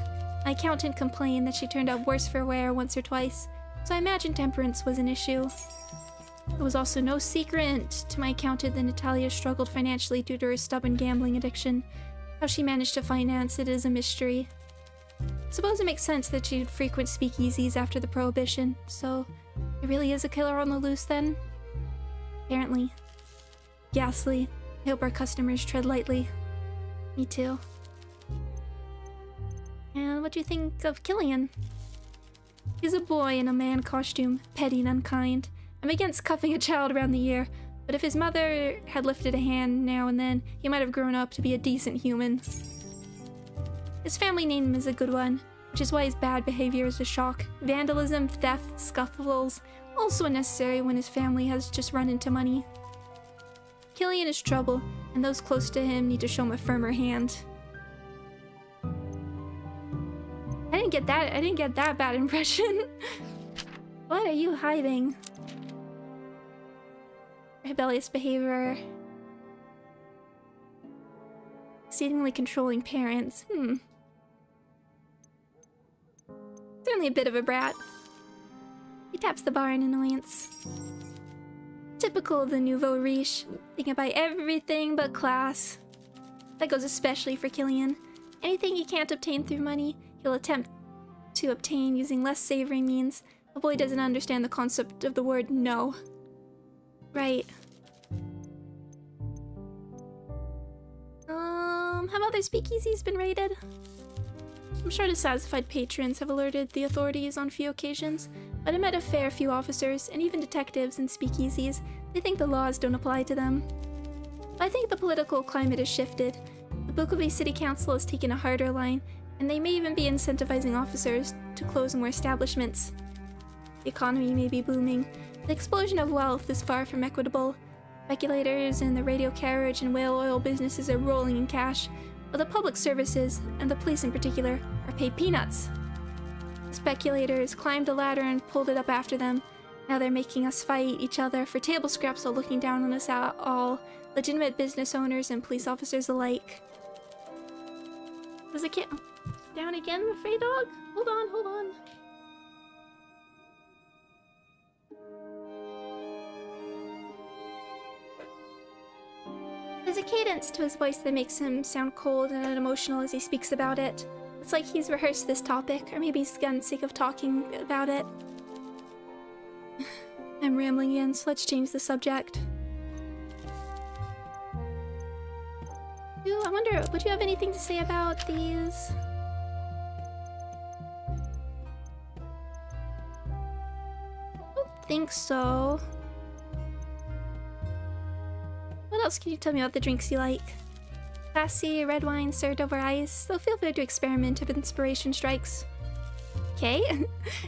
My accountant complained that she turned out worse for wear once or twice, so I imagine temperance was an issue. It was also no secret to my accountant that Natalia struggled financially due to her stubborn gambling addiction. How she managed to finance it is a mystery. I suppose it makes sense that she'd frequent speakeasies after the prohibition, so it really is a killer on the loose then? Apparently. Ghastly. I hope our customers tread lightly. Me too. And what do you think of Killian? He's a boy in a man costume, petty and unkind. I'm against cuffing a child around the ear, but if his mother had lifted a hand now and then, he might have grown up to be a decent human. His family name is a good one, which is why his bad behavior is a shock. Vandalism, theft, scuffles, also unnecessary when his family has just run into money. Killian is trouble, and those close to him need to show him a firmer hand. I didn't get that bad impression. What are you hiding? Rebellious behavior. Exceedingly controlling parents. Certainly a bit of a brat. He taps the bar in annoyance. Typical of the nouveau riche, thinking about everything but class. That goes especially for Killian. Anything he can't obtain through money, he'll attempt to obtain using less savory means. The boy doesn't understand the concept of the word no. Right. How about their speakeasies been raided? I'm sure dissatisfied patrons have alerted the authorities on a few occasions, but I met a fair few officers, and even detectives in speakeasies. They think the laws don't apply to them. But I think the political climate has shifted. The Bookaway City Council has taken a harder line, and they may even be incentivizing officers to close more establishments. The economy may be booming. The explosion of wealth is far from equitable. Speculators in the radio carriage and whale oil businesses are rolling in cash, but the public services, and the police in particular, are paid peanuts. Speculators climbed a ladder and pulled it up after them. Now they're making us fight each other for table scraps while looking down on us all, legitimate business owners and police officers alike. Was it down again, MafreiDog? Hold on, hold on. There's a cadence to his voice that makes him sound cold and unemotional as he speaks about it. It's like he's rehearsed this topic, or maybe he's gotten sick of talking about it. I'm rambling again, so let's change the subject. I wonder, would you have anything to say about these? I don't think so. What else can you tell me about the drinks you like? Classy, red wine served over ice, so feel free to experiment if inspiration strikes. Okay,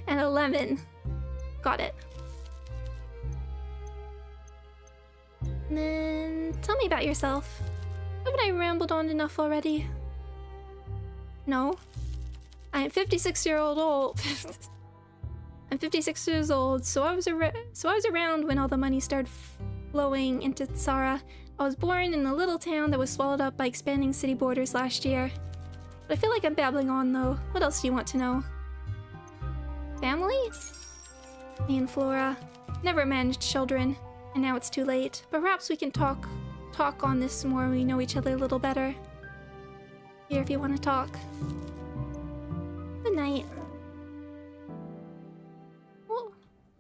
and a lemon. got it. And then tell me about yourself. Haven't I rambled on enough already? No. I'm 56 years old. I'm 56 years old, so I was around when all the money started flowing into Tsara. I was born in a little town that was swallowed up by expanding city borders last year. But I feel like I'm babbling on though. What else do you want to know? Family? Me and Flora never managed children, and now it's too late. But perhaps we can talk on this more when we know each other a little better. Here if you want to talk. Good night. Well,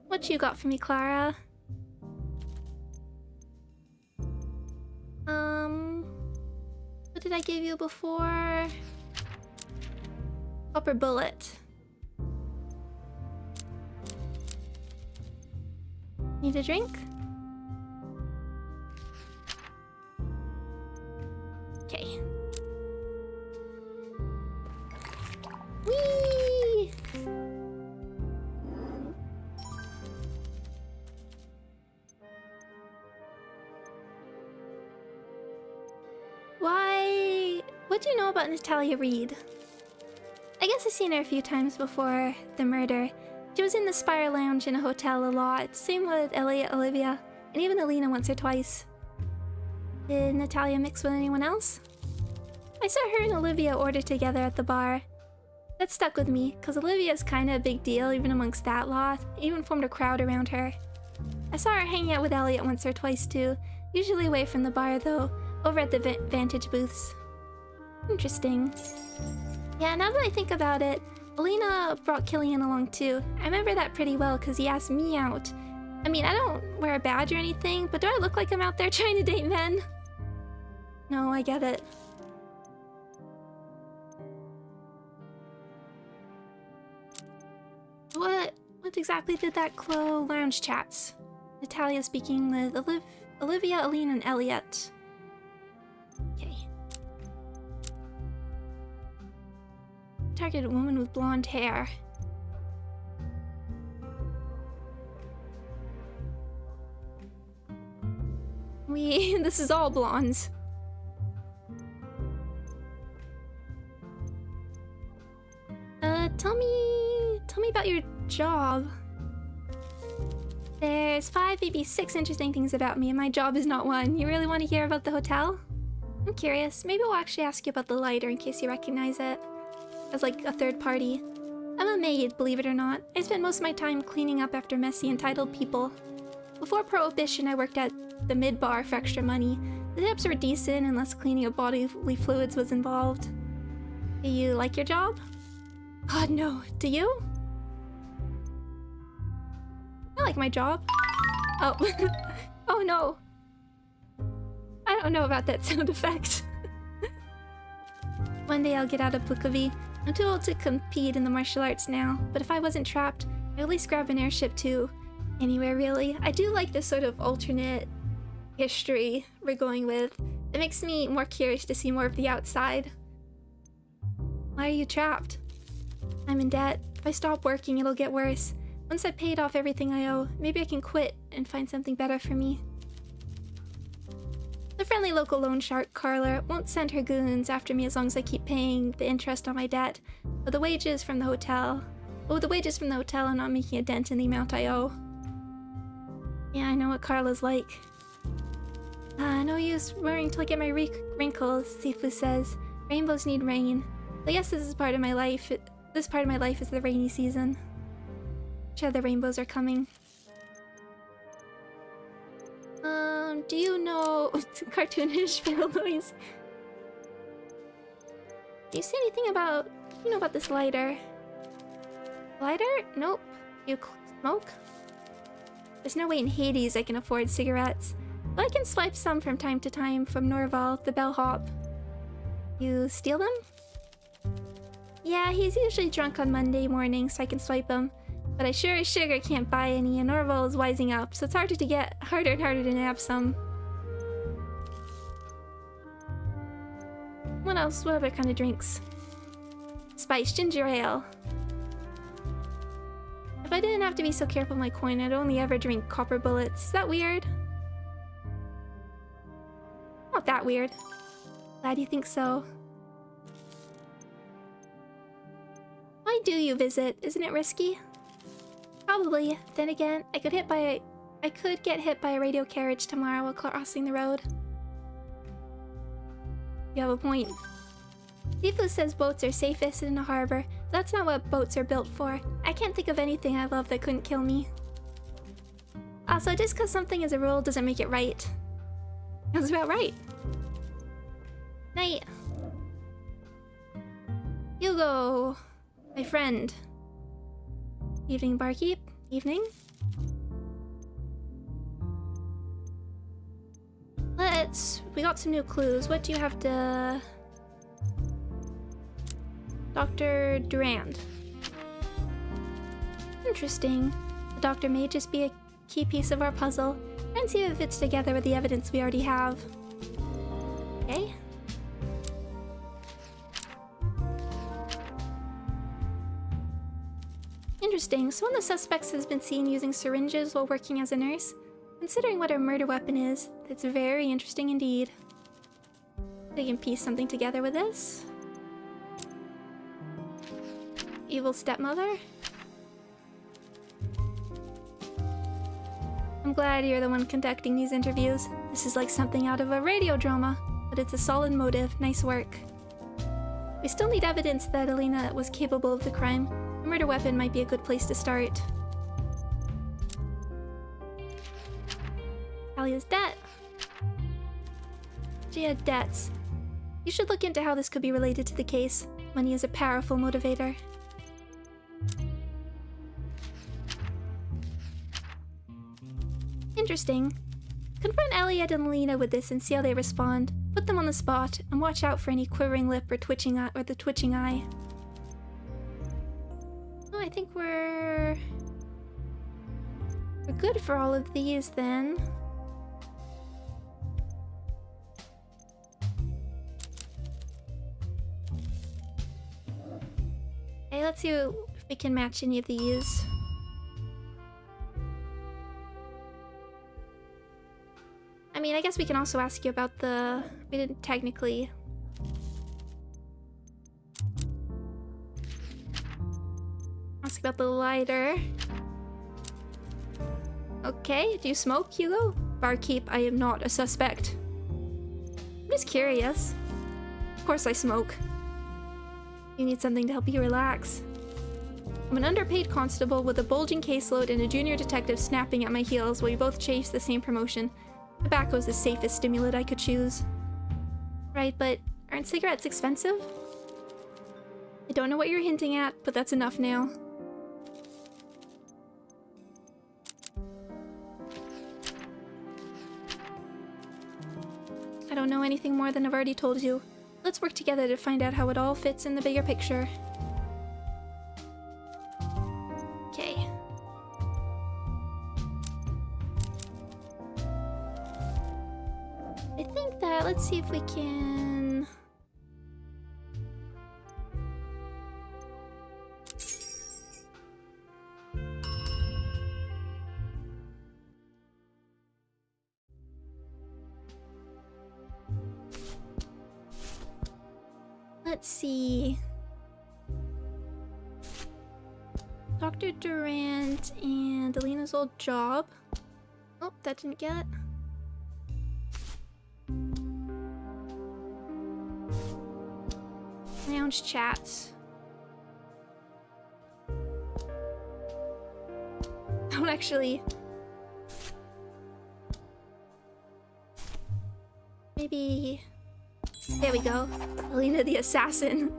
what you got for me, Clara? What did I give you before? Copper bullet. Need a drink? Okay. Whee! Why? What do you know about Natalia Reed? I guess I've seen her a few times before the murder. She was in the Spire Lounge in a hotel a lot. Same with Elliot, Olivia, and even Alina once or twice. Did Natalia mix with anyone else? I saw her and Olivia order together at the bar. That stuck with me, cause Olivia's kinda a big deal even amongst that lot. It even formed a crowd around her. I saw her hanging out with Elliot once or twice too, usually away from the bar though, over at the Vantage booths. Interesting. Yeah, now that I think about it, Alina brought Killian along too. I remember that pretty well because he asked me out. I mean, I don't wear a badge or anything, but do I look like I'm out there trying to date men? No, I get it. What exactly did that lounge chats? Natalia speaking with Olivia, Alina, and Elliot. Okay. Targeted woman with blonde hair. This is all blondes. Tell me about your job. There's 5, maybe 6 interesting things about me, and my job is not one. You really want to hear about the hotel? I'm curious. Maybe we'll actually ask you about the lighter in case you recognize it. As like a third party. I'm a maid, believe it or not. I spend most of my time cleaning up after messy, entitled people. Before Prohibition, I worked at the mid-bar for extra money. The tips were decent unless cleaning of bodily fluids was involved. Do you like your job? God, no. Do you? I like my job. Oh. Oh no. I don't know about that sound effect. One day I'll get out of Bukovi. I'm too old to compete in the martial arts now, but if I wasn't trapped, I'd at least grab an airship too. Anywhere really. I do like this sort of alternate history we're going with. It makes me more curious to see more of the outside. Why are you trapped? I'm in debt. If I stop working, it'll get worse. Once I've paid off everything I owe, maybe I can quit and find something better for me. The friendly local loan shark, Clara, won't send her goons after me as long as I keep paying the interest on my debt. But the wages from the hotel... Oh, the wages from the hotel are not making a dent in the amount I owe. Yeah, I know what Carla's like. No use worrying till I get my wrinkles, Sifu says. Rainbows need rain. I guess this is part of my life. This part of my life is the rainy season. Sure, the rainbows are coming. Do you know cartoonish fail noise? Do you see anything about this lighter? Lighter? Nope. You smoke? There's no way in Hades I can afford cigarettes. But I can swipe some from time to time from Norval, the bellhop. You steal them? Yeah, he's usually drunk on Monday morning, so I can swipe them. But I sure as sugar can't buy any, and Norval is wising up, so it's harder and harder to nab some. What else? What other kind of drinks? Spiced ginger ale. If I didn't have to be so careful with my coin, I'd only ever drink copper bullets. Is that weird? Not that weird. Glad you think so. Why do you visit? Isn't it risky? Probably. Then again, I could get hit by a radio carriage tomorrow while crossing the road. You have a point. Tifu says boats are safest in a harbor. That's not what boats are built for. I can't think of anything I love that couldn't kill me. Also, just because something is a rule doesn't make it right. That's about right. Night. Hugo, my friend. Evening, barkeep. Evening. We got some new clues. What do you have to... Dr. Durand. Interesting. The doctor may just be a key piece of our puzzle. Try and see if it fits together with the evidence we already have. Okay. Interesting. So one of the suspects has been seen using syringes while working as a nurse. Considering what her murder weapon is, that's very interesting indeed. We can piece something together with this. Evil stepmother? I'm glad you're the one conducting these interviews. This is like something out of a radio drama, but it's a solid motive. Nice work. We still need evidence that Elena was capable of the crime. A murder weapon might be a good place to start. Talia's debt. She had debts. You should look into how this could be related to the case. Money is a powerful motivator. Interesting. Confront Elliot and Elena with this and see how they respond. Put them on the spot and watch out for any quivering lip or twitching eye, the twitching eye. Oh, I think we're good for all of these then. Okay, let's see if we can match any of these. I mean, I guess we can also ask you about the... We didn't technically... Ask about the lighter. Okay, do you smoke, Hugo? Barkeep, I am not a suspect. I'm just curious. Of course I smoke. You need something to help you relax. I'm an underpaid constable with a bulging caseload and a junior detective snapping at my heels while we both chase the same promotion. Tobacco is the safest stimulant I could choose. Right, but aren't cigarettes expensive? I don't know what you're hinting at, but that's enough now. I don't know anything more than I've already told you. Let's work together to find out how it all fits in the bigger picture. Okay. I think that, let's see if we can... Let's see. Dr. Durand and Alina's old job. Oh, that didn't get. Lounge chats. Don't actually. Maybe. There we go. Alina the assassin.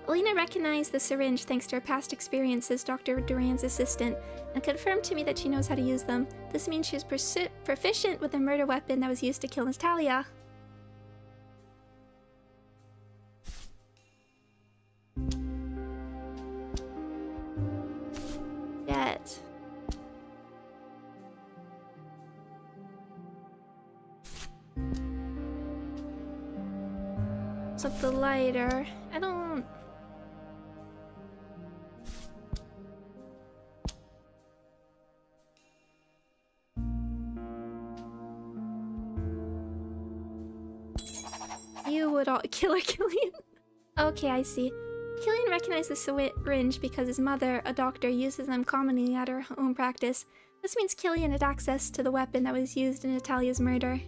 Alina recognized the syringe thanks to her past experience as Dr. Durand's assistant and confirmed to me that she knows how to use them. This means she's proficient with the murder weapon that was used to kill Natalia. Yet. Up the lighter. I don't... killer Killian. Okay, I see. Killian recognized the syringe because his mother, a doctor, uses them commonly at her own practice. This means Killian had access to the weapon that was used in Natalia's murder.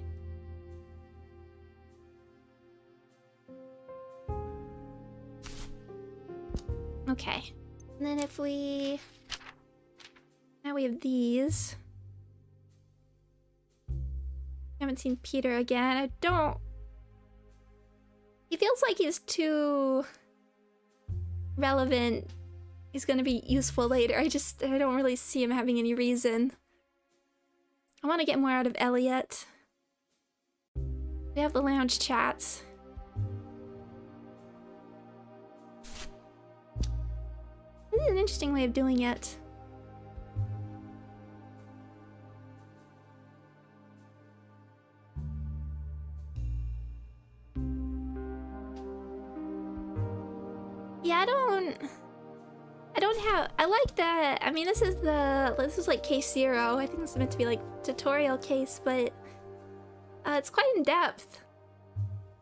Okay. And then if we... Now we have these. Haven't seen Peter again. I don't... He feels like he's too relevant. He's gonna be useful later. I don't really see him having any reason. I want to get more out of Elliot. We have the lounge chats. This is an interesting way of doing it. Yeah, I don't have... I like that. I mean, this is like case 0. I think this is meant to be like tutorial case, but it's quite in depth.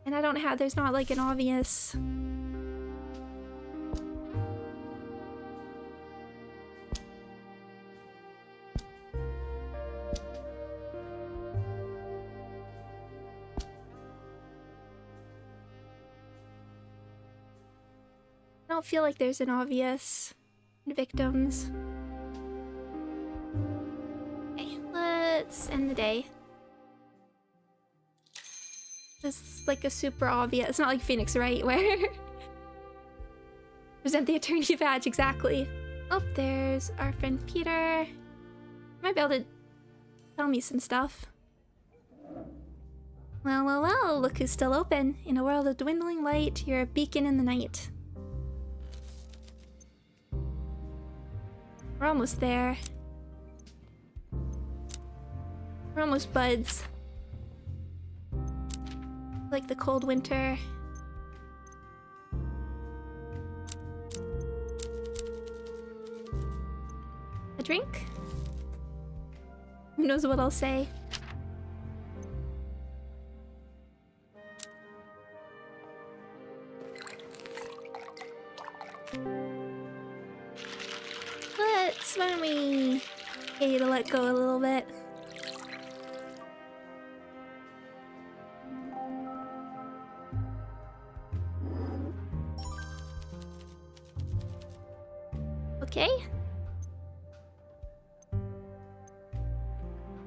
And there's not like an obvious... I don't feel like there's an obvious victims. Okay, let's end the day. This is like a super obvious. It's not like Phoenix, right? Where present the attorney badge, exactly. Oh, there's our friend Peter. Might be able to tell me some stuff. Well, look who's still open. In a world of dwindling light, you're a beacon in the night. We're almost there. We're almost buds. Like the cold winter. A drink? Who knows what I'll say? Why don't we get you to let go a little bit? Okay.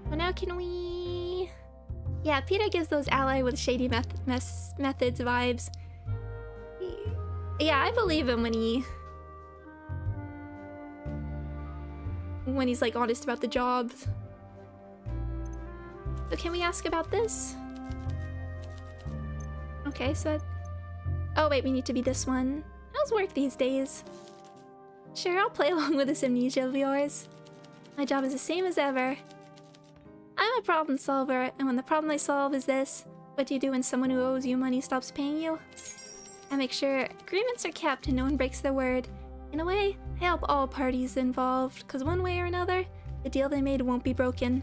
Well, now can we... Yeah, Peter gives those ally with shady methods vibes. Yeah, I believe him when he's like honest about the job. So can we ask about this? Okay, so... Oh wait, we need to be this one. How's work these days? Sure, I'll play along with this amnesia of yours. My job is the same as ever. I'm a problem solver, and when the problem I solve is this, what do you do when someone who owes you money stops paying you? I make sure agreements are kept and no one breaks their word. In a way, I help all parties involved, because one way or another, the deal they made won't be broken.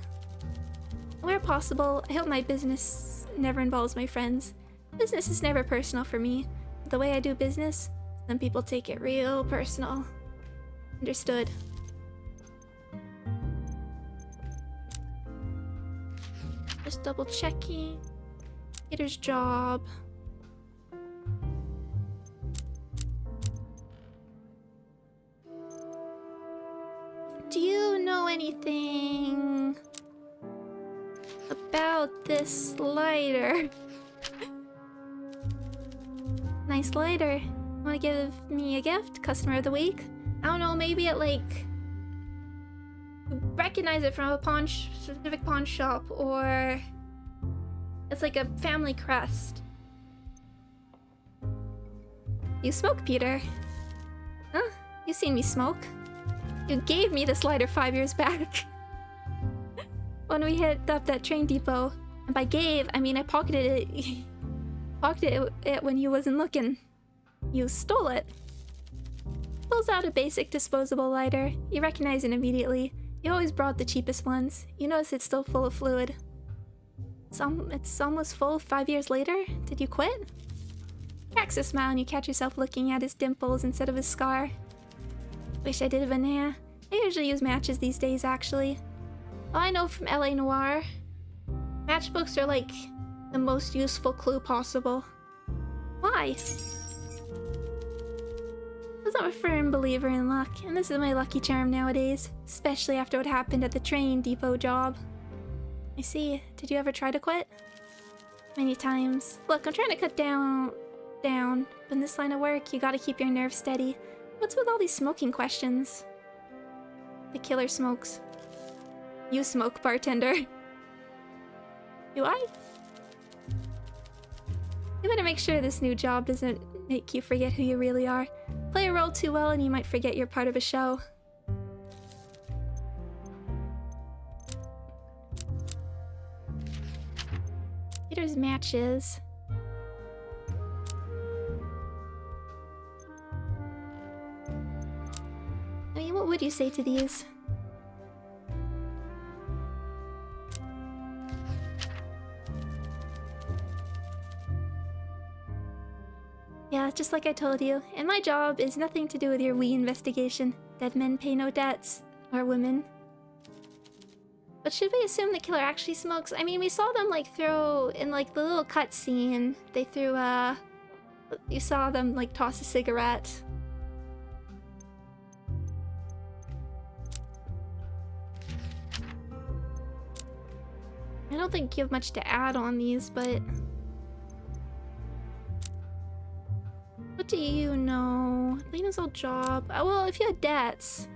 Where possible, I hope my business never involves my friends. Business is never personal for me. But the way I do business, some people take it real personal. Understood. Just double checking. Peter's job. Do you know anything about this lighter? Nice lighter. Wanna give me a gift? Customer of the week? I don't know, maybe it like... recognize it from a specific pawn shop, or... it's like a family crest. You smoke, Peter. Huh? You've seen me smoke. You gave me this lighter 5 years back. When we hit up that train depot. And by gave, I mean I pocketed it. Pocketed it when you wasn't looking. You stole it. Pulls out a basic disposable lighter. You recognize it immediately. You always brought the cheapest ones. You notice it's still full of fluid. It's almost full 5 years later? Did you quit? Cracks a smile and you catch yourself looking at his dimples instead of his scar. Wish I did a veneer. I usually use matches these days, actually. All I know from LA Noire, matchbooks are like the most useful clue possible. Why? Because I'm a firm believer in luck, and this is my lucky charm nowadays, especially after what happened at the train depot job. I see. Did you ever try to quit? Many times. Look, I'm trying to cut down, but in this line of work, you gotta keep your nerves steady. What's with all these smoking questions? The killer smokes. You smoke, bartender. Do I? You better make sure this new job doesn't make you forget who you really are. Play a role too well and you might forget you're part of a show. Peter's matches. I mean, what would you say to these? Yeah, just like I told you. And my job is nothing to do with your wee investigation. Dead men pay no debts. Or women. But should we assume the killer actually smokes? I mean, we saw them like throw in like the little cutscene. They threw you saw them like toss a cigarette. I don't think you have much to add on these, but what do you know? Lena's old job. Well, if you had debts,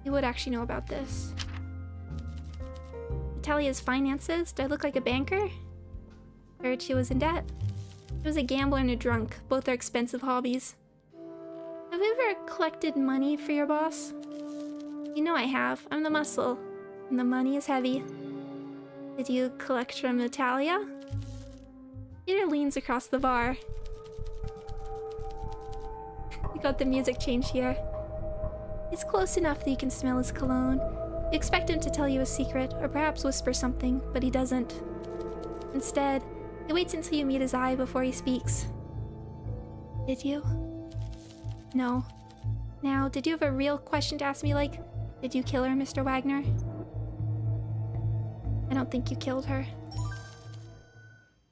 you would actually know about this. Natalia's finances. Do I look like a banker? Heard she was in debt. She was a gambler and a drunk. Both are expensive hobbies. Have you ever collected money for your boss? You know I have. I'm the muscle. And the money is heavy. Did you collect from Natalia? Peter leans across the bar. We got the music change here. It's close enough that you can smell his cologne. You expect him to tell you a secret, or perhaps whisper something, but he doesn't. Instead, he waits until you meet his eye before he speaks. Did you? No. Now, did you have a real question to ask me, like, did you kill her, Mr. Wagner? I don't think you killed her.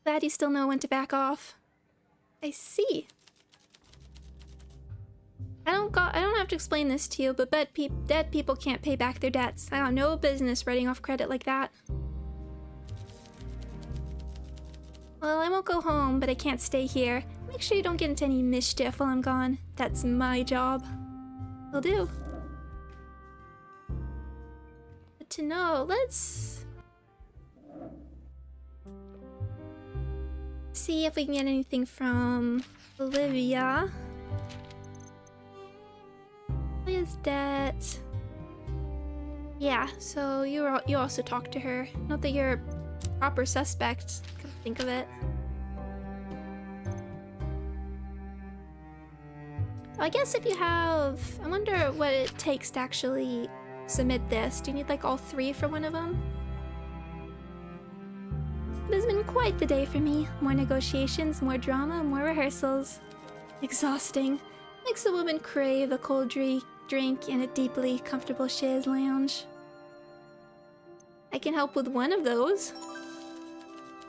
Glad you still know when to back off. I see. I don't have to explain this to you, but dead people can't pay back their debts. I got no business writing off credit like that. Well, I won't go home, but I can't stay here. Make sure you don't get into any mischief while I'm gone. That's my job. Will do. Good to know. Let's see if we can get anything from Olivia. Olivia's debt. Yeah, so you also talked to her. Not that you're a proper suspect. Come to think of it. I guess if you have... I wonder what it takes to actually submit this. Do you need like all three for one of them? It has been quite the day for me. More negotiations, more drama, more rehearsals. Exhausting. Makes a woman crave a cold drink in a deeply comfortable chaise lounge. I can help with one of those.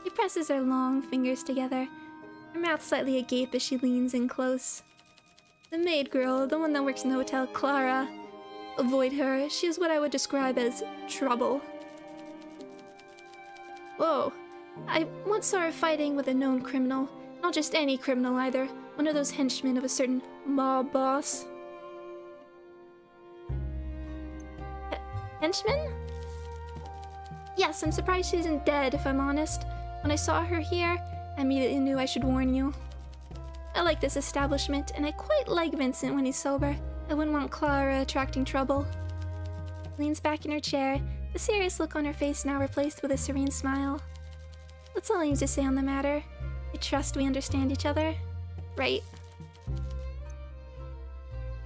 She presses her long fingers together, her mouth slightly agape as she leans in close. The maid girl, the one that works in the hotel, Clara. Avoid her. She is what I would describe as trouble. Whoa. I once saw her fighting with a known criminal. Not just any criminal either. One of those henchmen of a certain mob boss. Henchman? Yes, I'm surprised she isn't dead, if I'm honest. When I saw her here, I immediately knew I should warn you. I like this establishment, and I quite like Vincent when he's sober. I wouldn't want Clara attracting trouble. Leans back in her chair, the serious look on her face now replaced with a serene smile. That's all I need to say on the matter. I trust we understand each other. Right.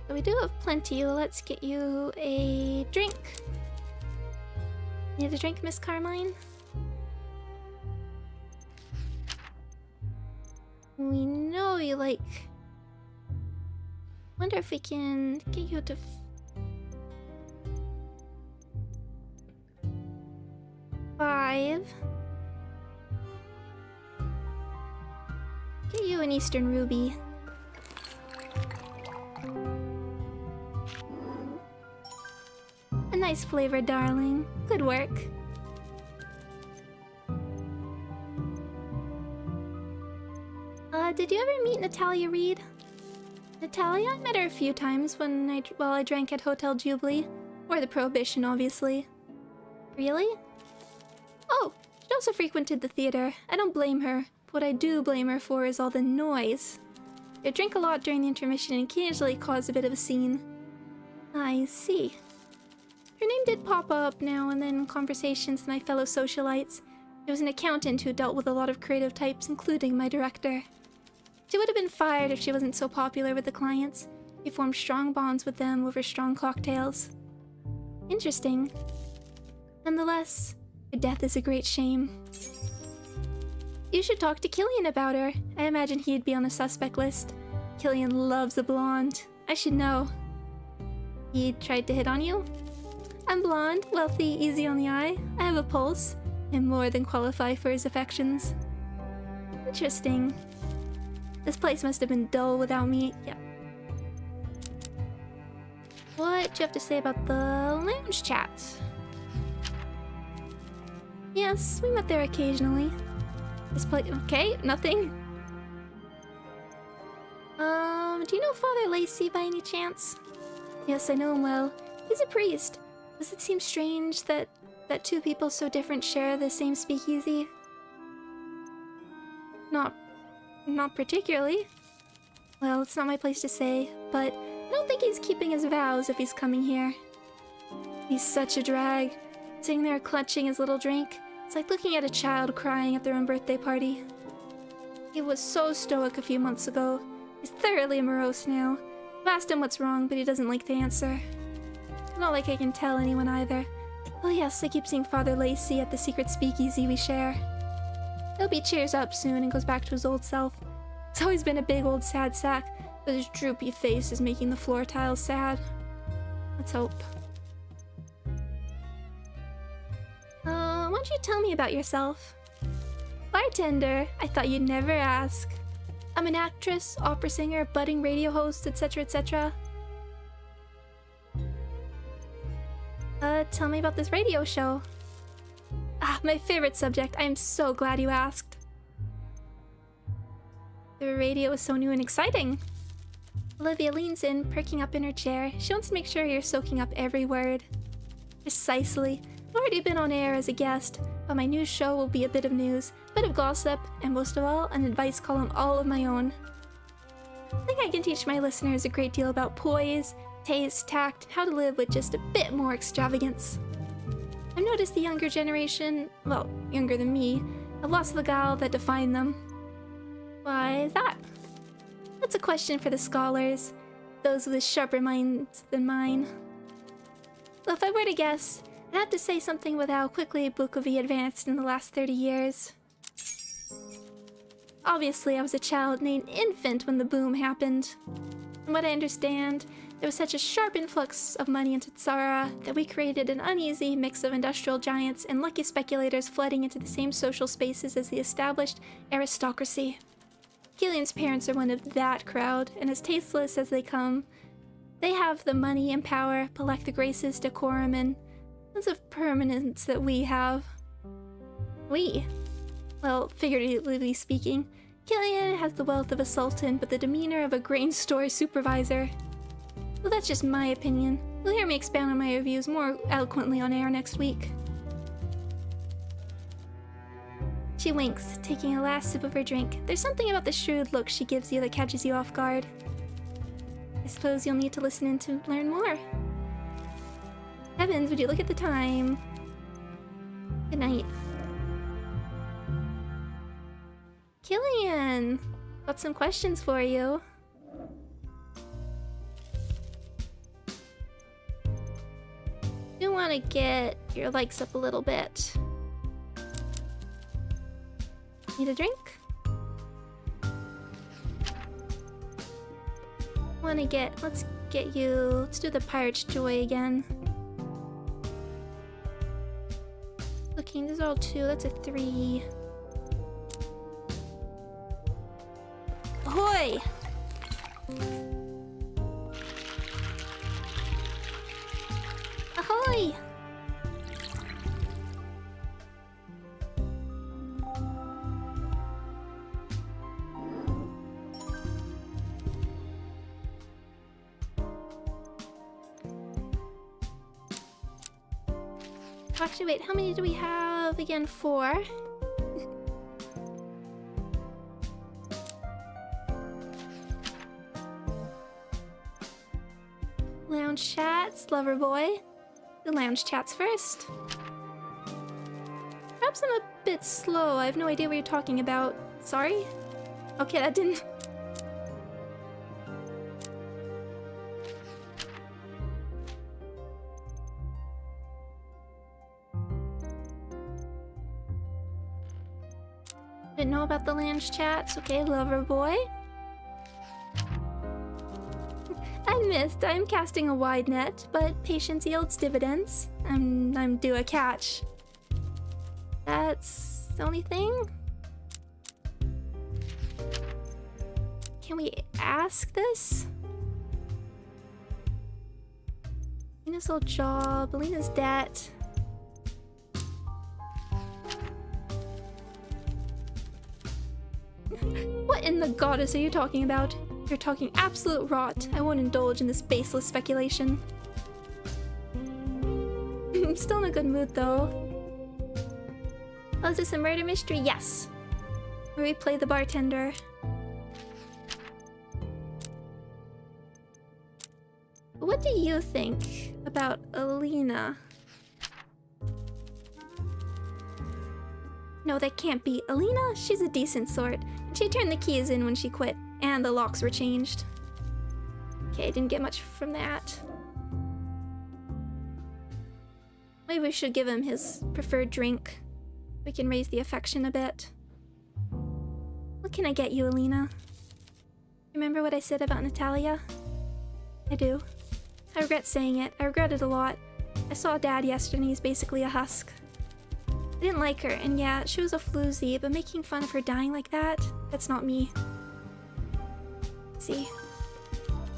So we do have plenty. Let's get you a drink. Need a drink, Miss Carmine? We know you like... Wonder if we can get you to... $5. Get you an Eastern Ruby. A nice flavor, darling. Good work. Did you ever meet Natalia Reed? Natalia? I met her a few times while I drank at Hotel Jubilee. Or the Prohibition, obviously. Really? Oh, she also frequented the theater. I don't blame her. But what I do blame her for is all the noise. They drink a lot during the intermission and occasionally cause a bit of a scene. I see. Her name did pop up now and then in conversations with my fellow socialites. There was an accountant who dealt with a lot of creative types, including my director. She would have been fired if she wasn't so popular with the clients. He formed strong bonds with them over strong cocktails. Interesting. Nonetheless, her death is a great shame. You should talk to Killian about her. I imagine he'd be on the suspect list. Killian loves a blonde. I should know. He tried to hit on you? I'm blonde, wealthy, easy on the eye. I have a pulse, and more than qualify for his affections. Interesting. This place must have been dull without me. Yeah. What do you have to say about the lounge chat? Yes, we met there occasionally. This place... Okay, nothing. Do you know Father Lacy by any chance? Yes, I know him well. He's a priest. Does it seem strange that two people so different share the same speakeasy? Not particularly. Well, it's not my place to say, but I don't think he's keeping his vows if he's coming here. He's such a drag, sitting there clutching his little drink. It's like looking at a child crying at their own birthday party. He was so stoic a few months ago. He's thoroughly morose now. I've asked him what's wrong, but he doesn't like to answer. Not like I can tell anyone either. Oh yes, I keep seeing Father Lacy at the secret speakeasy we share. He'll be cheers up soon and goes back to his old self. He's always been a big old sad sack, but his droopy face is making the floor tiles sad. Let's hope. Why don't you tell me about yourself? Bartender, I thought you'd never ask. I'm an actress, opera singer, budding radio host, etc., etc. Tell me about this radio show. Ah, my favorite subject. I am so glad you asked. The radio is so new and exciting. Olivia leans in, perking up in her chair. She wants to make sure you're soaking up every word. Precisely. I've already been on air as a guest, but my new show will be a bit of news, a bit of gossip, and most of all, an advice column all of my own. I think I can teach my listeners a great deal about poise, taste, tact, and how to live with just a bit more extravagance. I've noticed the younger generation, well, younger than me, have lost the guile that defined them. Why is that? That's a question for the scholars, those with sharper minds than mine. Well, if I were to guess, I'd have to say something with how quickly Bukovi advanced in the last 30 years. Obviously, I was a child named infant when the boom happened. From what I understand, there was such a sharp influx of money into Tsara that we created an uneasy mix of industrial giants and lucky speculators flooding into the same social spaces as the established aristocracy. Killian's parents are one of that crowd, and as tasteless as they come, they have the money and power, but lack the graces, decorum, and sense of permanence that we have. We? Well, figuratively speaking, Killian has the wealth of a sultan, but the demeanor of a grain store supervisor. Well, that's just my opinion. You'll hear me expound on my reviews more eloquently on air next week. She winks, taking a last sip of her drink. There's something about the shrewd look she gives you that catches you off guard. I suppose you'll need to listen in to learn more. Heavens, would you look at the time? Good night. Killian! Got some questions for you. You want to get your likes up a little bit. Need a drink? Let's get you... Let's do the Pirate's Joy again. Looking, these are all 2, that's a 3. Ahoy! Ahoy! Actually, wait, how many do we have again? 4. Lounge chats, lover boy. The lounge chats first. Perhaps I'm a bit slow. I have no idea what you're talking about. Sorry? Okay, that didn't... Didn't know about the lounge chats. Okay, lover boy. I missed. I'm casting a wide net, but patience yields dividends. I'm due a catch. That's the only thing? Can we ask this? Alina's old job, Alina's debt. What in the goddess are you talking about? You're talking absolute rot. I won't indulge in this baseless speculation. I'm still in a good mood though. Oh, is this a murder mystery? Yes. Where we play the bartender. What do you think about Alina? No, that can't be. Alina? She's a decent sort. She turned the keys in when she quit, and the locks were changed. Okay, didn't get much from that. Maybe we should give him his preferred drink. We can raise the affection a bit. What can I get you, Alina? Remember what I said about Natalia? I do. I regret saying it. I regret it a lot. I saw Dad yesterday and he's basically a husk. I didn't like her, and yeah, she was a floozy, but making fun of her dying like that, that's not me. See?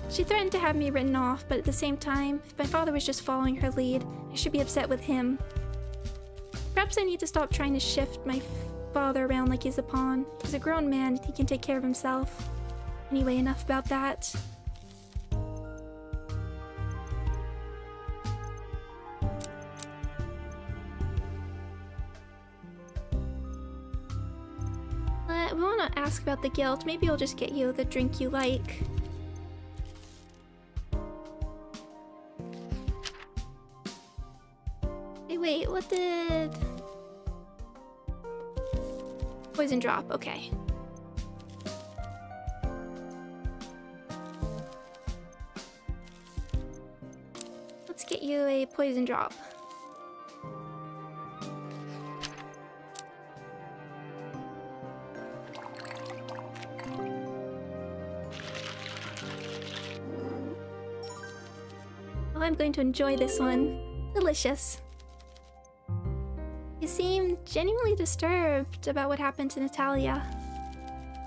She threatened to have me written off, but at the same time, if my father was just following her lead, I should be upset with him. Perhaps I need to stop trying to shift my father around like he's a pawn. He's a grown man, he can take care of himself. Anyway, enough about that. We want to ask about the guilt. Maybe I'll just get you the drink you like. Hey, wait, what did... Poison drop, okay. Let's get you a poison drop. I'm going to enjoy this one. Delicious. You seem genuinely disturbed about what happened to Natalia.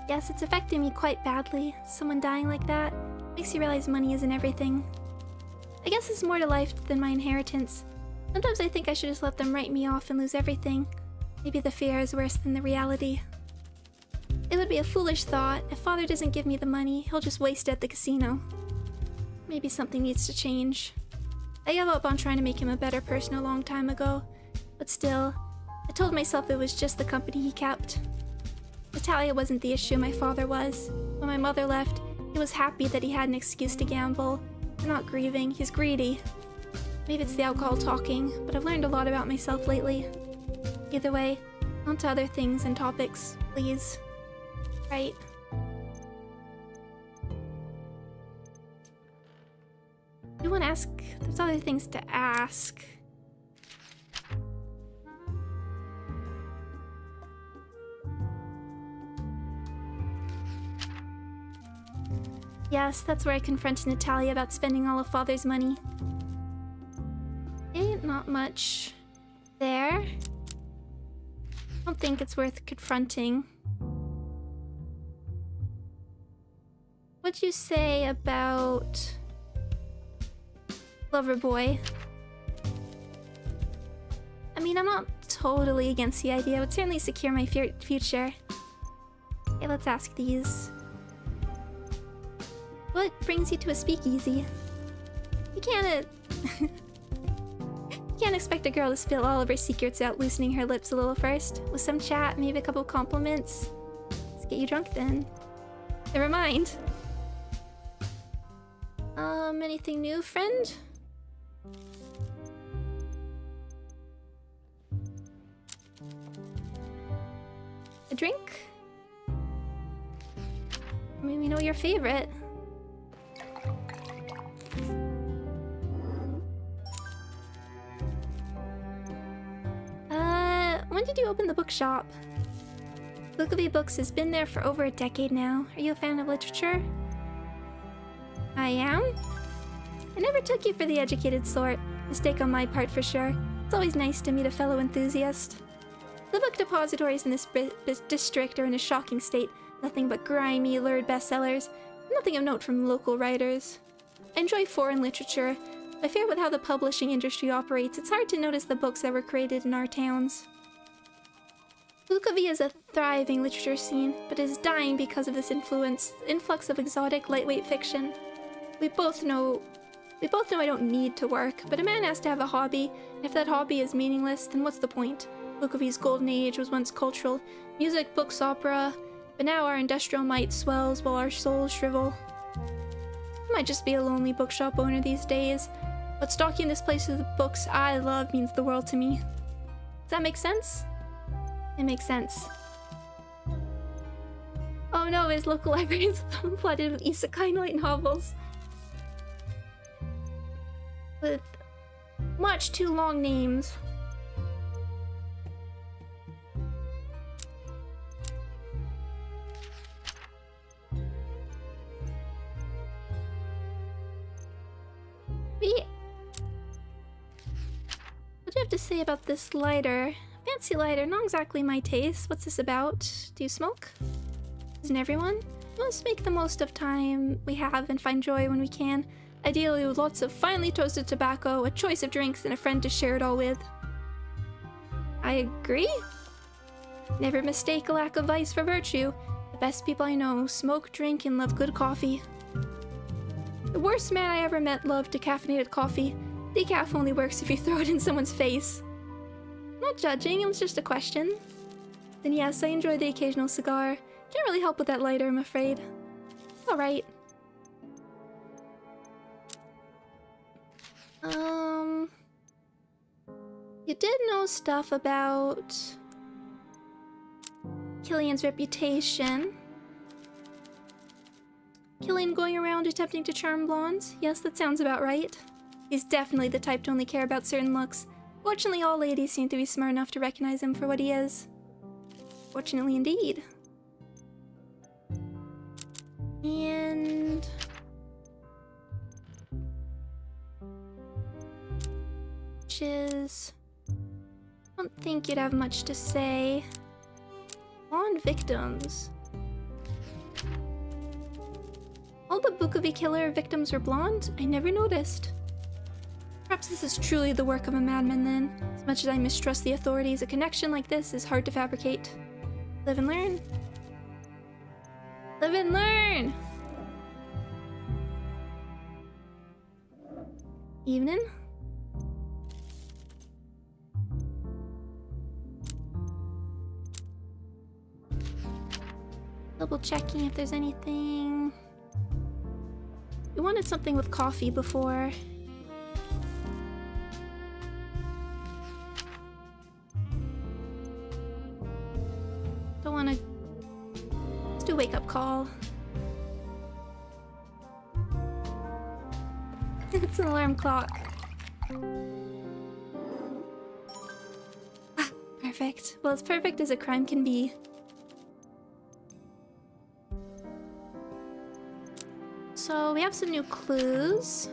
Yes, it's affecting me quite badly. Someone dying like that makes you realize money isn't everything. I guess there's more to life than my inheritance. Sometimes I think I should just let them write me off and lose everything. Maybe the fear is worse than the reality. It would be a foolish thought. If Father doesn't give me the money, he'll just waste it at the casino. Maybe something needs to change. I gave up on trying to make him a better person a long time ago, but still, I told myself it was just the company he kept. Natalia wasn't the issue, my father was. When my mother left, he was happy that he had an excuse to gamble. I'm not grieving, he's greedy. Maybe it's the alcohol talking, but I've learned a lot about myself lately. Either way, on to other things and topics, please. Right. I want to ask... There's other things to ask. Yes, that's where I confronted Natalia about spending all of Father's money. Okay, not much there. I don't think it's worth confronting. What'd you say about Loverboy? I mean, I'm not totally against the idea. It would certainly secure my future. Okay, let's ask these. What brings you to a speakeasy? You can't you can't expect a girl to spill all of her secrets without loosening her lips a little first. With some chat, maybe a couple compliments. Let's get you drunk then. Never mind. Anything new, friend? A drink? I mean, we know your favorite. When did you open the bookshop? Bookavy Books has been there for over a decade now. Are you a fan of literature? I am? I never took you for the educated sort. Mistake on my part for sure. It's always nice to meet a fellow enthusiast. The book depositories in this district are in a shocking state. Nothing but grimy, lurid bestsellers. Nothing of note from local writers. I enjoy foreign literature. I fear with how the publishing industry operates, it's hard to notice the books that were created in our towns. Bukovi is a thriving literature scene, but is dying because of this influx of exotic, lightweight fiction. We both know I don't need to work, but a man has to have a hobby, and if that hobby is meaningless, then what's the point? Bukovi's golden age was once cultural, music, books, opera, but now our industrial might swells while our souls shrivel. I might just be a lonely bookshop owner these days, but stocking this place with the books I love means the world to me. Does that make sense? It makes sense. Oh no, his local library is flooded with isekai light novels. With much too long names. What do you have to say about this lighter? Fancy lighter, not exactly my taste. What's this about? Do you smoke? Isn't everyone? Let's make the most of time we have and find joy when we can. Ideally with lots of finely toasted tobacco, a choice of drinks, and a friend to share it all with. I agree. Never mistake a lack of vice for virtue. The best people I know smoke, drink, and love good coffee. The worst man I ever met loved decaffeinated coffee. Decaf only works if you throw it in someone's face. I'm not judging, it was just a question. Then yes, I enjoy the occasional cigar. Can't really help with that lighter, I'm afraid. Alright. You did know stuff about Killian's reputation. Killian going around attempting to charm blondes? Yes, that sounds about right. He's definitely the type to only care about certain looks. Fortunately, all ladies seem to be smart enough to recognize him for what he is. Fortunately indeed. And... which is... I don't think you'd have much to say. On victims. All the Bukovi killer victims were blonde? I never noticed. Perhaps this is truly the work of a madman then. As much as I mistrust the authorities, a connection like this is hard to fabricate. Live and learn. Live and learn! Evening? Double checking if there's anything. We wanted something with coffee before. Don't want to... Let's do a wake-up call. It's an alarm clock. Ah, perfect. Well, as perfect as a crime can be. So we have some new clues.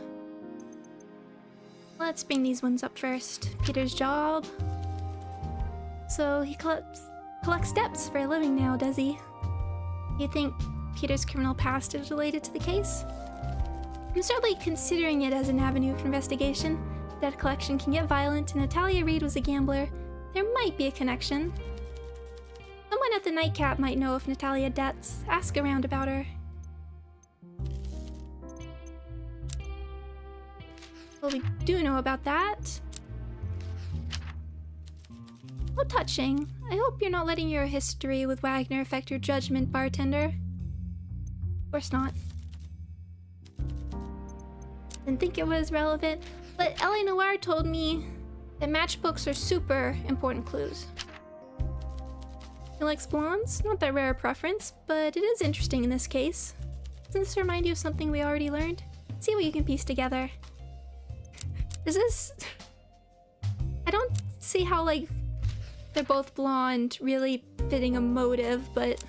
Let's bring these ones up first. Peter's job. So he collects debts for a living now, does he? You think Peter's criminal past is related to the case? I'm certainly considering it as an avenue for investigation. Debt collection can get violent, and Natalia Reed was a gambler. There might be a connection. Someone at the nightcap might know if Natalia had debts. Ask around about her. Well, we do know about that. How touching. I hope you're not letting your history with Wagner affect your judgment, bartender. Of course not. Didn't think it was relevant, but Ellie Noir told me that matchbooks are super important clues. He likes blondes? Not that rare a preference, but it is interesting in this case. Doesn't this remind you of something we already learned? See what you can piece together. Is this... I don't see how, like, they're both blonde really fitting a motive, but...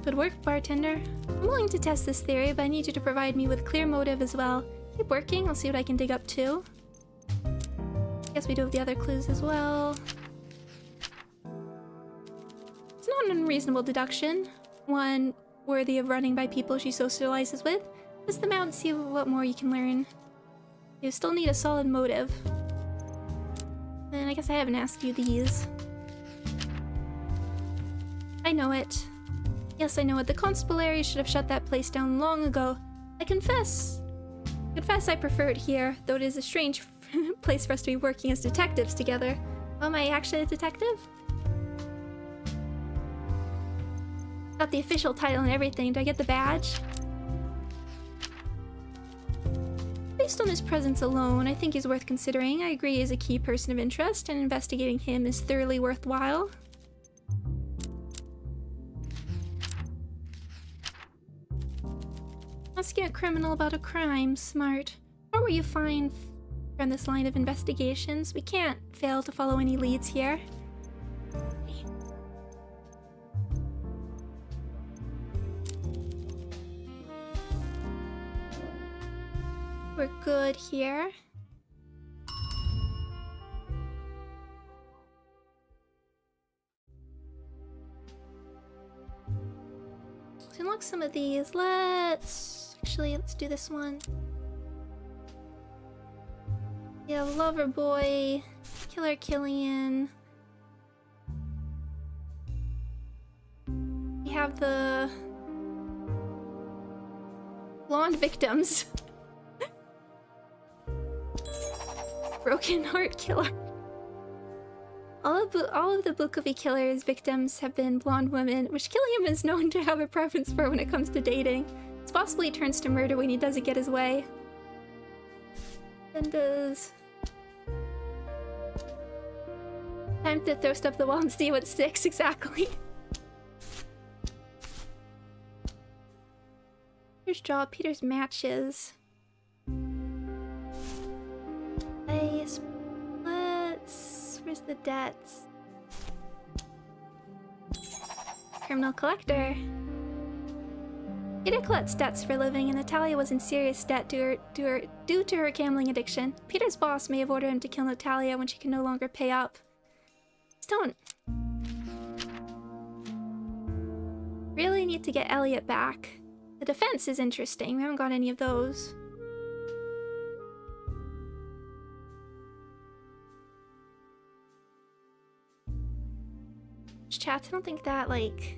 Good work, bartender. I'm willing to test this theory, but I need you to provide me with clear motive as well. Keep working, I'll see what I can dig up too. Guess we do have the other clues as well. It's not an unreasonable deduction. One worthy of running by people she socializes with. Test them out and see what more you can learn. You still need a solid motive. Then I guess I haven't asked you these. I know it. Yes, I know it. The Constable area should have shut that place down long ago. I confess. I prefer it here, though it is a strange place for us to be working as detectives together. Oh, am I actually a detective? Got the official title and everything. Do I get the badge? Based on his presence alone, I think he's worth considering. I agree he is a key person of interest, and investigating him is thoroughly worthwhile. Asking a criminal about a crime, smart. What will you find from this line of investigations? We can't fail to follow any leads here. We're good here. Let's unlock some of these. Let's do this one. Yeah, Lover Boy, Killer Killian. We have the blonde victims. Broken Heart Killer. All of the Bukovi Killer's victims have been blonde women, which Killian is known to have a preference for when it comes to dating. It's possible he turns to murder when he doesn't get his way. And does... Time to throw stuff at the wall and see what sticks, exactly. Peter's job, Peter's matches. Where's the debts? Criminal collector. Peter collects debts for a living, and Natalia was in serious debt due to her gambling addiction. Peter's boss may have ordered him to kill Natalia when she can no longer pay up. Just don't really need to get Elliot back. The defense is interesting. We haven't got any of those. Chat, I don't think that, like,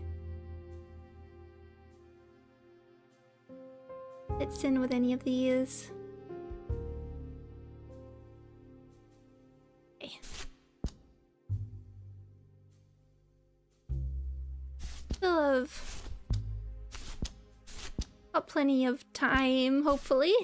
fits in with any of these. Okay. Still have got plenty of time, hopefully.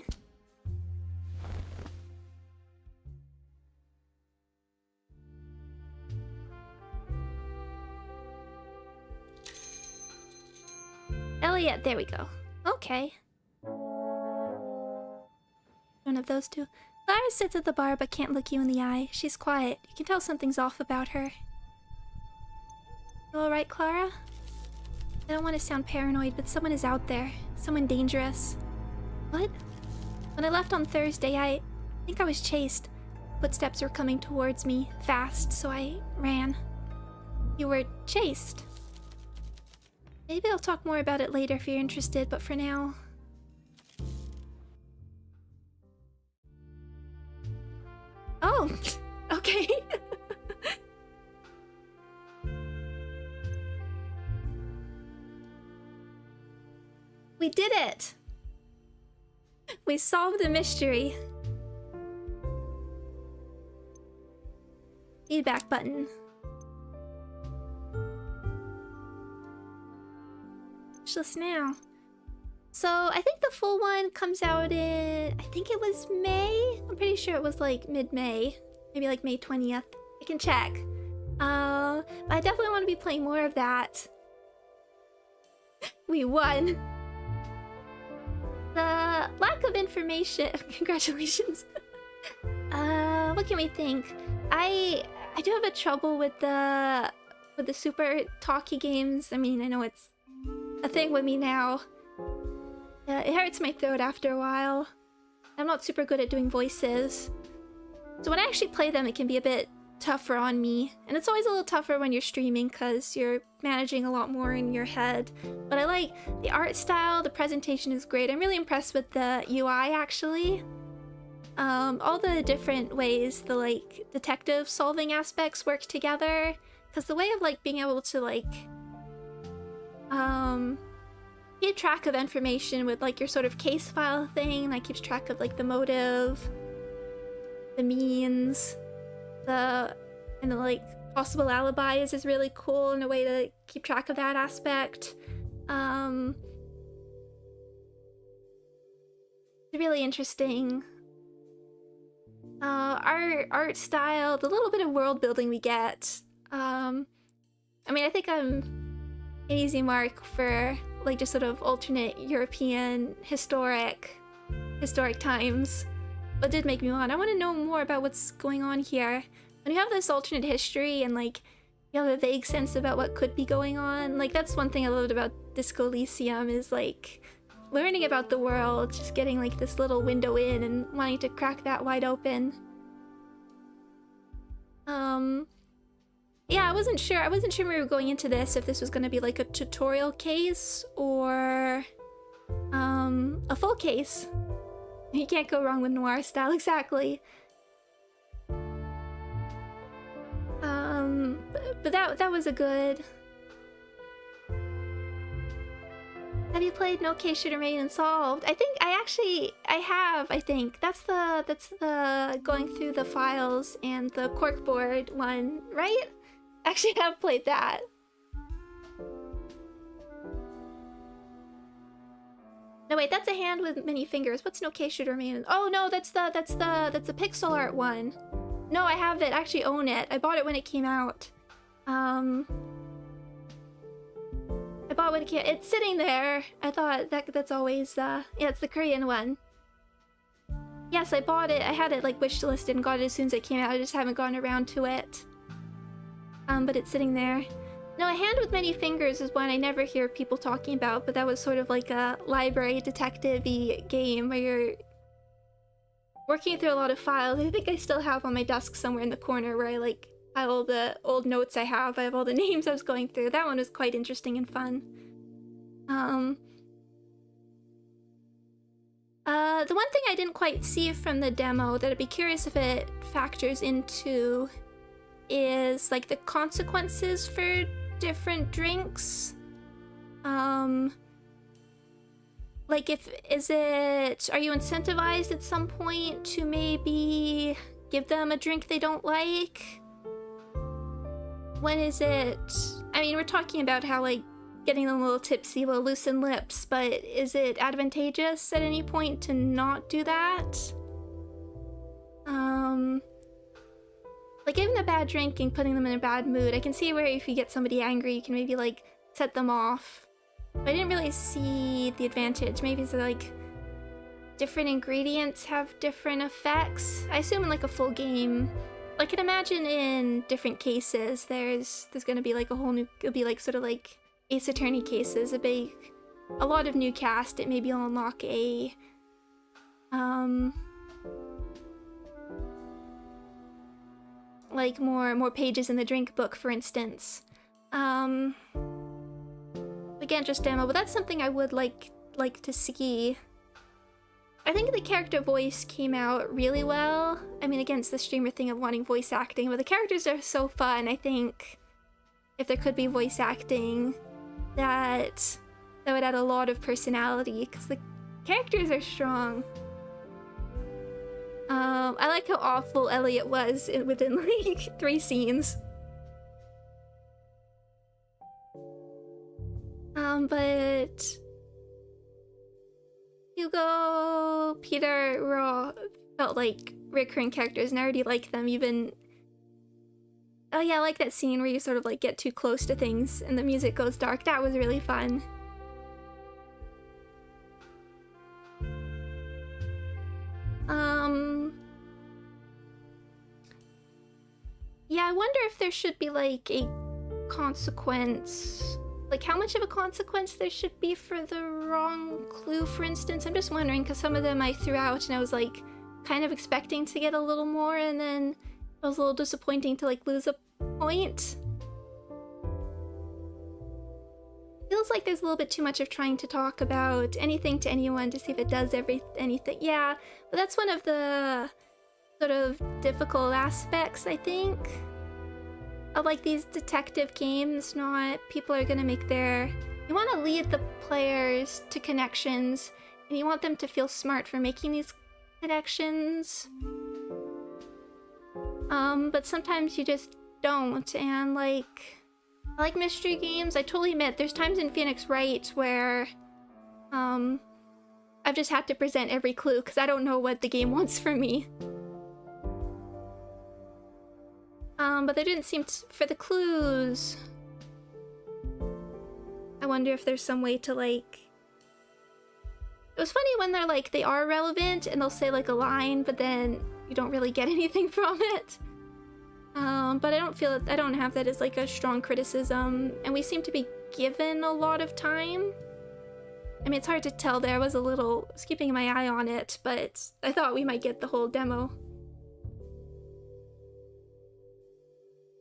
Elliot, there we go. Okay. One of those two. Clara sits at the bar but can't look you in the eye. She's quiet. You can tell something's off about her. You alright, Clara? I don't want to sound paranoid, but someone is out there. Someone dangerous. What? When I left on Thursday, I think I was chased. Footsteps were coming towards me, fast, so I ran. You were chased. Maybe I'll talk more about it later if you're interested, but for now... Oh! Okay. We did it! We solved the mystery. Feedback button. Just now. So I think the full one comes out in, I think it was May? I'm pretty sure it was like mid-May. Maybe like May 20th. I can check. But I definitely want to be playing more of that. We won. The lack of information. Congratulations. What can we think? I do have a trouble with the super talky games. I mean, I know it's a thing with me now. It hurts my throat after a while. I'm not super good at doing voices. So when I actually play them, it can be a bit tougher on me. And it's always a little tougher when you're streaming because you're managing a lot more in your head. But I like the art style, the presentation is great. I'm really impressed with the UI actually. All the different ways the like detective solving aspects work together. Because the way of like being able to like keep track of information with like your sort of case file thing that keeps track of like the motive, the means, and the like possible alibis is really cool in a way to keep track of that aspect. It's really interesting. Art style, the little bit of world building we get. I mean, I think I'm an easy mark for like just sort of alternate European historic times, but it did make me want. I want to know more about what's going on here. When you have this alternate history and like you have a vague sense about what could be going on, like that's one thing I loved about Disco Elysium is like learning about the world, just getting like this little window in and wanting to crack that wide open. Yeah, I wasn't sure when we were going into this if this was going to be like a tutorial case or a full case. You can't go wrong with noir style, exactly. But that was a good... Have you played No Case Should Remain Unsolved? I think I have. That's the going through the files and the corkboard one, right? Actually, I have played that. No wait, that's a hand with many fingers. What's No Case Should Remain? Oh no, that's the pixel art one. No, I have it. I actually own it. I bought it when it came out. I bought when it came. It's sitting there. I thought that's always yeah, it's the Korean one. Yes, I bought it. I had it like wishlisted and got it as soon as it came out. I just haven't gone around to it. But it's sitting there. No, A Hand with Many Fingers is one I never hear people talking about, but that was sort of like a library detective-y game where you're working through a lot of files. I think I still have on my desk somewhere in the corner where I like have all the old notes I have. I have all the names I was going through. That one was quite interesting and fun. The one thing I didn't quite see from the demo that I'd be curious if it factors into is like the consequences for different drinks. Like are you incentivized at some point to maybe give them a drink they don't like? When is it, I mean, we're talking about how like getting them a little tipsy will loosen lips, but is it advantageous at any point to not do that? Like giving them a bad drink and putting them in a bad mood. I can see where if you get somebody angry, you can maybe like set them off. But I didn't really see the advantage. Maybe it's like different ingredients have different effects. I assume in like a full game, I can imagine in different cases, there's gonna be like a whole new, it'll be like sort of like Ace Attorney cases, a lot of new cast. It maybe will unlock a like more pages in the drink book, for instance. Again, just demo, but that's something I would like to see. I think the character voice came out really well. I mean, against the streamer thing of wanting voice acting, but the characters are so fun. I think if there could be voice acting, that would add a lot of personality, because the characters are strong. I like how awful Elliot was within like 3 scenes. But Hugo, Peter, Raw felt like recurring characters, and I already like them. Even oh yeah, I like that scene where you sort of like get too close to things and the music goes dark. That was really fun. Yeah, I wonder if there should be like a consequence. Like how much of a consequence there should be for the wrong clue, for instance. I'm just wondering, because some of them I threw out and I was like kind of expecting to get a little more, and then it was a little disappointing to like lose a point. Feels like there's a little bit too much of trying to talk about anything to anyone to see if it does anything. Yeah, but that's one of the sort of difficult aspects, I think, of like these detective games. Not people are gonna make their... You want to lead the players to connections, and you want them to feel smart for making these connections. But sometimes you just don't, and like... I like mystery games. I totally admit there's times in Phoenix Wright where I've just had to present every clue because I don't know what the game wants from me. But there didn't seem to, for the clues. I wonder if there's some way to like... It was funny when they're like, they are relevant and they'll say like a line, but then you don't really get anything from it. But I don't feel that, I don't have that as like a strong criticism, and we seem to be given a lot of time. I mean, it's hard to tell there. I was keeping my eye on it, but I thought we might get the whole demo.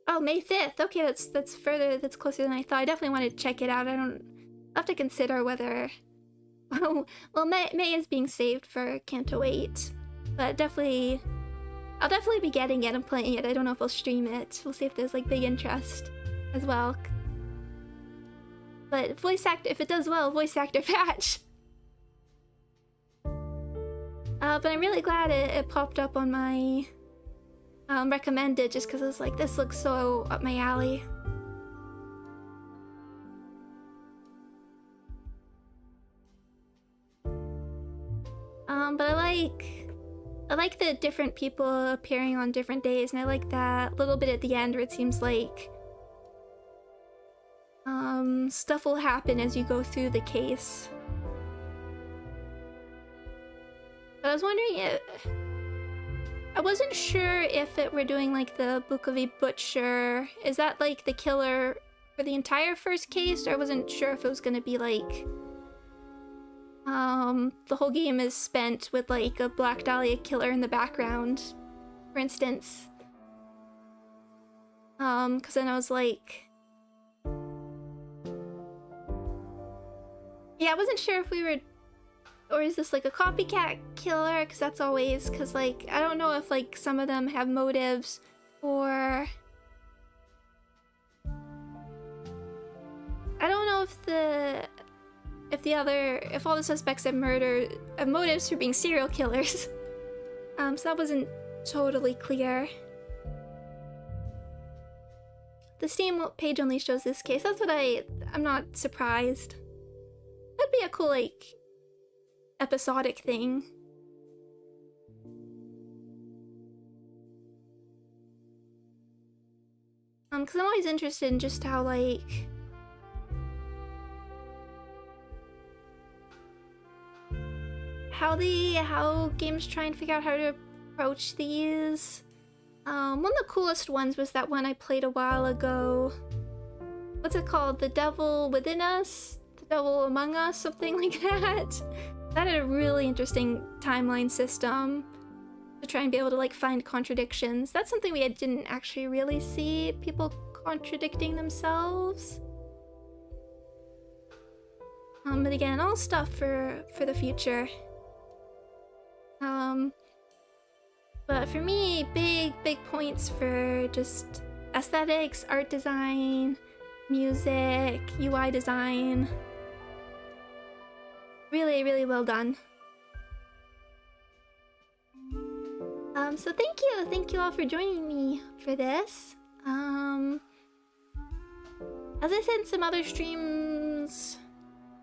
Oh, May 5th. Okay, that's further, that's closer than I thought. I definitely want to check it out. I'll have to consider whether... well, May is being saved for Canto 8, but definitely... I'll definitely be getting it and playing it. I don't know if I'll stream it. We'll see if there's like big interest as well. But voice actor, if it does well, voice actor patch. But I'm really glad it popped up on my recommended, just because I was like, this looks so up my alley. But I like the different people appearing on different days, and I like that little bit at the end where it seems like stuff will happen as you go through the case. But I was wondering I wasn't sure if it were doing like the Book of a Butcher. Is that like the killer for the entire first case? Or I wasn't sure if it was gonna be like the whole game is spent with like a Black Dahlia killer in the background, for instance. Cause then I was like... Yeah, I wasn't sure if we were... Or is this like a copycat killer? Cause that's always... Cause like, I don't know if like some of them have motives, or... I don't know if all the suspects have motives for being serial killers. So that wasn't totally clear. The Steam page only shows this case. That's what I'm not surprised. That'd be a cool, like, episodic thing. Cause I'm always interested in just how, like... How games try and figure out how to approach these. One of the coolest ones was that one I played a while ago. what's it called? The Devil Within Us? The Devil Among Us? Something like that. That had a really interesting timeline system to try and be able to like find contradictions. That's something we didn't actually really see, people contradicting themselves. But again, all stuff for the future. But for me, big points for just aesthetics, art design, music, UI design. Really, really well done. So thank you all for joining me for this. As I said in some other streams,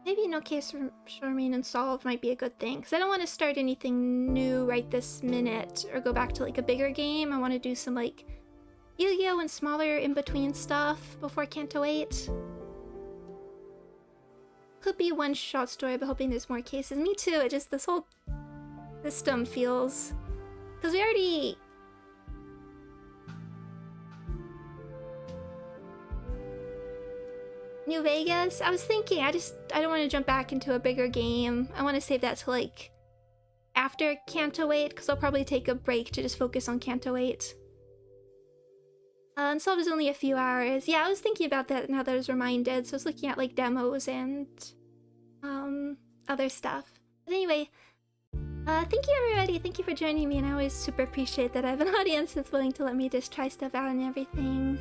maybe No Case Shall Remain Unsolved might be a good thing, because I don't want to start anything new right this minute or go back to like a bigger game. I want to do some like Yu-Gi-Oh! And smaller in-between stuff before Canto 8. Could be one short story, but hoping there's more cases. Me too, it just, this whole system feels... Because we already... New Vegas? I was thinking, I don't want to jump back into a bigger game. I want to save that to like after Canto 8, because I'll probably take a break to just focus on Canto 8. Unsolved is only a few hours. Yeah, I was thinking about that now that I was reminded, so I was looking at like demos and other stuff. But anyway, thank you everybody, thank you for joining me, and I always super appreciate that I have an audience that's willing to let me just try stuff out and everything.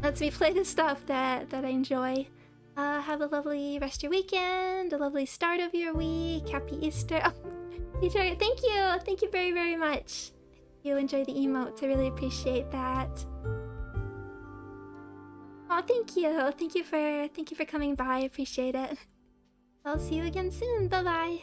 Lets me play the stuff that I enjoy. Have a lovely rest of your weekend, a lovely start of your week, happy Easter. Oh, thank you very, very much. You enjoy the emotes, I really appreciate that. Oh, thank you for coming by, I appreciate it. I'll see you again soon, bye bye.